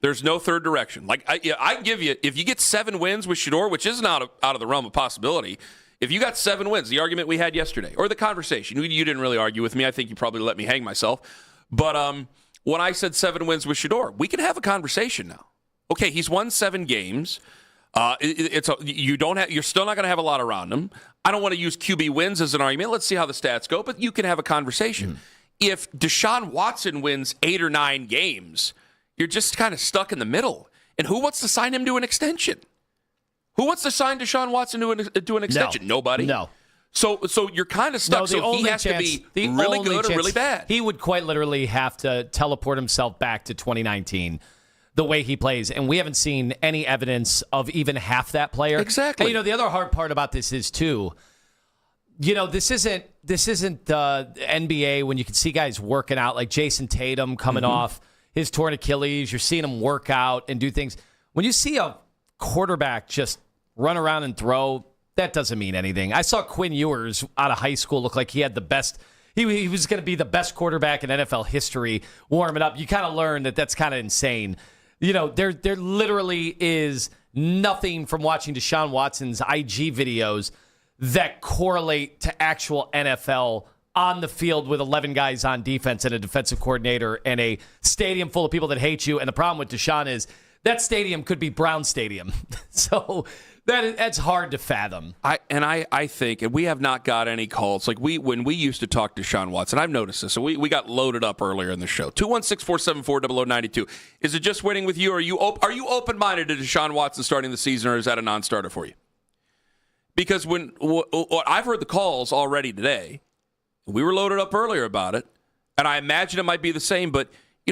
There's no third direction. Like I give you, if you get 7 wins with Shedeur, which isn't out of the realm of possibility, if you got 7 wins, the argument we had yesterday, or the conversation, you didn't really argue with me. I think you probably let me hang myself. But when I said 7 wins with Shedeur, we can have a conversation now. Okay, he's won 7 games. You're still not going to have a lot around him. I don't want to use QB wins as an argument. Let's see how the stats go, but you can have a conversation. If Deshaun Watson wins 8 or 9 games, you're just kind of stuck in the middle. And who wants to sign him to an extension? Who wants to sign Deshaun Watson to an extension? No. Nobody. No. So you're kind of stuck. No, so he has to be really good or really bad. He would quite literally have to teleport himself back to 2019 the way he plays. And we haven't seen any evidence of even half that player. Exactly. And, the other hard part about this is, too, this isn't NBA when you can see guys working out, like Jason Tatum coming off his torn Achilles. You're seeing him work out and do things. When you see a quarterback just run around and throw, that doesn't mean anything. I saw Quinn Ewers out of high school look like he had the best. He was going to be the best quarterback in NFL history warming up. You kind of learn that that's kind of insane. There literally is nothing from watching Deshaun Watson's IG videos that correlate to actual NFL on the field with 11 guys on defense and a defensive coordinator and a stadium full of people that hate you. And the problem with Deshaun is that stadium could be Brown Stadium. So that's hard to fathom. I think, and we have not got any calls. Like when we used to talk to Deshaun Watson, I've noticed this. So we got loaded up earlier in the show. 216-474-0092. Is it just winning with you? Are you open-minded to Deshaun Watson starting the season, or is that a non-starter for you? Because when I've heard the calls already today, we were loaded up earlier about it, and I imagine it might be the same, but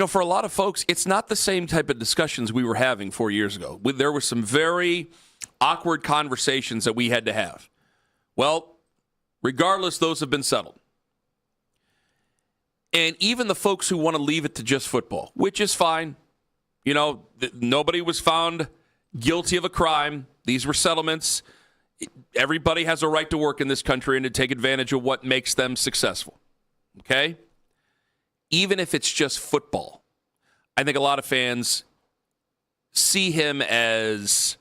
for a lot of folks, it's not the same type of discussions we were having 4 years ago. There were some very awkward conversations that we had to have. Well, regardless, those have been settled. And even the folks who want to leave it to just football, which is fine. Nobody was found guilty of a crime. These were settlements. Everybody has a right to work in this country and to take advantage of what makes them successful. Okay? Even if it's just football, I think a lot of fans see him as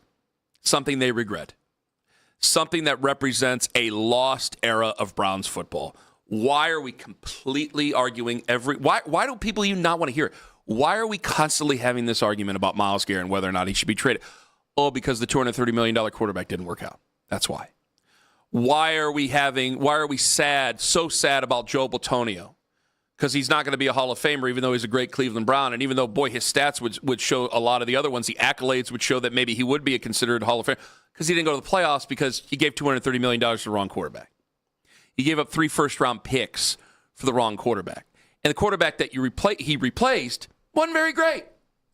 something they regret, something that represents a lost era of Browns football. Why are we completely arguing why do people even not want to hear it? Why are we constantly having this argument about Myles Garrett and whether or not he should be traded? Oh, because the $230 million quarterback didn't work out. That's why. Why are we so sad about Joe Bitonio? Because he's not going to be a Hall of Famer, even though he's a great Cleveland Brown. And even though, boy, his stats would show a lot of the other ones, the accolades would show that maybe he would be a considered Hall of Famer, because he didn't go to the playoffs because he gave $230 million to the wrong quarterback. He gave up 3 first-round picks for the wrong quarterback. And the quarterback that he replaced wasn't very great.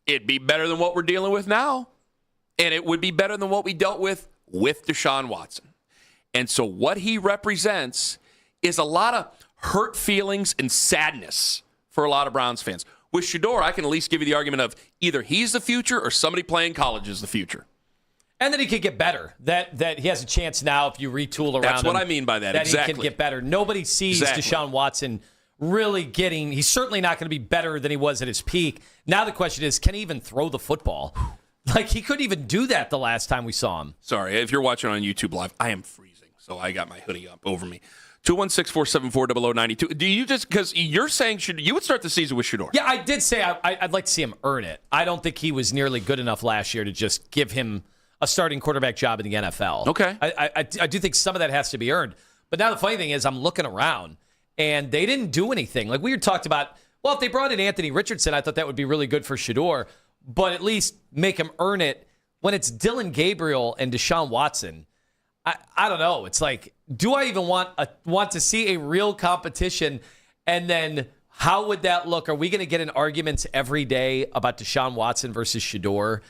It'd be better than what we're dealing with now. And it would be better than what we dealt with Deshaun Watson. And so what he represents is a lot of hurt feelings and sadness for a lot of Browns fans. With Shedeur, I can at least give you the argument of either he's the future or somebody playing college is the future. And that he could get better. That he has a chance now if you retool around That's what him, I mean by that. That exactly. he can get better. Nobody sees Deshaun Watson really getting – he's certainly not going to be better than he was at his peak. Now the question is, can he even throw the football? Like, he couldn't even do that the last time we saw him. Sorry, if you're watching on YouTube Live, I am freezing, so I got my hoodie up over me. 216-474-0092. Do you just, because you're saying you would start the season with Shedeur? Yeah, I did say I'd like to see him earn it. I don't think he was nearly good enough last year to just give him a starting quarterback job in the NFL. Okay. I do think some of that has to be earned. But now the funny thing is I'm looking around, and they didn't do anything. Like we talked about, well, if they brought in Anthony Richardson, I thought that would be really good for Shedeur, but at least make him earn it. When it's Dylan Gabriel and Deshaun Watson, I don't know. It's like, do I even want to see a real competition? And then how would that look? Are we going to get in arguments every day about Deshaun Watson versus Shedeur?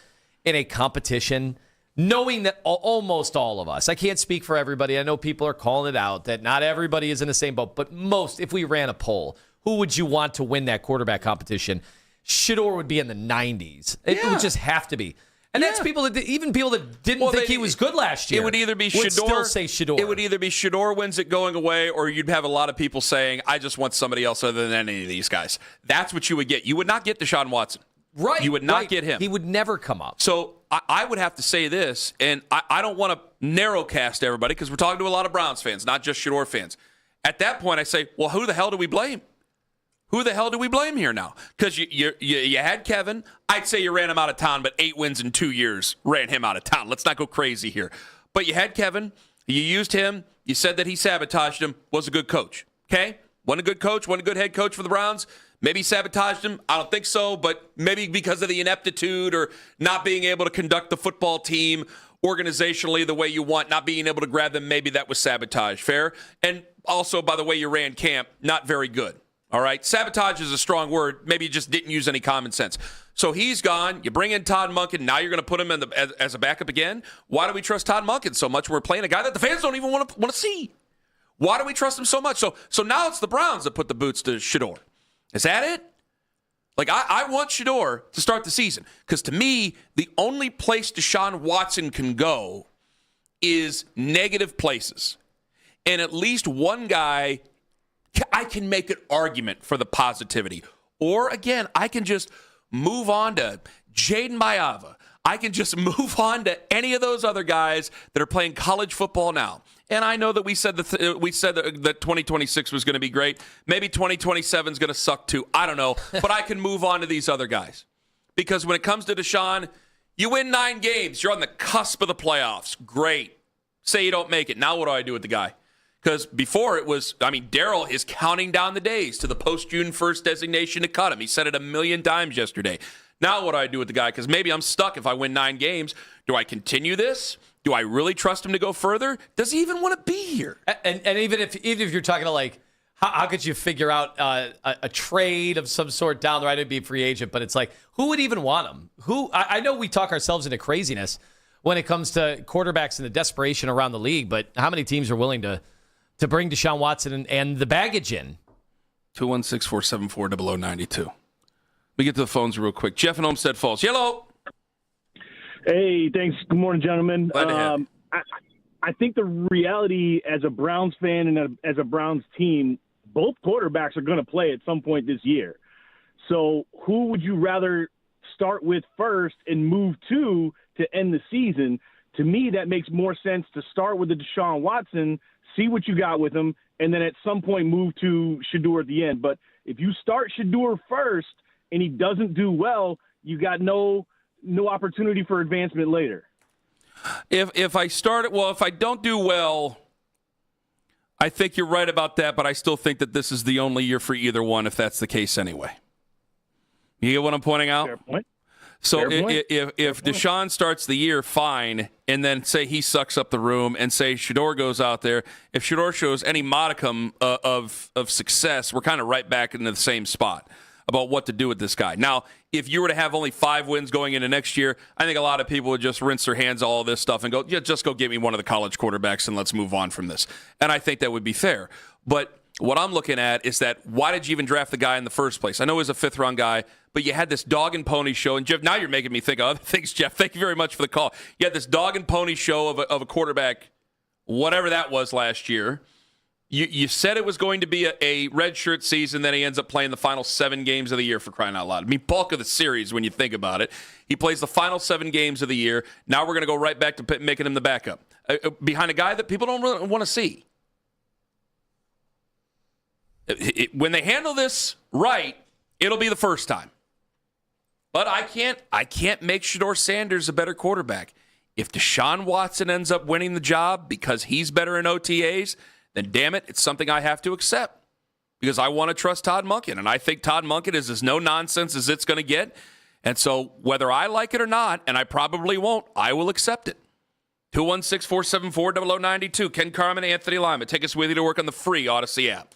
in a competition, knowing that almost all of us, I can't speak for everybody. I know people are calling it out that not everybody is in the same boat, but most, if we ran a poll, who would you want to win that quarterback competition? Shedeur would be in the 90s. It would just have to be. And that's people that didn't think he was good last year. It would either be Shedeur. Shedeur. Still say Shedeur. It would either be Shedeur wins it going away, or you'd have a lot of people saying, I just want somebody else other than any of these guys. That's what you would get. You would not get Deshaun Watson. Right. You would not get him. He would never come up. So I would have to say this, and I don't want to narrowcast everybody because we're talking to a lot of Browns fans, not just Shedeur fans. At that point, I say, well, who the hell do we blame? Who the hell do we blame here now? Because you had Kevin. I'd say you ran him out of town, but 8 wins in 2 years ran him out of town. Let's not go crazy here. But you had Kevin. You used him. You said that he sabotaged him. Was a good coach. Okay? Wasn't a good coach. Wasn't a good head coach for the Browns. Maybe he sabotaged him. I don't think so, but maybe because of the ineptitude or not being able to conduct the football team organizationally the way you want, not being able to grab them, maybe that was sabotage. Fair? And also, by the way you ran camp, not very good. All right? Sabotage is a strong word. Maybe you just didn't use any common sense. So he's gone. You bring in Todd Monken. Now you're going to put him as a backup again? Why do we trust Todd Monken so much? We're playing a guy that the fans don't even want to see. Why do we trust him so much? So now it's the Browns that put the boots to Shedeur. Is that it? Like, I want Shedeur to start the season because to me, the only place Deshaun Watson can go is negative places. And at least one guy, I can make an argument for the positivity. Or, again, I can just move on to Jaden Mayava. I can just move on to any of those other guys that are playing college football now. And I know that we said that 2026 was going to be great. Maybe 2027 is going to suck too. I don't know. But I can move on to these other guys. Because when it comes to Deshaun, you win 9 games. You're on the cusp of the playoffs. Great. Say you don't make it. Now what do I do with the guy? Because before it was, Daryl is counting down the days to the post-June 1st designation to cut him. He said it 1,000,000 times yesterday. Now what do I do with the guy? Because maybe I'm stuck if I win 9 games. Do I continue this? Do I really trust him to go further? Does he even want to be here? And even if you're talking to like, how could you figure out a trade of some sort down the road? It'd be a free agent, but it's like, who would even want him? I know we talk ourselves into craziness when it comes to quarterbacks and the desperation around the league, but how many teams are willing to bring Deshaun Watson and the baggage in? 216-474-0092. We get to the phones real quick. Jeff in Olmsted Falls. Hello. Hey, thanks. Good morning, gentlemen. Glad to have you. I think the reality as a Browns fan and as a Browns team, both quarterbacks are going to play at some point this year. So who would you rather start with first and move to end the season? To me, that makes more sense to start with the Deshaun Watson, see what you got with him, and then at some point move to Shedeur at the end. But if you start Shedeur first and he doesn't do well, you got no opportunity for advancement later. If I don't do well, I think you're right about that, but I still think that this is the only year for either one if that's the case anyway. You get what I'm pointing out? Fair point. So if Deshaun starts the year fine and then say he sucks up the room and say Shedeur goes out there, if Shedeur shows any modicum of success, we're kind of right back into the same spot about what to do with this guy. Now, if you were to have only 5 wins going into next year, I think a lot of people would just rinse their hands of all of this stuff and go, yeah, just go get me one of the college quarterbacks and let's move on from this. And I think that would be fair. But what I'm looking at is that why did you even draft the guy in the first place? I know he was a 5th-round guy, but you had this dog and pony show. And, Jeff, now you're making me think of other things, Jeff. Thank you very much for the call. You had this dog and pony show of a quarterback, whatever that was last year. You said it was going to be a redshirt season, then he ends up playing the final 7 games of the year, for crying out loud. Bulk of the series when you think about it. He plays the final 7 games of the year. Now we're going to go right back to making him the backup behind a guy that people don't really want to see. When they handle this right, it'll be the first time. But I can't make Shedeur Sanders a better quarterback. If Deshaun Watson ends up winning the job because he's better in OTAs, then damn it, it's something I have to accept because I want to trust Todd Monken. And I think Todd Monken is as no nonsense as it's going to get. And so whether I like it or not, and I probably won't, I will accept it. 216-474-0092. Ken Carman, Anthony Lima. Take us with you to work on the free Odyssey app.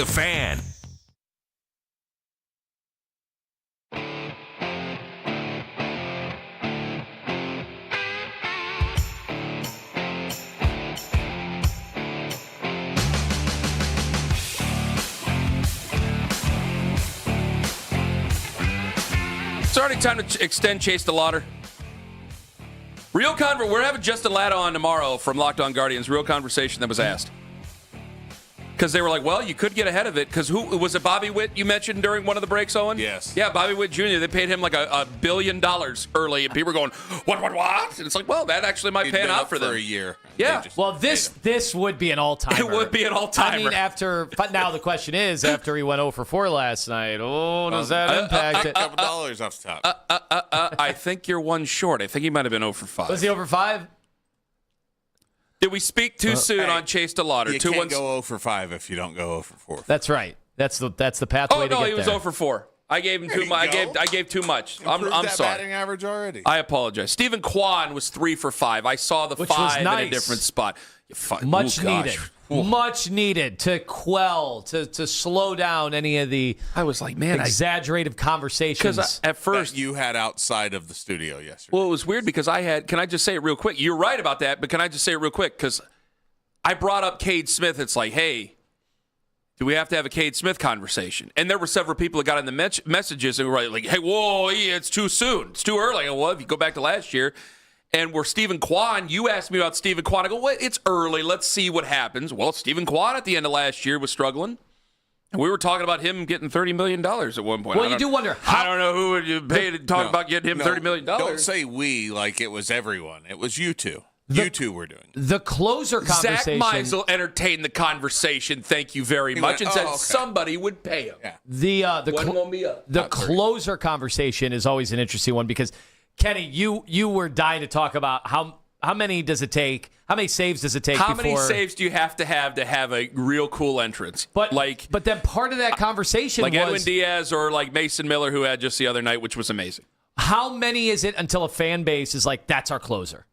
The Fan. It's already time to extend Chase the Lauder. We're having Justin Latta on tomorrow from Locked On Guardians. Real conversation that was asked. Because they were like, well, you could get ahead of it. Because who was it? Bobby Witt you mentioned during one of the breaks, Owen? Yes. Yeah, Bobby Witt Jr. They paid him like $1 billion early, and people were going, what? And it's like, well, that actually might pan out for them for a year. Yeah. Well, this would be an all-timer. It would be an all-timer. I mean, but now the question is, after he went 0 for 4 last night, does that impact it? A couple dollars off the top. I think you're one short. I think he might have been 0 for 5. Was he over 5? Did we speak too soon on Chase the Lauder? You can't go 0 for 5 if you don't go 0 for 4. That's right. That's the pathway to get there. Oh, no, he was 0 for 4. I gave him too much. I gave too much. I'm that sorry. Batting average already. I apologize. Stephen Kwan was 3 for 5. I saw the 5 in a different spot. Much needed. Much needed to quell, to slow down any of the exaggerative conversations. Because at first you had outside of the studio yesterday. Well, it was weird because can I just say it real quick? You're right about that, but can I just say it real quick? Because I brought up Cade Smith. It's like, hey, do we have to have a Cade Smith conversation? And there were several people that got in the messages and were like, hey, whoa, it's too soon. It's too early. Well, if you go back to last year, and we're Stephen Kwan, you asked me about Stephen Kwan. I go, well, it's early. Let's see what happens. Well, Stephen Kwan at the end of last year was struggling. And we were talking about him getting $30 million at one point. Well, you do wonder. I don't know who would you pay to talk about getting him $30 million. Don't say we like it was everyone. It was you two. You two were doing it. The closer conversation. Zach Meisel entertained the conversation, thank you very much, and said somebody would pay him. Yeah. The closer conversation is always an interesting one because, Kenny, you were dying to talk about how many does it take? How many saves does it take? How many saves do you have to have a real cool entrance? But then part of that conversation like was Edwin Diaz or like Mason Miller, who had just the other night, which was amazing. How many is it until a fan base is like, that's our closer?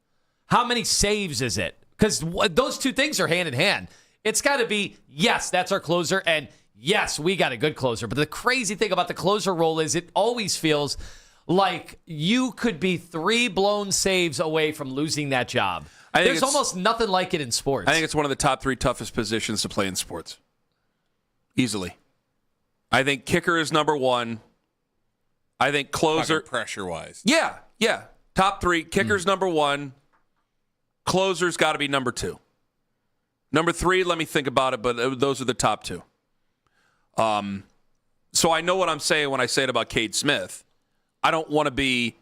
How many saves is it? Because those two things are hand in hand. It's got to be, yes, that's our closer, and yes, we got a good closer. But the crazy thing about the closer role is it always feels like you could be 3 blown saves away from losing that job. There's almost nothing like it in sports. I think it's one of the top 3 toughest positions to play in sports. Easily. I think kicker is number 1. I think closer. Pressure-wise. Yeah. Top 3. Kicker's number 1. Closer's got to be number 2. Number 3, let me think about it, but those are the top 2. So I know what I'm saying when I say it about Cade Smith. I don't want to be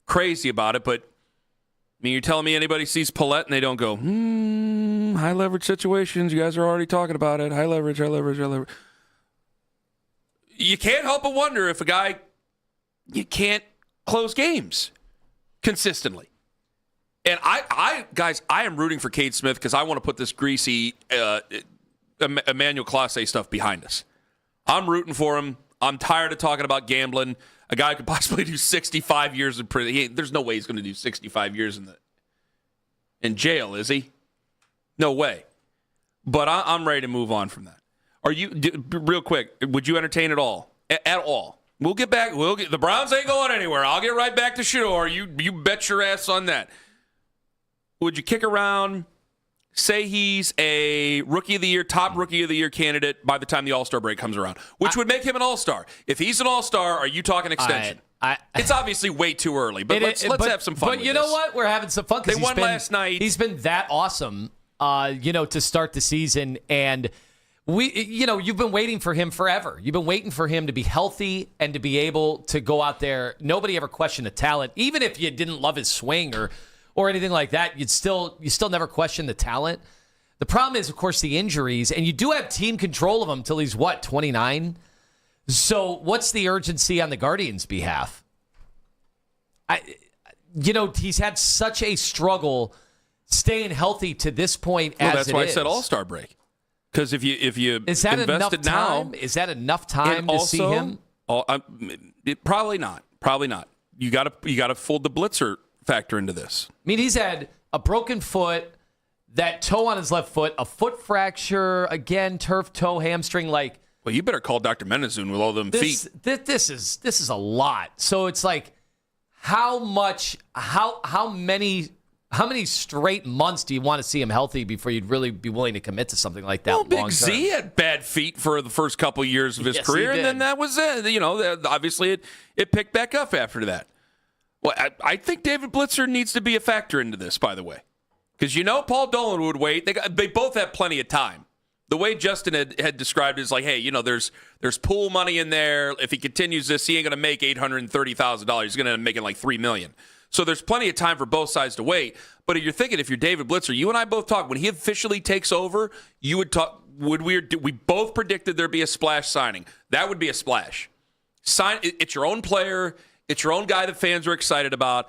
crazy about it, but I mean, you're telling me anybody sees Paulette and they don't go, high leverage situations. You guys are already talking about it. High leverage. You can't help but wonder if you can't close games consistently. And I am rooting for Cade Smith because I want to put this greasy Emmanuel Clase stuff behind us. I'm rooting for him. I'm tired of talking about gambling. A guy could possibly do 65 years in prison. There's no way he's going to do 65 years in jail, is he? No way. But I'm ready to move on from that. Are you, real quick, would you entertain it all? At all? We'll get back. The Browns ain't going anywhere. I'll get right back to Shador. You bet your ass on that. Would you kick around, say he's a Rookie of the Year, top Rookie of the Year candidate by the time the All-Star break comes around, which would make him an All-Star. If he's an All-Star, are you talking extension? It's obviously way too early, but let's have some fun with this. But you know what? We're having some fun. They won last night. He's been that awesome, to start the season, and you've been waiting for him forever. You've been waiting for him to be healthy and to be able to go out there. Nobody ever questioned the talent, even if you didn't love his swing or anything like that. You still never question the talent. The problem is, of course, the injuries, and you do have team control of him until he's 29. So what's the urgency on the Guardians' behalf? He's had such a struggle staying healthy to this point. That's why I said All-Star break. Because if you is that invested enough time? now, is that enough time to see him? Probably not. You got to fold the blitzer factor into this. I mean, he's had a broken foot, that toe on his left foot, a foot fracture, again, turf toe, hamstring. Like, Well, you better call Dr. Menezun with all them feet. This is a lot. So it's like, how many straight months do you want to see him healthy before you'd really be willing to commit to something like that? Well, Big Z had bad feet for the first couple of years of his career, and then that was it. You know, obviously it picked back up after that. Well, I think David Blitzer needs to be a factor into this, by the way, because Paul Dolan would wait. They both have plenty of time. The way Justin had described it is like, hey, there's pool money in there. If he continues this, he ain't going to make $830,000. He's going to end up making like $3 million. So there's plenty of time for both sides to wait. But if you're thinking, if you're David Blitzer, you and I both talked, when he officially takes over, you would talk, we both predicted there'd be a splash signing. That would be a splash. It's your own player. It's your own guy that fans are excited about.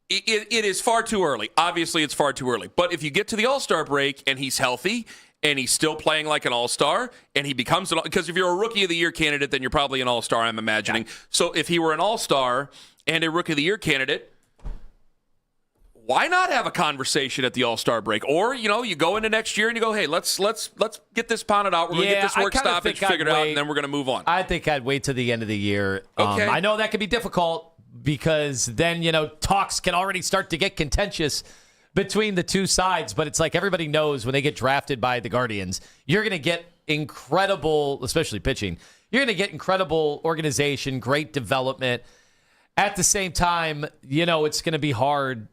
It is far too early. Obviously, it's far too early. But if you get to the All-Star break and he's healthy and he's still playing like an All-Star and he becomes because if you're a Rookie of the Year candidate, then you're probably an All-Star, I'm imagining. Yeah. So if he were an All-Star and a Rookie of the Year candidate, why not have a conversation at the All-Star break? Or, you go into next year and you go, hey, let's get this pounded out. We're going to get this work stoppage figured out, and then we're going to move on. I think I'd wait till the end of the year. Okay. I know that can be difficult because then, talks can already start to get contentious between the two sides. But it's like everybody knows when they get drafted by the Guardians, you're going to get incredible, especially pitching, you're going to get incredible organization, great development. At the same time, it's going to be hard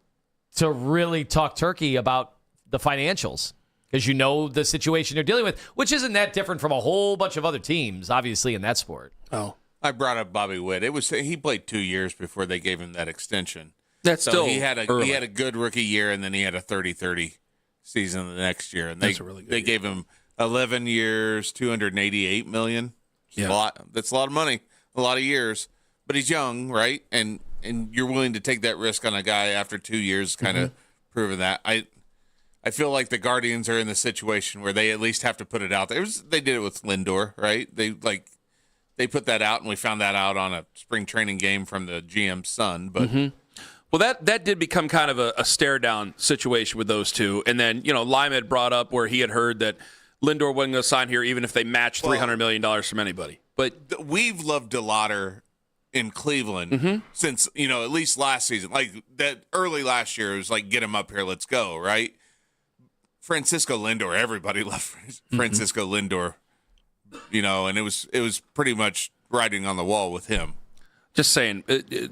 to really talk turkey about the financials because the situation they're dealing with, which isn't that different from a whole bunch of other teams, obviously, in that sport. Oh, I brought up Bobby Witt. He played 2 years before they gave him that extension. That's still he had early. He had a good rookie year, and then he had a 30-30 season the next year. And That's a really good year. gave him 11 years, $288 million. Yeah. A lot. That's a lot of money, a lot of years. But he's young, right? And you're willing to take that risk on a guy after 2 years, kind of proving that. I feel like the Guardians are in the situation where they at least have to put it out there. They did it with Lindor, right? They put that out, and we found that out on a spring training game from the GM's son. But well, that did become kind of a stare down situation with those two. And then Lima had brought up where he had heard that Lindor wasn't going to sign here, even if they matched $300 million from anybody. But we've loved DeLauder in Cleveland since, at least last season. Like that early last year, it was like, get him up here, let's go, right? Francisco Lindor, everybody loved Francisco Lindor, and it was pretty much writing on the wall with him. Just saying,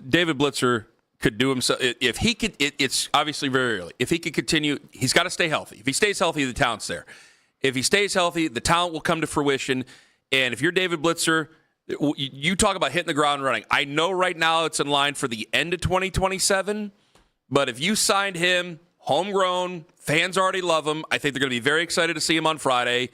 David Blitzer could do himself. If he could, it's obviously very early. If he could continue, he's got to stay healthy. If he stays healthy, the talent's there. If he stays healthy, the talent will come to fruition. And if you're David Blitzer, you talk about hitting the ground running. I know right now it's in line for the end of 2027, but if you signed him, homegrown, fans already love him. I think they're going to be very excited to see him on Friday.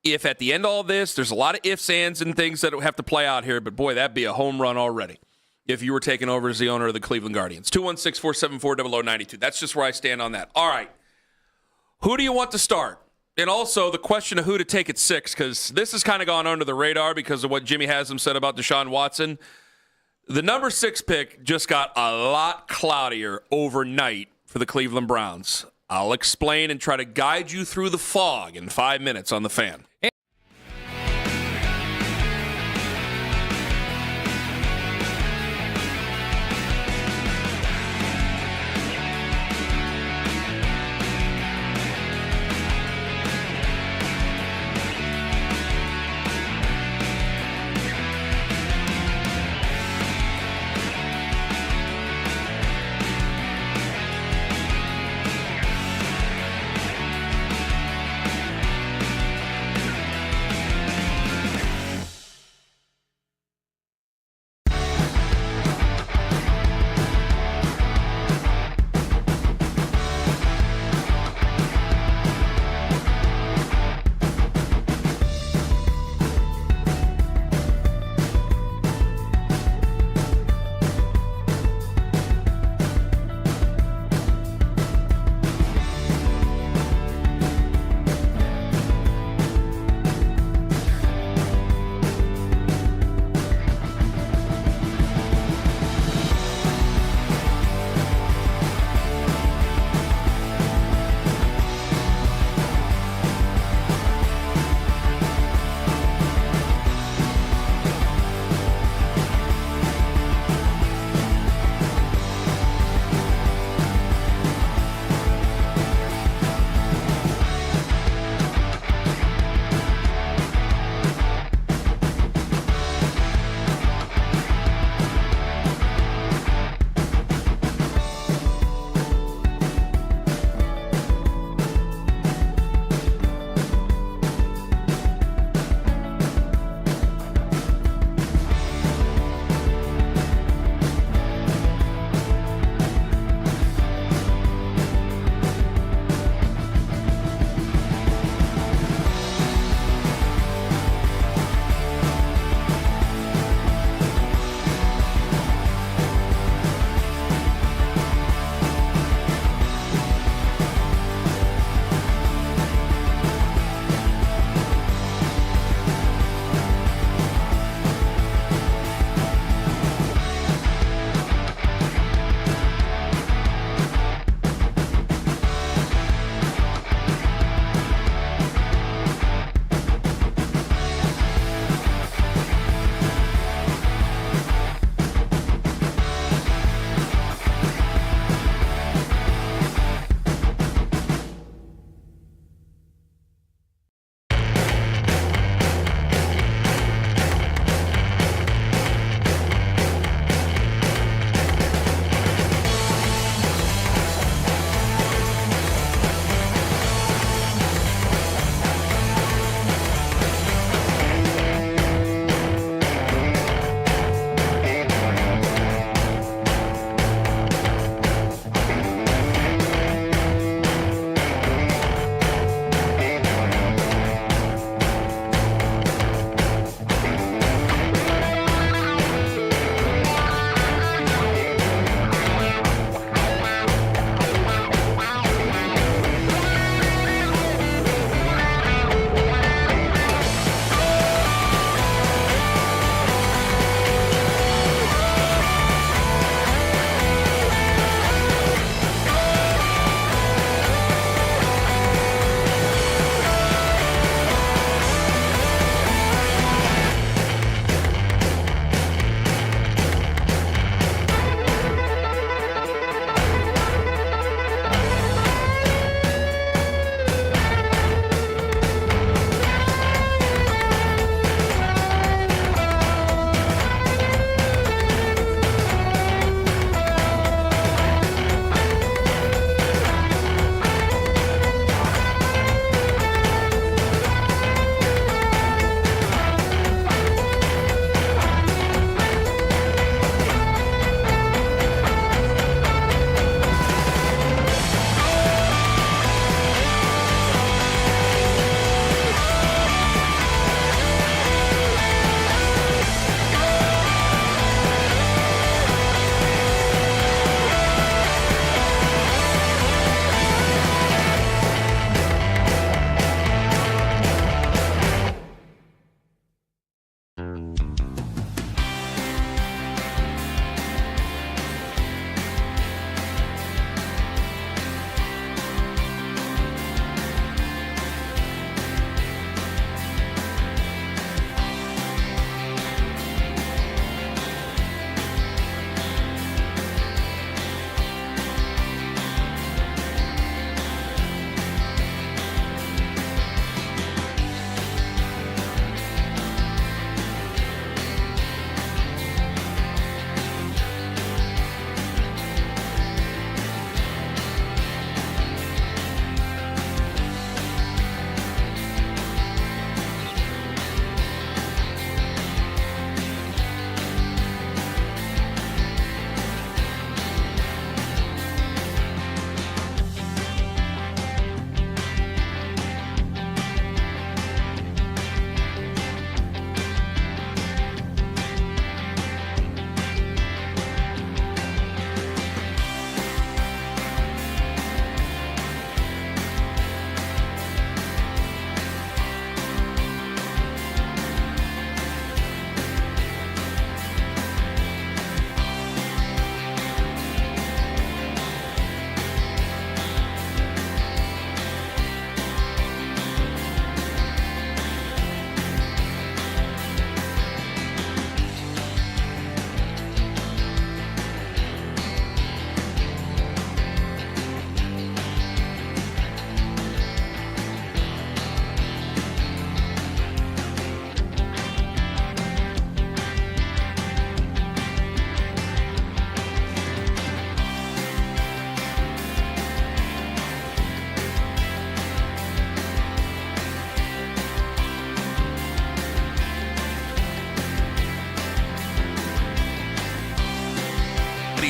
If at the end of all this, there's a lot of ifs, ands, and things that have to play out here, but boy, that'd be a home run already if you were taking over as the owner of the Cleveland Guardians. 216-474-0092. That's just where I stand on that. All right. Who do you want to start? And also the question of who to take at 6, because this has kind of gone under the radar because of what Jimmy Haslam said about Deshaun Watson. The number 6 pick just got a lot cloudier overnight for the Cleveland Browns. I'll explain and try to guide you through the fog in 5 minutes on The Fan.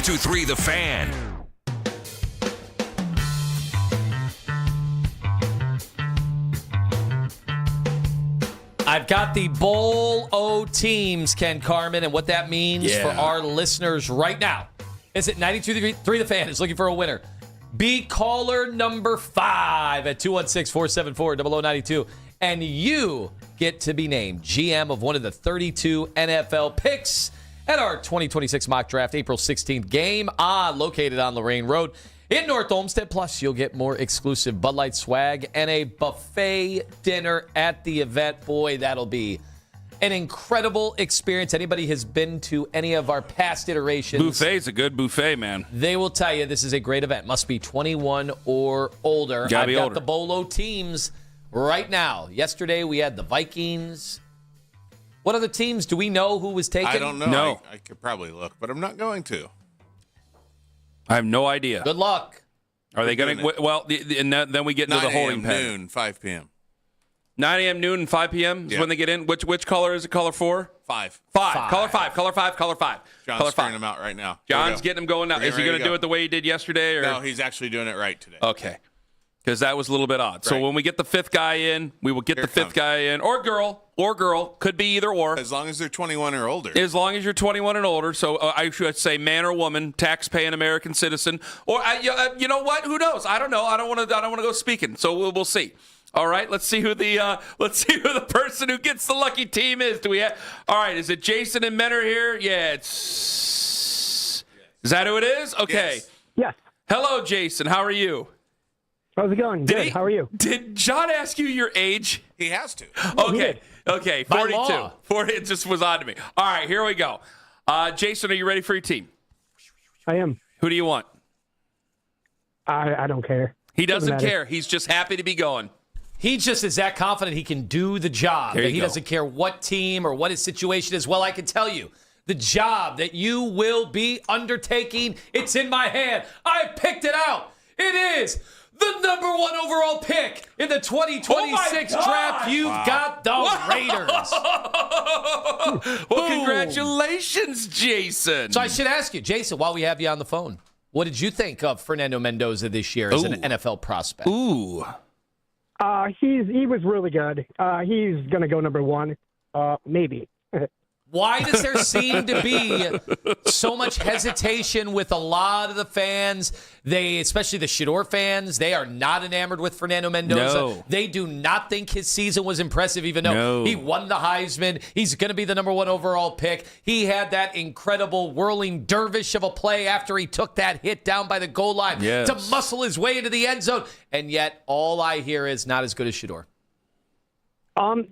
92.3 The Fan. I've got the Bowl O teams, Ken Carman, and what that means for our listeners right now is that 92.3 The Fan is looking for a winner. Be caller number 5 at 216-474-0092, and you get to be named GM of one of the 32 NFL picks at our 2026 mock draft April 16th game located on Lorraine Road in North Olmsted. Plus, you'll get more exclusive Bud Light swag and a buffet dinner at the event. Boy, that'll be an incredible experience. Anybody has been to any of our past iterations. Buffet's a good buffet, man. They will tell you this is a great event. Must be 21 or older. Gotta be I've got older. the Bolo teams right now. Yesterday, we had the Vikings. What other teams? Do we know who was taken? I don't know. No. I could probably look, but I'm not going to. I have no idea. Good luck. Are they going to? Well, and then we get into the holding 9 a.m., pattern. noon, 5 p.m. 9 a.m., noon, and 5 p.m. is when they get in. Which color is it? Color 4? 5. 5. Color 5. Color 5. Color 5. John's color 5. trying them out right now. John's getting them going now. We're Is he getting going to ready to do it the way he did yesterday? Or? No, he's actually doing it right today. Okay. Because that was a little bit odd. So Right. when we get the 5th guy in, we will get Here the it 5th comes. guy in. Or girl. Could be either or. As long as they're 21 or older. As long as you're 21 and older. So I should say man or woman, tax-paying American citizen. Or you know what? Who knows? I don't know. I don't want to go speaking. So we'll see. All right, let's see who the person who gets the lucky team is. Do we have? All right, is it Jason and Menor here? Yeah, it's. Is that who it is? Okay. Yes. Hello, Jason. How are you? How's it going? Good. How are you? Did John ask you your age? He has to. Okay. Okay. By 42. law. 40. It just was odd to me. All right, here we go. Jason, are you ready for your team? I am. Who do you want? I don't care. He doesn't matter. care. He's just happy to be going. He just is that confident he can do the job. There That you he go. doesn't care what team or what his situation is. Well, I can tell you, the job that you will be undertaking, it's in my hand. I picked it out. It is the number 1 overall pick in the 2026 draft. You've got the Raiders. Well, congratulations, Jason. So I should ask you, Jason, while we have you on the phone, what did you think of Fernando Mendoza this year as an NFL prospect? Ooh. He was really good. He's gonna go number 1. Maybe. Why does there seem to be so much hesitation with a lot of the fans? Especially the Shador fans, they are not enamored with Fernando Mendoza. No. They do not think his season was impressive, even though he won the Heisman. He's going to be the number 1 overall pick. He had that incredible whirling dervish of a play after he took that hit down by the goal line to muscle his way into the end zone. And yet, all I hear is not as good as Shador.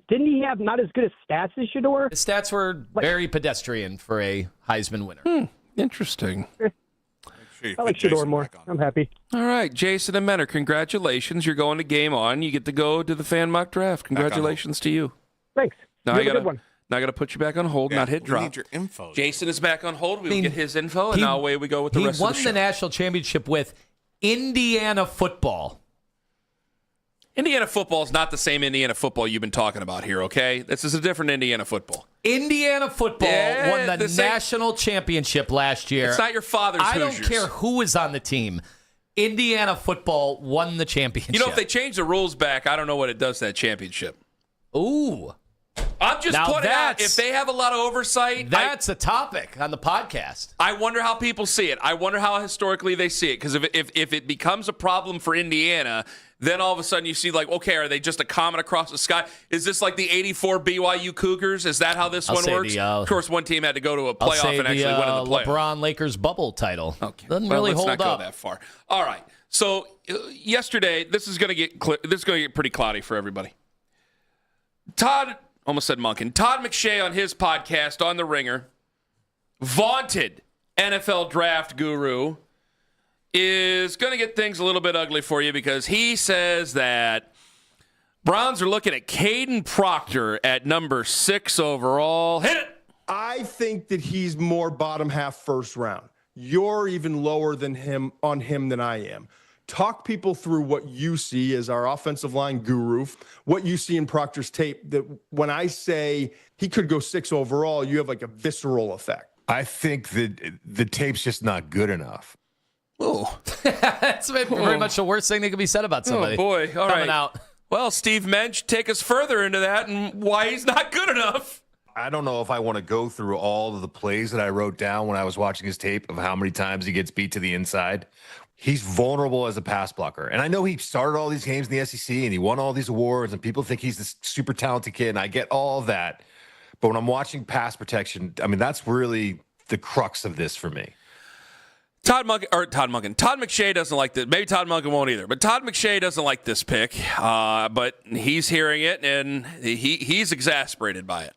Didn't he have not as good as stats as Shador? His stats were very pedestrian for a Heisman winner. Interesting. I like Shador more. I'm happy. All right, Jason and Menor, congratulations. You're going to Game On. You get to go to the fan mock draft. Congratulations to you. Thanks. Now You I have a gotta, good one. now I got to put you back on hold, not hit we drop. need your info. Jason is back on hold. We will get his info, and now away we go with the rest He of won the show. the national championship with Indiana football. Indiana football is not the same Indiana football you've been talking about here, okay? This is a different Indiana football. Indiana football won the national championship last year. It's not your father's I don't Hoosiers. care who was on the team. Indiana football won the championship. You know, if they change the rules back, I don't know what it does to that championship. Ooh. I'm just Now putting out, that's- if they have a lot of oversight. That's a topic on the podcast. I wonder how people see it. I wonder how historically they see it. Because if it becomes a problem for Indiana, then all of a sudden you see, like, okay, are they just a comet across the sky? Is this like the 84 BYU Cougars? Is that how this I'll one say works? Of course, one team had to go to a I'll playoff say and actually win in the playoff. LeBron Lakers bubble title. Okay. Doesn't Well, really let's hold not up. go that far. All right. So yesterday, this is going to get pretty cloudy for everybody. Almost said Munkin. Todd McShay on his podcast on The Ringer, vaunted NFL draft guru, is going to get things a little bit ugly for you because he says that Browns are looking at Caden Proctor at number 6 overall. Hit it! I think that he's more bottom half first round. You're even lower than him than I am. Talk people through what you see as our offensive line guru, what you see in Proctor's tape, that when I say he could go 6 overall, you have like a visceral effect. I think that the tape's just not good enough. Oh, that's very much the worst thing that could be said about somebody. Oh, boy. All coming right. out. Well, Steve Mensch, take us further into that and why he's not good enough. I don't know if I want to go through all of the plays that I wrote down when I was watching his tape of how many times he gets beat to the inside. He's vulnerable as a pass blocker. And I know he started all these games in the SEC and he won all these awards and people think he's this super talented kid, and I get all of that. But when I'm watching pass protection, I mean, that's really the crux of this for me. Todd McShay doesn't like this. Maybe Todd Monken won't either. But Todd McShay doesn't like this pick. But he's hearing it, and he's exasperated by it.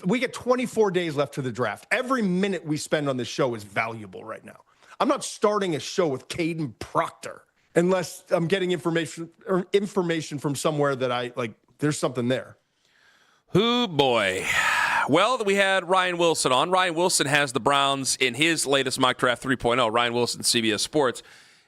We get 24 days left to the draft. Every minute we spend on this show is valuable right now. I'm not starting a show with Caden Proctor unless I'm getting information from somewhere that there's something there. Oh, boy. Well, we had Ryan Wilson on. Ryan Wilson has the Browns in his latest mock draft 3.0. Ryan Wilson, CBS Sports.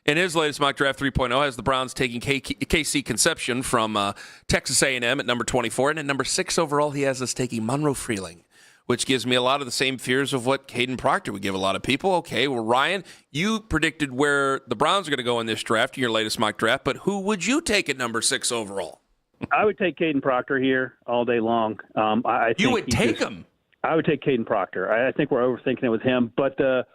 In his latest mock draft 3.0, has the Browns taking KC Conception from Texas A&M at number 24. And at number 6 overall, he has us taking Monroe Freeling, which gives me a lot of the same fears of what Caden Proctor would give a lot of people. Okay, well, Ryan, you predicted where the Browns are going to go in this draft, in your latest mock draft, but who would you take at number 6 overall? I would take Caden Proctor here all day long. You would take him? I would take Caden Proctor. I think we're overthinking it with him. But the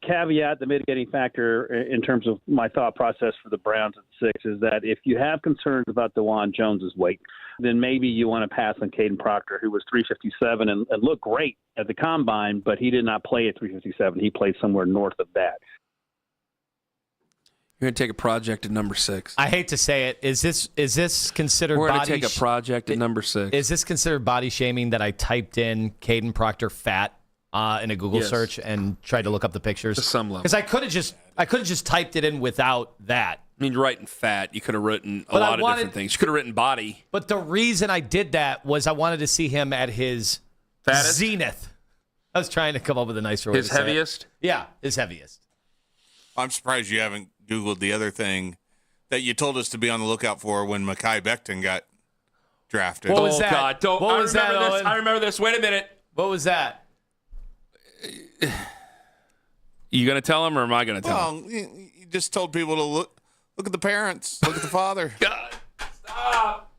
caveat, the mitigating factor in terms of my thought process for the Browns at 6 is that if you have concerns about DeJuan Jones's weight, then maybe you want to pass on Caden Proctor, who was 357 and looked great at the Combine, but he did not play at 357. He played somewhere north of that. You're going to take a project at number 6. I hate to say it. Is this considered We're body? We're going to take a project at number 6. Is this considered body shaming that I typed in Caden Proctor fat in a Google search and tried to look up the pictures? To some level. Because I could have just typed it in without that. I mean, you're writing fat. You could have written a lot of different things. You could have written body. But the reason I did that was I wanted to see him at his fattest? Zenith. I was trying to come up with a nicer way to say it. His heaviest? Yeah, his heaviest. I'm surprised you haven't Googled the other thing that you told us to be on the lookout for when Mekhi Becton got drafted. What was that? God, what was that, Owen? I remember this. Wait a minute. What was that? You going to tell him or am I going to tell him? Well, you just told people to look at the parents, look at the father. God, stop.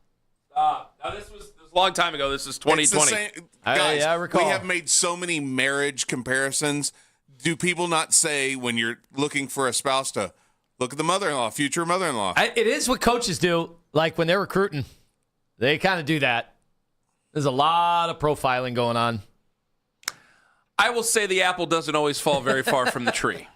Now, this was a long time ago. This is 2020. Guys, I recall. We have made so many marriage comparisons. Do people not say when you're looking for a spouse to look at the mother-in-law, future mother-in-law? It is what coaches do. Like when they're recruiting, they kind of do that. There's a lot of profiling going on. I will say the apple doesn't always fall very far from the tree.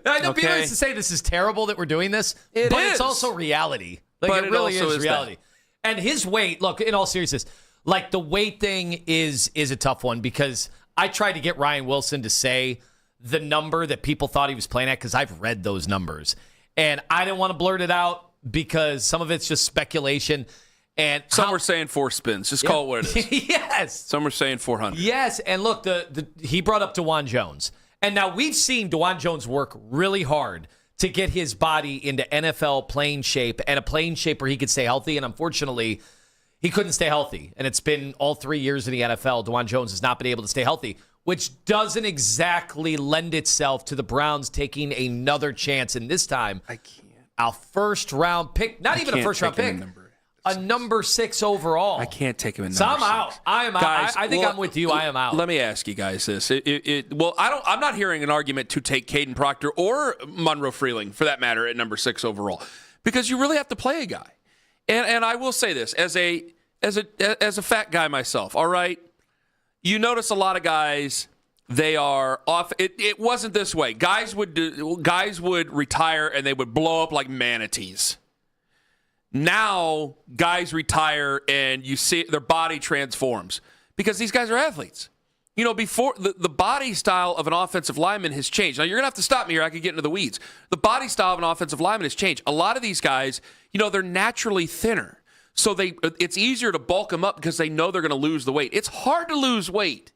I know people used to say this is terrible that we're doing this, but it's also reality. Like it really is reality. And his weight, look, in all seriousness, like the weight thing is a tough one because I tried to get Ryan Wilson to say the number that people thought he was playing at because I've read those numbers. And I didn't want to blurt it out because some of it's just speculation. And some were saying 4 spins. Just call it what it is. Yes. Some were saying 400. Yes. And look, he brought up DeJuan Jones. And now we've seen DeJuan Jones work really hard to get his body into NFL playing shape and a playing shape where he could stay healthy. And unfortunately, he couldn't stay healthy. And it's been all 3 years in the NFL. DeJuan Jones has not been able to stay healthy, which doesn't exactly lend itself to the Browns taking another chance. And this time, I can't. A first-round pick, not even a first-round pick, a number 6 overall. I can't take him in number 6. So I'm out. I am out. I think I'm with you. I am out. Let me ask you guys this. I'm not hearing an argument to take Caden Proctor or Monroe Freeling, for that matter, at number 6 overall, because you really have to play a guy. And I will say this as a fat guy myself. All right, you notice a lot of guys. They are off. It wasn't this way. Guys would retire and they would blow up like manatees. Now guys retire and you see their body transforms because these guys are athletes. You know, before the body style of an offensive lineman has changed. Now you're gonna have to stop me here. I could get into the weeds. The body style of an offensive lineman has changed. A lot of these guys, you know, they're naturally thinner, so it's easier to bulk them up because they know they're gonna lose the weight. It's hard to lose weight.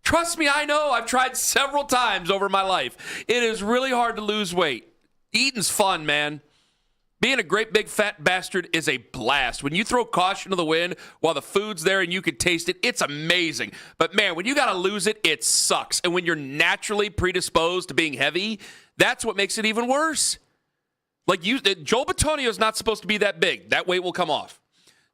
Trust me, I know. I've tried several times over my life. It is really hard to lose weight. Eating's fun, man. Being a great big fat bastard is a blast. When you throw caution to the wind while the food's there and you can taste it, it's amazing. But man, when you got to lose it, it sucks. And when you're naturally predisposed to being heavy, that's what makes it even worse. Like Joe Bitonio is not supposed to be that big. That weight will come off.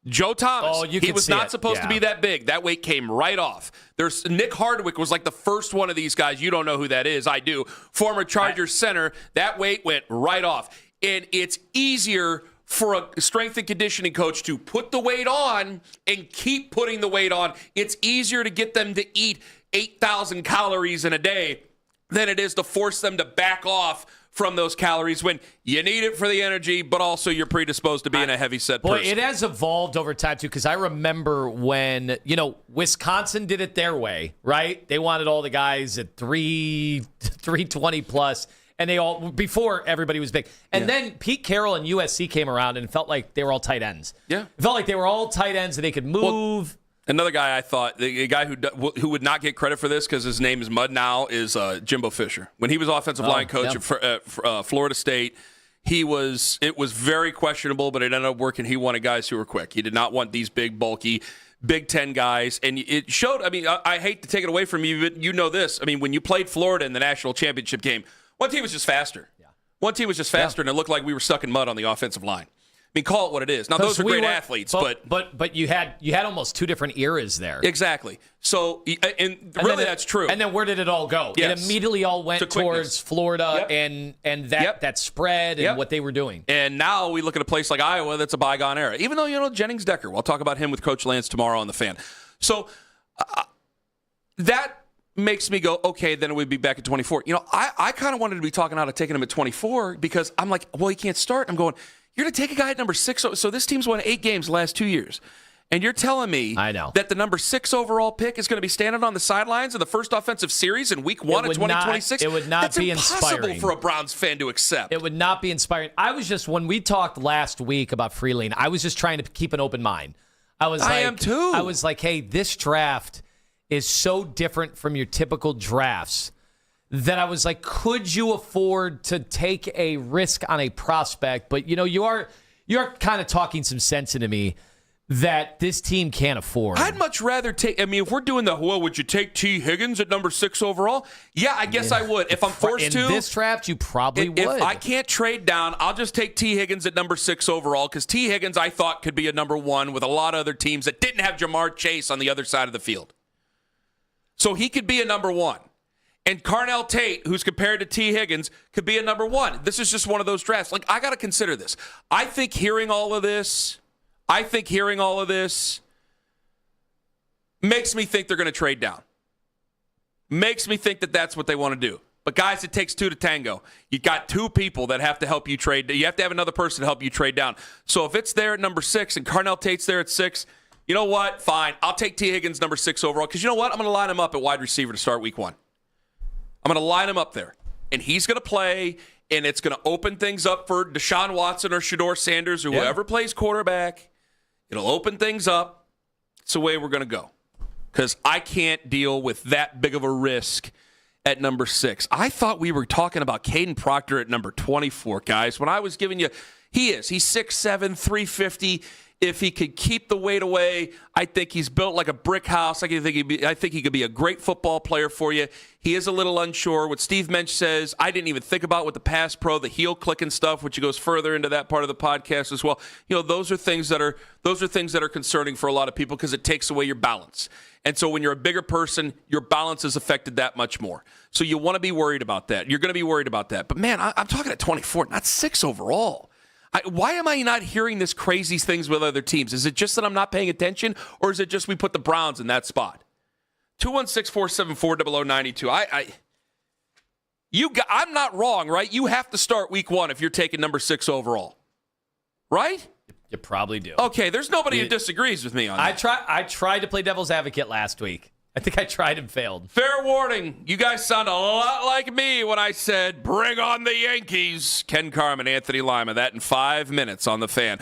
Joe Thomas, he was not supposed to be that big. That weight came right off. There's Nick Hardwick was like the first one of these guys. You don't know who that is. I do. Former Chargers center. That weight went right off. And it's easier for a strength and conditioning coach to put the weight on and keep putting the weight on. It's easier to get them to eat 8,000 calories in a day than it is to force them to back off from those calories when you need it for the energy, but also you're predisposed to being a heavy-set person. Boy, it has evolved over time, too, because I remember when, Wisconsin did it their way, right? They wanted all the guys at 320 plus. And they all, before everybody was big. And then Pete Carroll and USC came around and it felt like they were all tight ends. Yeah. It felt like they were all tight ends and they could move. Well, another guy I thought, the guy who would not get credit for this because his name is Mud now, is Jimbo Fisher. When he was offensive line coach at Florida State, it was very questionable, but it ended up working. He wanted guys who were quick. He did not want these big, bulky Big Ten guys. And it showed, I hate to take it away from you, but you know this. When you played Florida in the national championship game, one team was just faster. Yeah. One team was just faster, and it looked like we were stuck in mud on the offensive line. Call it what it is. Now, those are great athletes, but you had almost two different eras there. Exactly. So, and really that's true. And then where did it all go? Yes. It immediately all went towards Florida and that spread and what they were doing. And now we look at a place like Iowa that's a bygone era. Even though, Jennings Decker, we'll talk about him with Coach Lance tomorrow on The Fan. So, that makes me go, okay, then we'd be back at 24. I kind of wanted to be talking out of taking him at 24 because I'm like, well, he can't start. I'm going, you're going to take a guy at number 6. So this team's won 8 games the last 2 years. And you're telling me that the number 6 overall pick is going to be standing on the sidelines in the first offensive series in week 1 of 2026? It would not be inspiring. That's impossible for a Browns fan to accept. It would not be inspiring. I was just, when we talked last week about Freeling, I was just trying to keep an open mind. I am too. I was like, hey, this draft is so different from your typical drafts that I was like, could you afford to take a risk on a prospect? But, you are kind of talking some sense into me that this team can't afford. I'd much rather take, if we're doing would you take T. Higgins at number 6 overall? Yeah, I guess I would. If I'm forced to. In this draft, you probably would. If I can't trade down, I'll just take T. Higgins at number 6 overall because T. Higgins, I thought, could be a number 1 with a lot of other teams that didn't have Jamar Chase on the other side of the field. So he could be a number 1. And Carnell Tate, who's compared to T. Higgins, could be a number 1. This is just one of those drafts. I got to consider this. I think hearing all of this makes me think they're going to trade down. Makes me think that that's what they want to do. But guys, it takes 2 to tango. You got 2 people that have to help you trade. You have to have another person to help you trade down. So if it's there at number 6 and Carnell Tate's there at 6, you know what? Fine. I'll take T. Higgins number 6 overall because you know what? I'm going to line him up at wide receiver to start week 1. I'm going to line him up there. And he's going to play, and it's going to open things up for Deshaun Watson or Shedeur Sanders or whoever plays quarterback. It'll open things up. It's the way we're going to go. Because I can't deal with that big of a risk at number 6. I thought we were talking about Caden Proctor at number 24, guys. When I was giving you, he's 6'7", 350. If he could keep the weight away, I think he's built like a brick house. I think he could be a great football player for you. He is a little unsure. What Steve Mensch says, I didn't even think about with the pass pro, the heel clicking stuff, which goes further into that part of the podcast as well. Those are things that are concerning for a lot of people because it takes away your balance. And so when you're a bigger person, your balance is affected that much more. So you want to be worried about that. You're going to be worried about that. But man, I'm talking at 24, not 6 overall. Why am I not hearing this crazy things with other teams? Is it just that I'm not paying attention, or is it just we put the Browns in that spot? 216-474-0092. I'm not wrong, right? You have to start week 1 if you're taking number 6 overall, right? You probably do. Okay, there's nobody who disagrees with me on that. I tried to play devil's advocate last week. I think I tried and failed. Fair warning. You guys sound a lot like me when I said, bring on the Yankees. Ken Carman, Anthony Lima. That in 5 minutes on The Fan.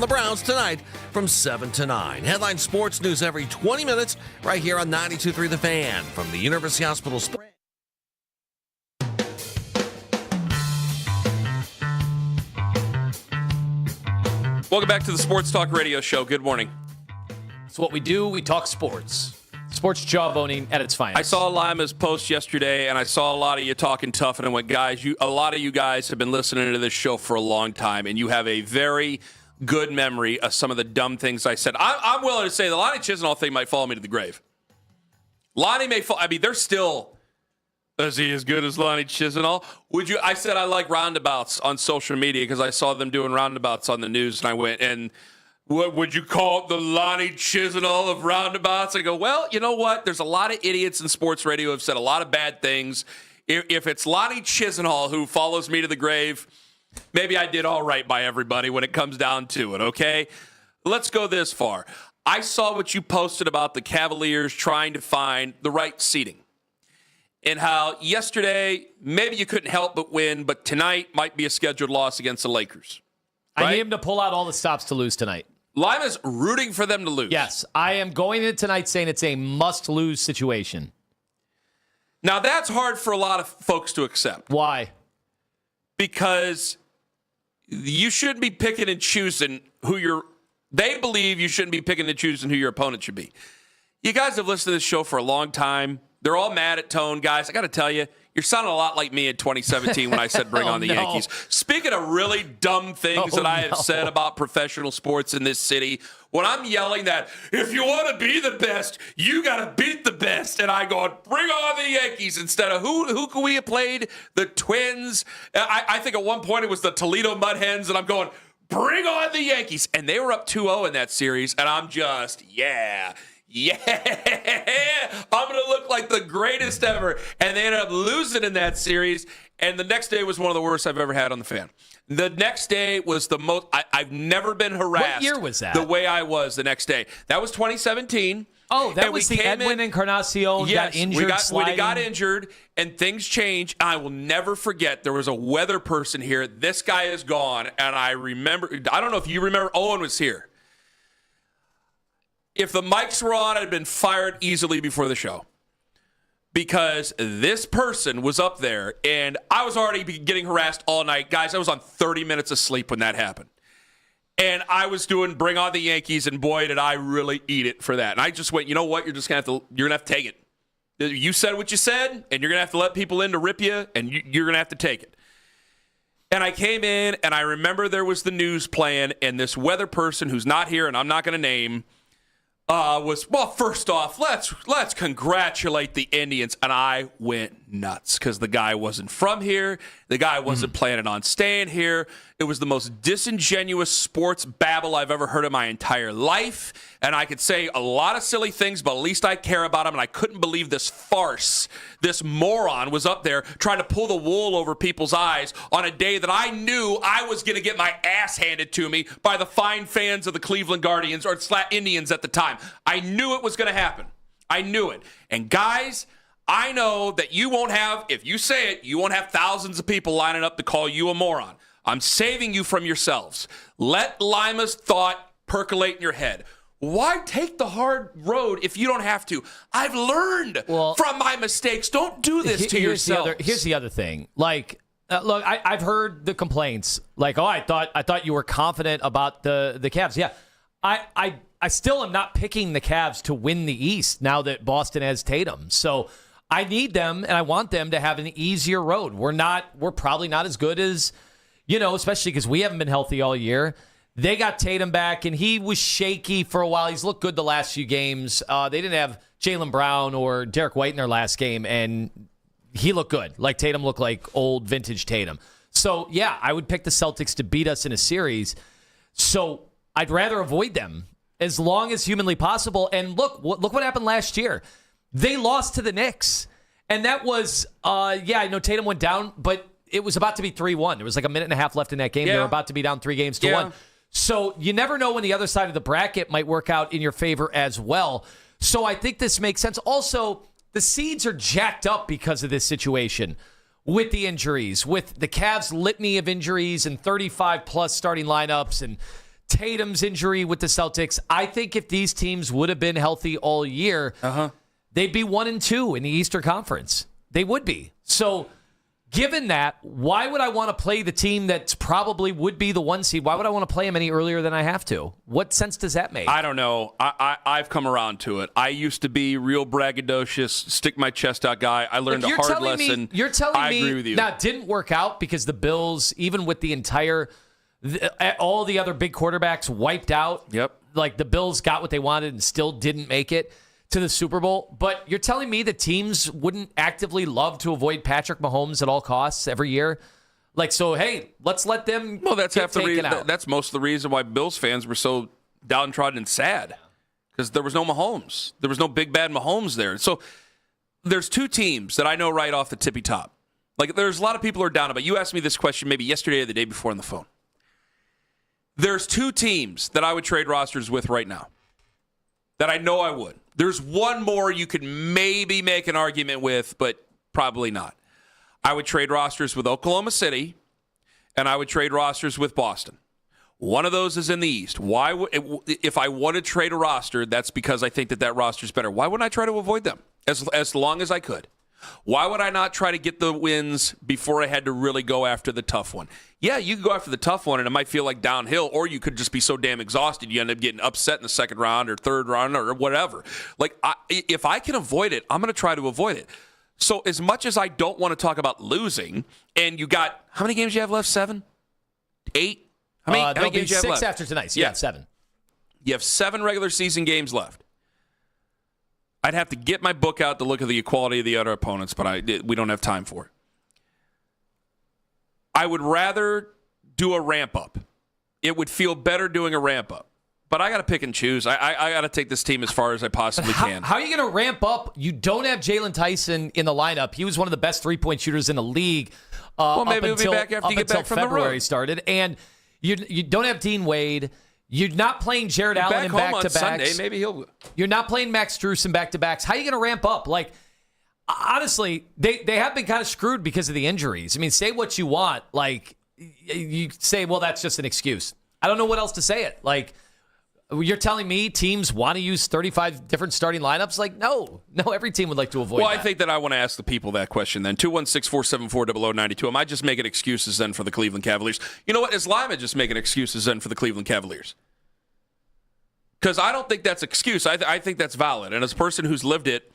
the Browns tonight from 7 to 9. Headline sports news every 20 minutes right here on 92.3 The Fan from the University Hospital Sports. Welcome back to the Sports Talk Radio Show. Good morning. It's what we do. We talk sports. Sports jawboning at its finest. I saw Lima's post yesterday, and I saw a lot of you talking tough, and I went, guys, a lot of you guys have been listening to this show for a long time, and you have a very good memory of some of the dumb things I said. I'm willing to say the Lonnie Chisenhall thing might follow me to the grave. Lonnie may fall. I mean, they're still. Is he as good as Lonnie Chisenhall? I said I like roundabouts on social media because I saw them doing roundabouts on the news, and I went, and what would you call it, the Lonnie Chisenhall of roundabouts? I go, well, you know what? There's a lot of idiots in sports radio who have said a lot of bad things. If it's Lonnie Chisenhall who follows me to the grave, maybe I did all right by everybody when it comes down to it, okay? Let's go this far. I saw what you posted about the Cavaliers trying to find the right seating. And how yesterday, maybe you couldn't help but win, but tonight might be a scheduled loss against the Lakers. Right? I need him to pull out all the stops to lose tonight. Lima's rooting for them to lose. Yes, I am going in tonight saying it's a must-lose situation. Now, that's hard for a lot of folks to accept. Why? Because you shouldn't be picking and choosing they believe you shouldn't be picking and choosing who your opponent should be. You guys have listened to this show for a long time. They're all mad at Tone, guys. I got to tell you, you're sounding a lot like me in 2017 when I said bring on the Yankees. Speaking of really dumb things that I have said about professional sports in this city, when I'm yelling that if you want to be the best, you got to beat the best, and I go, bring on the Yankees instead of who could we have played? The Twins. I think at one point it was the Toledo Mud Hens, and I'm going, bring on the Yankees. And they were up 2-0 in that series, and I'm just, yeah, I'm going to look like the greatest ever. And they ended up losing in that series. And the next day was one of the worst I've ever had on the fan. The next day was the most, I've never been harassed. What year was that? The way I was the next day. That was 2017. Oh, that was the Edwin Encarnacion got injured. We got injured, and things changed. I will never forget, there was a weather person here. This guy is gone, and I remember, I don't know if you remember, Owen was here. If the mics were on, I'd been fired easily before the show. Because this person was up there, and I was already getting harassed all night. Guys, I was on 30 minutes of sleep when that happened. And I was doing Bring On the Yankees, and boy, did I really eat it for that. And I just went, you know what? You're gonna have to take it. You said what you said, and you're gonna have to let people in to rip you, and you're gonna have to take it. And I came in, and I remember there was the news playing, and this weather person who's not here, and I'm not gonna name, first off, let's congratulate the Indians. And I went nuts because the guy wasn't from here. The guy wasn't planning on staying here. It was the most disingenuous sports babble I've ever heard in my entire life. And I could say a lot of silly things, but at least I care about him. And I couldn't believe this farce, this moron was up there trying to pull the wool over people's eyes on a day that I knew I was going to get my ass handed to me by the fine fans of the Cleveland Guardians or Indians at the time. I knew it was going to happen. I knew it. And guys, I know that you won't have, if you say it, you won't have thousands of people lining up to call you a moron. I'm saving you from yourselves. Let Lima's thought percolate in your head. Why take the hard road if you don't have to? I've learned from my mistakes. Don't do this to yourself. Here's the other thing. Like, look, I've heard the complaints. Like, I thought you were confident about the Cavs. Yeah, I still am not picking the Cavs to win the East now that Boston has Tatum. So I need them and I want them to have an easier road. We're probably not as good as, especially because we haven't been healthy all year. They got Tatum back and he was shaky for a while. He's looked good the last few games. They didn't have Jaylen Brown or Derek White in their last game, and he looked good. Like Tatum looked like old vintage Tatum. So yeah, I would pick the Celtics to beat us in a series. So I'd rather avoid them as long as humanly possible. And look what happened last year. They lost to the Knicks. And that was, I know Tatum went down, but it was about to be 3-1. There was like a minute and a half left in that game. Yeah. They were about to be down 3-1. So you never know when the other side of the bracket might work out in your favor as well. So I think this makes sense. Also, the seeds are jacked up because of this situation with the injuries, with the Cavs' litany of injuries and 35-plus starting lineups and Tatum's injury with the Celtics. I think if these teams would have been healthy all year, they'd be 1-2 in the Eastern Conference. They would be. So, given that, why would I want to play the team that probably would be the 1 seed? Why would I want to play them any earlier than I have to? What sense does that make? I don't know. I've come around to it. I used to be real braggadocious, stick my chest out guy. I learned a hard lesson. You're telling me I agree with you. Now, it didn't work out because the Bills, even with the entire all the other big quarterbacks wiped out. Yep. Like the Bills got what they wanted and still didn't make it to the Super Bowl. But you're telling me that teams wouldn't actively love to avoid Patrick Mahomes at all costs every year? Like, so, hey, let's let them that's get half the taken reason. out. That's most of the reason why Bills fans were so downtrodden and sad, because there was no Mahomes. There was no big, bad Mahomes there. So there's two teams that I know right off the tippy top. Like, there's a lot of people who are down about it. You asked me this question maybe yesterday or the day before on the phone. There's two teams that I would trade rosters with right now that I know I would. There's one more you could maybe make an argument with, but probably not. I would trade rosters with Oklahoma City, and I would trade rosters with Boston. One of those is in the East. Why would, if I want to trade a roster, that's because I think that roster is better. Why wouldn't I try to avoid them as long as I could? Why would I not try to get the wins before I had to really go after the tough one? Yeah, you could go after the tough one, and it might feel like downhill, or you could just be so damn exhausted you end up getting upset in the second round or third round or whatever. Like, if I can avoid it, I'm going to try to avoid it. So as much as I don't want to talk about losing, and you got, how many games you have left? 7? 8? How many There'll be games you have 6 left? after tonight. So yeah, 7. You have 7 regular season games left. I'd have to get my book out to look at the equality of the other opponents, but we don't have time for it. I would rather do a ramp up. It would feel better doing a ramp up. But I got to pick and choose. I got to take this team as far as I possibly can. How are you going to ramp up? You don't have Jalen Tyson in the lineup. He was one of the best three-point shooters in the league. Well, maybe he'll be back after you get back from the road. February started. And you don't have Dean Wade. You're not playing Jared Allen in back-to-backs. Sunday, maybe he'll. You're not playing Max Strus in back-to-backs. How are you going to ramp up? Like, honestly, they have been kind of screwed because of the injuries. I mean, say what you want. Like, you say, well, that's just an excuse. I don't know what else to say it. Like, you're telling me teams want to use 35 different starting lineups? Like, no, every team would like to avoid that. Well, I think that I want to ask the people that question then. 216-474-0092. Am I just making excuses then for the Cleveland Cavaliers? You know what? Is Lima just making excuses then for the Cleveland Cavaliers? Because I don't think that's an excuse. I think that's valid. And as a person who's lived it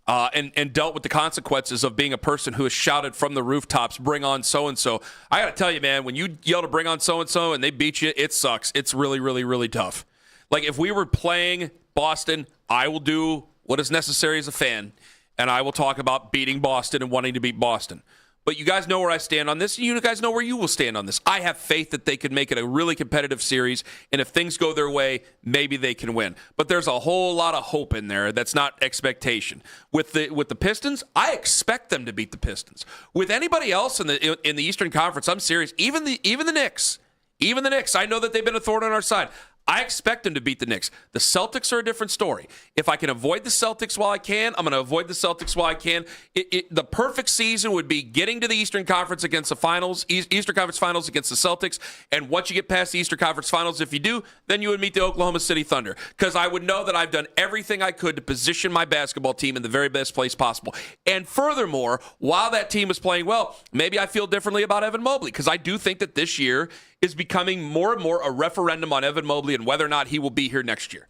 and dealt with the consequences of being a person who has shouted from the rooftops, bring on so-and-so, I got to tell you, man, when you yell to bring on so-and-so and they beat you, it sucks. It's really, really, really tough. Like, if we were playing Boston, I will do what is necessary as a fan, and I will talk about beating Boston and wanting to beat Boston. But you guys know where I stand on this, and you guys know where you will stand on this. I have faith that they could make it a really competitive series, and if things go their way, maybe they can win. But there's a whole lot of hope in there that's not expectation. With the Pistons, I expect them to beat the Pistons. With anybody else in the Eastern Conference, I'm serious. Even the Knicks. Even the Knicks, I know that they've been a thorn on our side. I expect them to beat the Knicks. The Celtics are a different story. If I can avoid the Celtics while I can, I'm going to avoid the Celtics while I can. The perfect season would be getting to the Eastern Conference against the finals, Eastern Conference Finals against the Celtics. And once you get past the Eastern Conference Finals, if you do, then you would meet the Oklahoma City Thunder. Because I would know that I've done everything I could to position my basketball team in the very best place possible. And furthermore, while that team is playing well, maybe I feel differently about Evan Mobley. Because I do think that this year is becoming more and more a referendum on Evan Mobley and whether or not he will be here next year.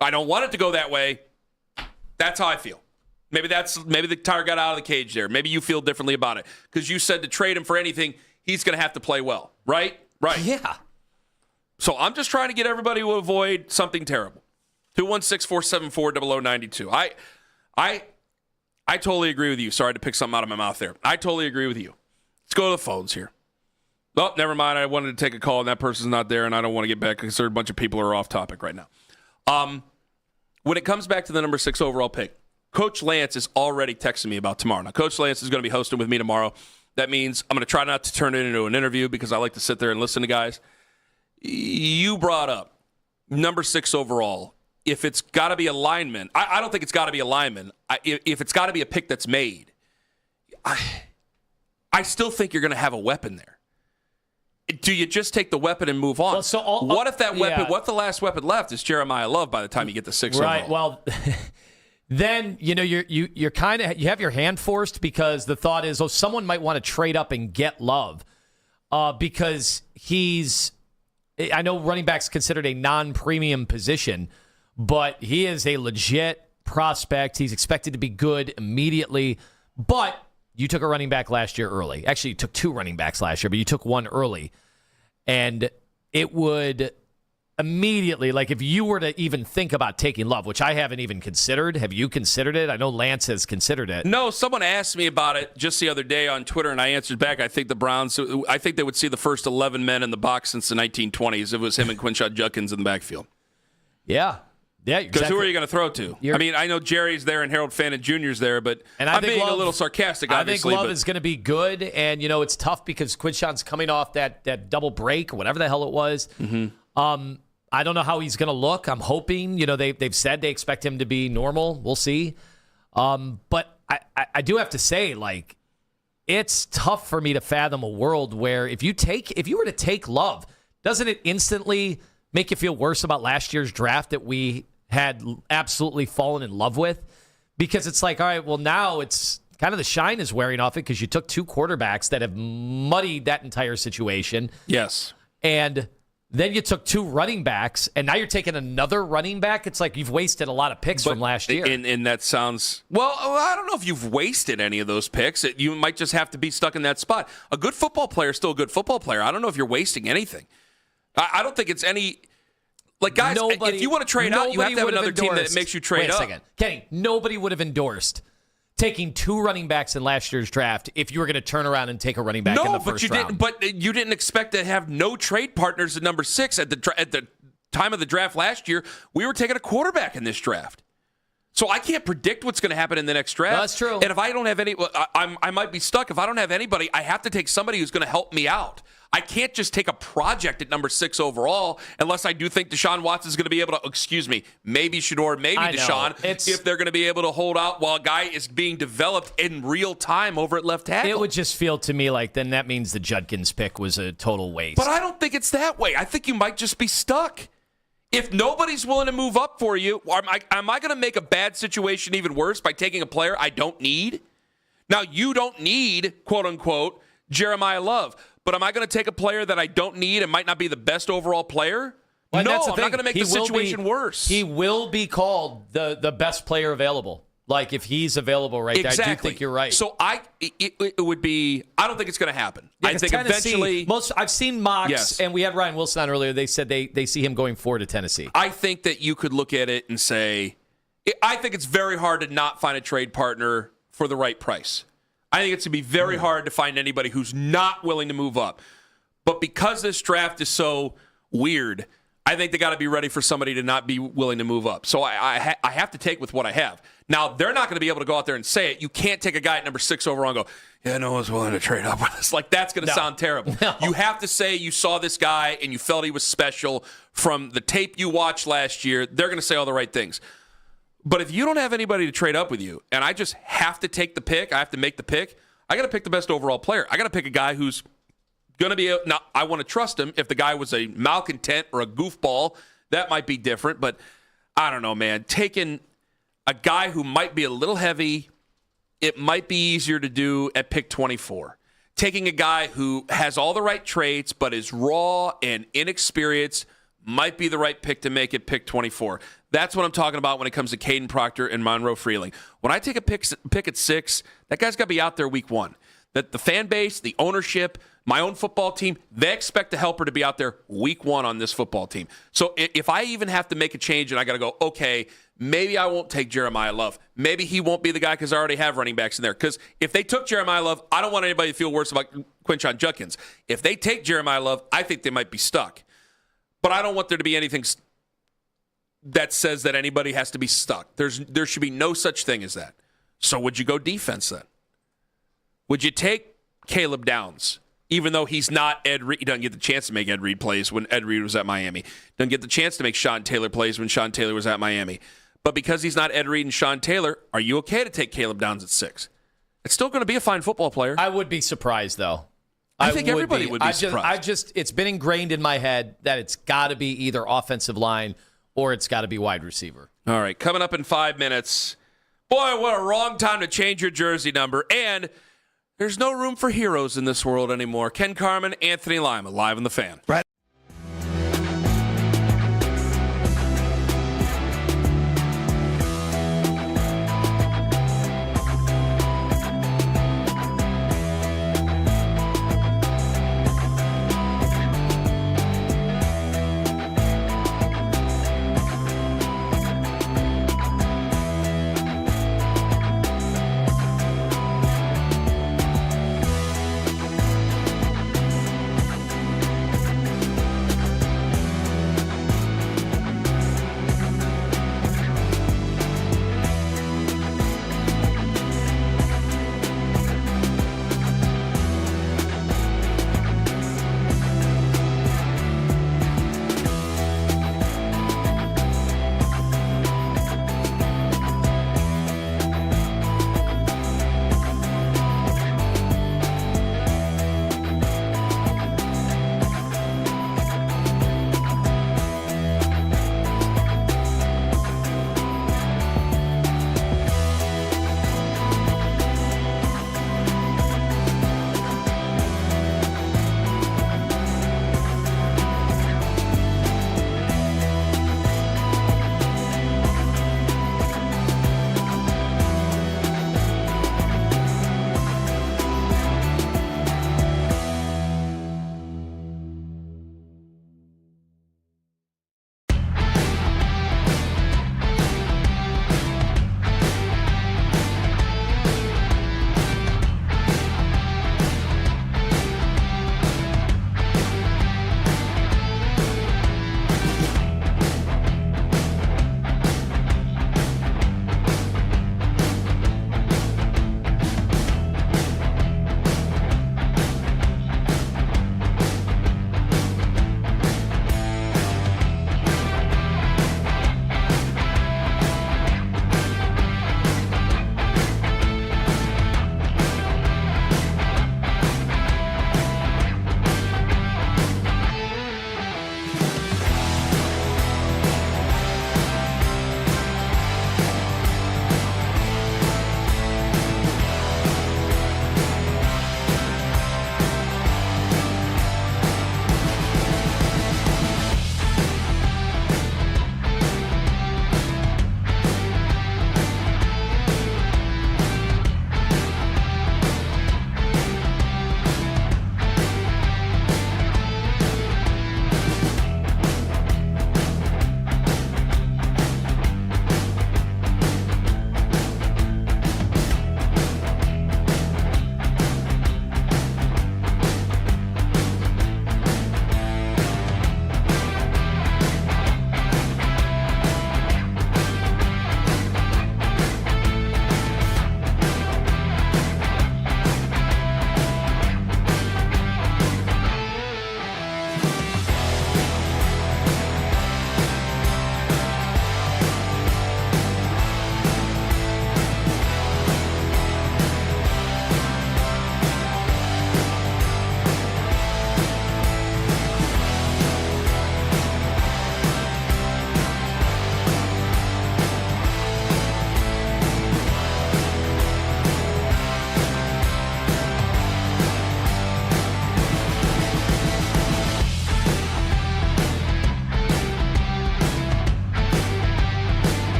I don't want it to go that way. That's how I feel. Maybe the tire got out of the cage there. Maybe you feel differently about it. Because you said to trade him for anything, he's going to have to play well. Right? Right. Yeah. So I'm just trying to get everybody to avoid something terrible. 216-474-0092. I totally agree with you. Sorry to pick something out of my mouth there. I totally agree with you. Let's go to the phones here. Oh, never mind. I wanted to take a call, and that person's not there, and I don't want to get back because there are a bunch of people who are off topic right now. When it comes back to the number 6 overall pick, Coach Lance is already texting me about tomorrow. Now, Coach Lance is going to be hosting with me tomorrow. That means I'm going to try not to turn it into an interview because I like to sit there and listen to guys. You brought up number 6 overall. If it's got to be a lineman, I don't think it's got to be a lineman. If it's got to be a pick that's made, I still think you're going to have a weapon there. do you just take the weapon and move on? Well, what if that weapon? What if the last weapon left is Jeremiah Love by the time you get the 6 right? overall? Well, then you're kind of you have your hand forced because the thought is, someone might want to trade up and get Love because he's. I know running back's considered a non-premium position, but he is a legit prospect. He's expected to be good immediately, but you took a running back last year early. Actually, you took 2 running backs last year, but you took 1 early. And it would immediately, like if you were to even think about taking Love, which I haven't even considered. Have you considered it? I know Lance has considered it. No, someone asked me about it just the other day on Twitter, and I answered back. I think they would see the first 11 men in the box since the 1920s. It was him and Quinshon Judkins in the backfield. Yeah. Yeah, because who are you going to throw to? I mean, I know Jerry's there and Harold Fannin Jr.'s there, but I'm being a little sarcastic, obviously. I think Love is going to be good, and, it's tough because Quinshon's coming off that double break, or whatever the hell it was. Mm-hmm. I don't know how he's going to look. I'm hoping, they've said they expect him to be normal. We'll see. But I do have to say, like, it's tough for me to fathom a world where if you were to take Love, doesn't it instantly make you feel worse about last year's draft that we had absolutely fallen in love with? Because it's like, all right, well, now it's kind of the shine is wearing off it because you took 2 quarterbacks that have muddied that entire situation. Yes. And then you took 2 running backs, and now you're taking another running back. It's like you've wasted a lot of picks from last year. And that sounds, well, I don't know if you've wasted any of those picks. You might just have to be stuck in that spot. A good football player is still a good football player. I don't know if you're wasting anything. I don't think it's any... Like, guys, if you want to trade out, you have to have another team that makes you trade up. Wait a second. Kenny, nobody would have endorsed taking 2 running backs in last year's draft if you were going to turn around and take a running back in the first round. But you didn't expect to have no trade partners at number 6 at the time of the draft last year. We were taking a quarterback in this draft. So I can't predict what's going to happen in the next draft. No, that's true. And if I don't have any, I might be stuck. If I don't have anybody, I have to take somebody who's going to help me out. I can't just take a project at number 6 overall unless I do think Deshaun Watson is going to be able to, maybe Shador, maybe Deshaun, if they're going to be able to hold out while a guy is being developed in real time over at left tackle. It would just feel to me like then that means the Judkins pick was a total waste. But I don't think it's that way. I think you might just be stuck. If nobody's willing to move up for you, am I going to make a bad situation even worse by taking a player I don't need? Now, you don't need, quote unquote, Jeremiah Love. But am I going to take a player that I don't need and might not be the best overall player? Well, no, I'm not going to make the situation worse. He will be called the best player available. Like, if he's available right exactly. there. I do think you're right. So it would be, I don't think it's going to happen. Yeah, I think eventually. I've seen mocks, yes. And we had Ryan Wilson on earlier. They said they see him going forward to Tennessee. I think that you could look at it and say, I think it's very hard to not find a trade partner for the right price. I think it's going to be very hard to find anybody who's not willing to move up. But because this draft is so weird, I think they got to be ready for somebody to not be willing to move up. So I have to take with what I have. Now, they're not going to be able to go out there and say it. You can't take a guy at number 6 overall and go, yeah, no one's willing to trade up with us. Like, that's going to sound terrible. No. You have to say you saw this guy and you felt he was special from the tape you watched last year. They're going to say all the right things. But if you don't have anybody to trade up with you, and I just have to take the pick, I have to make the pick, I got to pick the best overall player. I got to pick a guy who's going to be now, I want to trust him. If the guy was a malcontent or a goofball, that might be different. But I don't know, man. Taking a guy who might be a little heavy, it might be easier to do at pick 24. Taking a guy who has all the right traits but is raw and inexperienced might be the right pick to make at pick 24. That's what I'm talking about when it comes to Caden Proctor and Monroe Freeling. When I take a pick at 6, that guy's got to be out there week 1. That the fan base, the ownership, my own football team, they expect the helper to be out there week 1 on this football team. So if I even have to make a change and I got to go, okay, maybe I won't take Jeremiah Love. Maybe he won't be the guy because I already have running backs in there. Because if they took Jeremiah Love, I don't want anybody to feel worse about Quinshon Judkins. If they take Jeremiah Love, I think they might be stuck. But I don't want there to be anything that says that anybody has to be stuck. There should be no such thing as that. So would you go defense then? Would you take Caleb Downs, even though he's not Ed Reed? He doesn't get the chance to make Ed Reed plays when Ed Reed was at Miami. Doesn't get the chance to make Sean Taylor plays when Sean Taylor was at Miami. But because he's not Ed Reed and Sean Taylor, are you okay to take Caleb Downs at 6? It's still going to be a fine football player. I would be surprised, though. I think everybody would be surprised. It's been ingrained in my head that it's got to be either offensive line or it's got to be wide receiver. All right, coming up in 5 minutes. Boy, what a wrong time to change your jersey number. And there's no room for heroes in this world anymore. Ken Carman, Anthony Lima, live on The Fan. Right.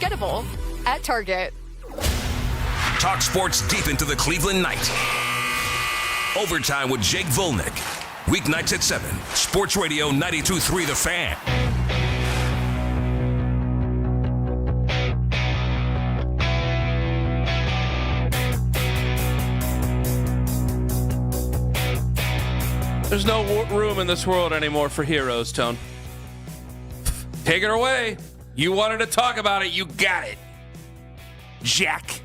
unforgettable at Target. Talk sports deep into the Cleveland night. Overtime with Jake Volnick. Weeknights at 7. Sports Radio 92.3 The Fan. There's no room in this world anymore for heroes, Tone. Take it away. You wanted to talk about it. You got it. Jack.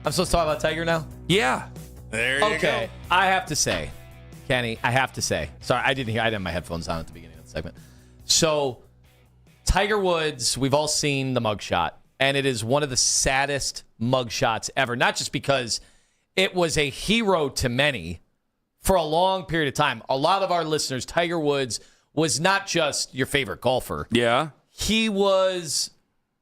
I'm supposed to talk about Tiger now? Yeah. There you go. I have to say, Kenny, sorry, I didn't have my headphones on at the beginning of the segment. So, Tiger Woods, we've all seen the mugshot, and it is one of the saddest mugshots ever. Not just because it was a hero to many for a long period of time. A lot of our listeners, Tiger Woods was not just your favorite golfer. Yeah. He was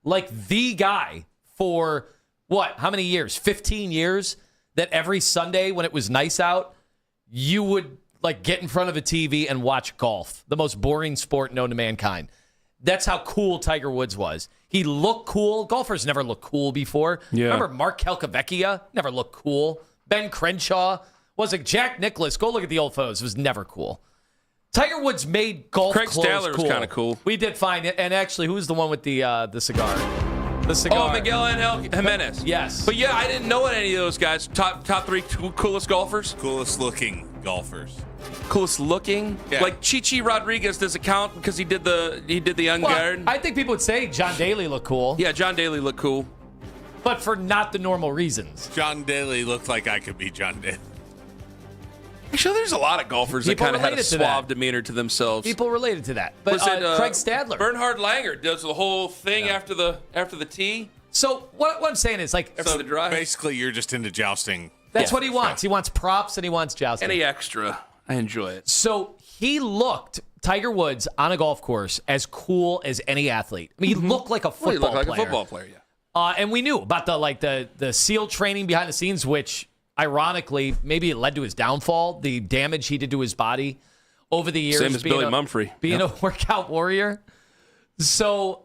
like the guy for what? How many years? 15 years that every Sunday when it was nice out, you would like get in front of a TV and watch golf, the most boring sport known to mankind. That's how cool Tiger Woods was. He looked cool. Golfers never looked cool before. Yeah. Remember Mark Calcavecchia? Never looked cool. Ben Crenshaw was like Jack Nicklaus. Go look at the old photos. It was never cool. Tiger Woods made golf Craig clothes Stadler was kind of cool. We did find it. And actually, who's the one with the cigar? The cigar. Oh, Miguel Angel Jimenez. Yes. But yeah, I didn't know any of those guys. Top three coolest golfers. Coolest looking golfers. Coolest looking. Yeah. Like Chichi Rodriguez does it count because he did the young guard. I think people would say John Daly looked cool. Yeah, John Daly looked cool. But for not the normal reasons. John Daly looked like I could be John Daly. Actually, there's a lot of golfers that kind of had a suave demeanor to themselves. People related to that. But Craig Stadler. Bernhard Langer does the whole thing after the tee. So what I'm saying is like after the drive. Basically, you're just into jousting. That's what he wants. He wants props and he wants jousting. Any extra. I enjoy it. So he looked, Tiger Woods, on a golf course as cool as any athlete. I mean, he looked like a football player. He looked like a football player, yeah. And we knew about the SEAL training behind the scenes, which ironically, maybe it led to his downfall, the damage he did to his body over the years. Same as Billy Mumphrey. Being a workout warrior. So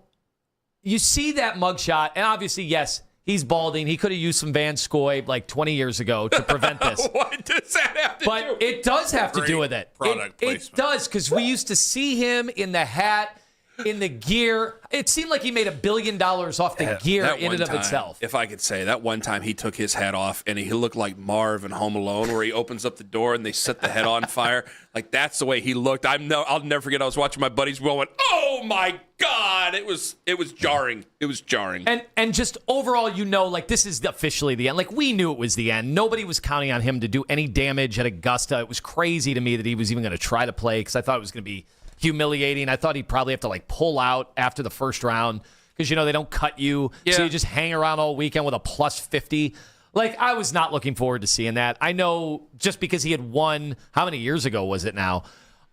you see that mugshot, and obviously, yes, he's balding. He could have used some Van Scoy like 20 years ago to prevent this. What does that have to do? But it does have to do with it. It does, because we used to see him in the hat, in the gear. It seemed like he made $1 billion off the gear in and of itself. If I could say, that one time he took his hat off and he looked like Marv in Home Alone, where he opens up the door and they set the head on fire. Like, that's the way he looked. I'll never forget. I was watching my buddies going, "Oh my God!" It was jarring. It was jarring. And just overall, like this is officially the end. Like, we knew it was the end. Nobody was counting on him to do any damage at Augusta. It was crazy to me that he was even going to try to play, because I thought it was going to be humiliating. I thought he'd probably have to like pull out after the first round, because they don't cut you, so you just hang around all weekend with a plus 50. Like, I was not looking forward to seeing that. I know, just because he had won, how many years ago was it now?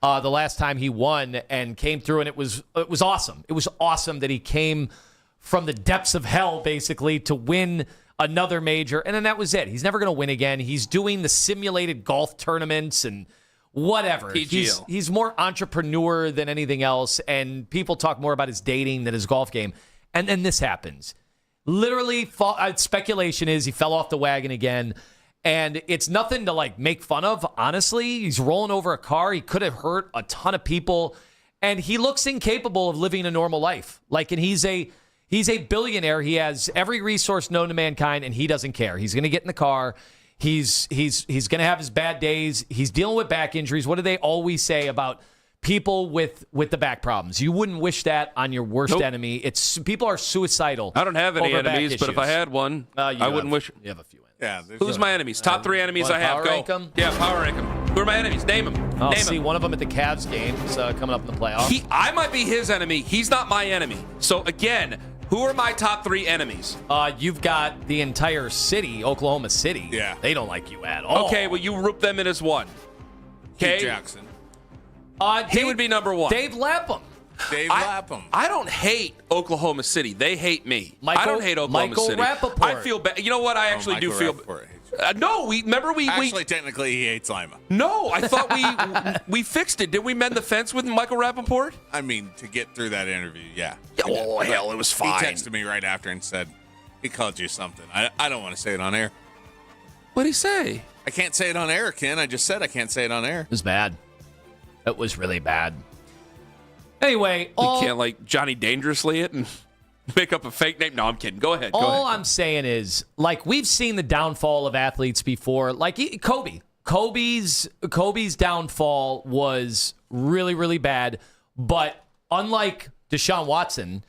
The last time he won and came through, and it was awesome. It was awesome that he came from the depths of hell basically to win another major, and then that was it. He's never going to win again. He's doing the simulated golf tournaments and whatever. He's more entrepreneur than anything else, and people talk more about his dating than his golf game. And then this happens. Literally, speculation is he fell off the wagon again, and it's nothing to like make fun of, honestly. He's rolling over a car. He could have hurt a ton of people, and he looks incapable of living a normal life. Like, and he's a billionaire. He has every resource known to mankind, and he doesn't care. He's going to get in the car. He's going to have his bad days. He's dealing with back injuries. What do they always say about people with the back problems? You wouldn't wish that on your worst enemy. People are suicidal. I don't have any enemies, but if I had one, I wouldn't wish. You have a few enemies. Yeah. Who's my enemies? Top 3 enemies I have. Power rank them? Yeah, power rank them. Who are my enemies? Name them. I'll see one of them at the Cavs game coming up in the playoffs. I might be his enemy. He's not my enemy. So again, who are my top 3 enemies? You've got the entire city, Oklahoma City. Yeah. They don't like you at all. Okay, well, you group them in as one. Okay. Hugh Jackson. He would be number 1. Dave Lapham. I don't hate Oklahoma City. They hate me. I don't hate Oklahoma City. Rappaport. I feel bad. You know what? I actually do feel. No, Actually, technically, he hates Lima. No, I thought we fixed it. Did we mend the fence with Michael Rappaport? I mean, to get through that interview, yeah. Oh, hell, it was fine. He texted me right after and said, he called you something. I don't want to say it on air. What'd he say? I can't say it on air, Ken. I just said I can't say it on air. It was bad. It was really bad. Anyway, you can't like Johnny Dangerously it and make up a fake name. No, I'm kidding. Go ahead. All I'm saying is, like, we've seen the downfall of athletes before. Like Kobe. Kobe's downfall was really, really bad. But unlike Deshaun Watson,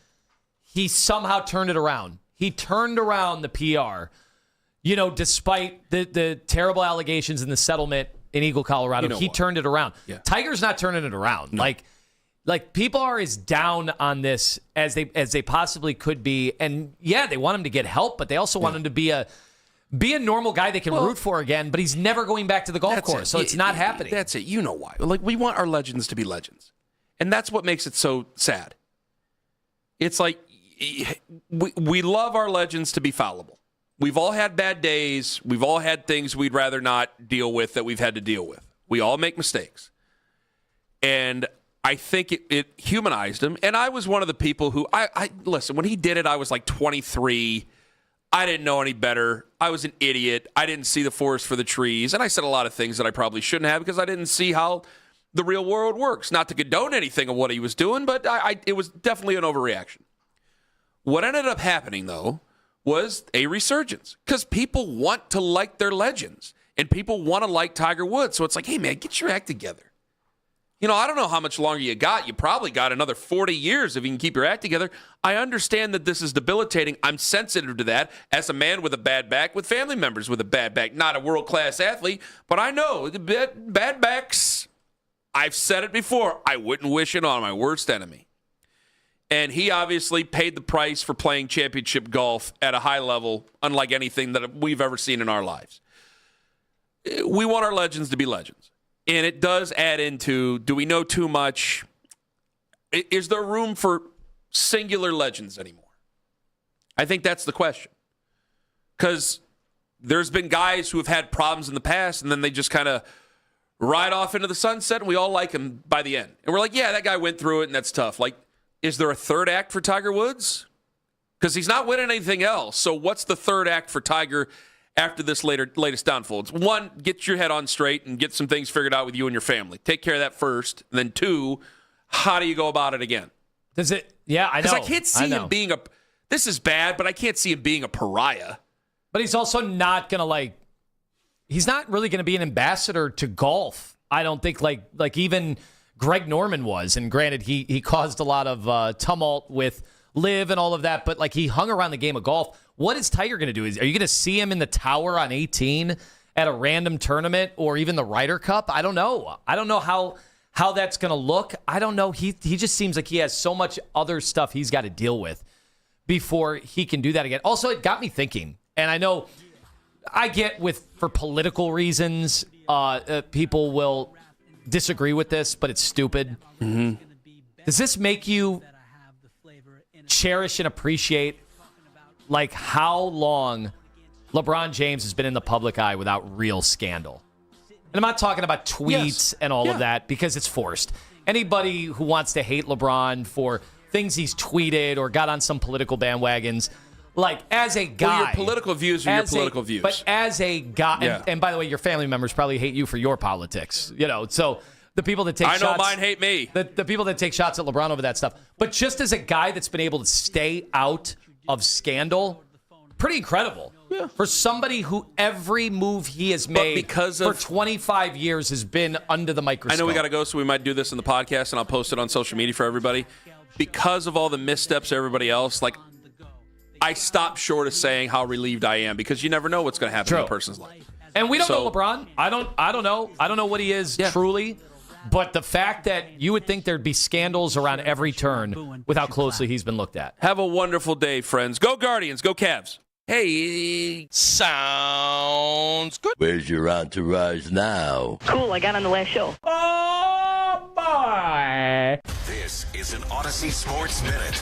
he somehow turned it around. He turned around the PR. You know, despite the terrible allegations in the settlement in Eagle, Colorado, he turned it around. Yeah. Tiger's not turning it around. No. Like people are as down on this as they possibly could be, and yeah, they want him to get help, but they also want him to be a normal guy they can root for again. But he's never going back to the golf course, so it's not happening. That's it. You know why? Like, we want our legends to be legends, and that's what makes it so sad. It's like we love our legends to be fallible. We've all had bad days. We've all had things we'd rather not deal with that we've had to deal with. We all make mistakes, and I think it humanized him. And I was one of the people who, I listen, when he did it, I was like 23. I didn't know any better. I was an idiot. I didn't see the forest for the trees. And I said a lot of things that I probably shouldn't have because I didn't see how the real world works. Not to condone anything of what he was doing, but it was definitely an overreaction. What ended up happening, though, was a resurgence because people want to like their legends and people want to like Tiger Woods. So it's like, hey, man, get your act together. You know, I don't know how much longer you got. You probably got another 40 years if you can keep your act together. I understand that this is debilitating. I'm sensitive to that as a man with a bad back, with family members with a bad back. Not a world-class athlete, but I know bad backs, I've said it before, I wouldn't wish it on my worst enemy. And he obviously paid the price for playing championship golf at a high level, unlike anything that we've ever seen in our lives. We want our legends to be legends. And it does add into, do we know too much? Is there room for singular legends anymore? I think that's the question. Because there's been guys who have had problems in the past, and then they just kind of ride off into the sunset, and we all like him by the end. And we're like, yeah, that guy went through it, and that's tough. Like, is there a third act for Tiger Woods? Because he's not winning anything else. So what's the third act for Tiger after this latest downfall? It's one, get your head on straight and get some things figured out with you and your family. Take care of that first. And then two, how do you go about it again? Does it? Yeah, I know. Because I can't see him being this is bad, but I can't see him being a pariah. But he's also not going to he's not really going to be an ambassador to golf. I don't think like even Greg Norman was. And granted, he caused a lot of tumult with Live and all of that, but he hung around the game of golf. What is Tiger going to do? Are you going to see him in the tower on 18 at a random tournament or even the Ryder Cup? I don't know. I don't know how that's going to look. I don't know. He just seems like he has so much other stuff he's got to deal with before he can do that again. Also, it got me thinking, and I know I get for political reasons, people will disagree with this, but it's stupid. Mm-hmm. Does this make you cherish and appreciate how long LeBron James has been in the public eye without real scandal? And I'm not talking about tweets and all of that because it's forced. Anybody who wants to hate LeBron for things he's tweeted or got on some political bandwagons, as a guy. Well, your political views are your political views. But as a guy, and by the way, your family members probably hate you for your politics. So the people that take shots. I know mine hate me. The people that take shots at LeBron over that stuff. But just as a guy that's been able to stay out of scandal, pretty incredible. Yeah. For somebody who every move he has made for 25 years has been under the microscope. I know we got to go, so we might do this in the podcast, and I'll post it on social media for everybody. Because of all the missteps of everybody else, I stopped short of saying how relieved I am because you never know what's going to happen in a person's life. And we don't know LeBron. I don't know. I don't know what he is truly. But the fact that you would think there'd be scandals around every turn with how closely he's been looked at. Have a wonderful day, friends. Go Guardians. Go Cavs. Hey, sounds good. Where's your entourage now? Cool, I got on the last show. Oh, boy. This is an Odyssey Sports Minute.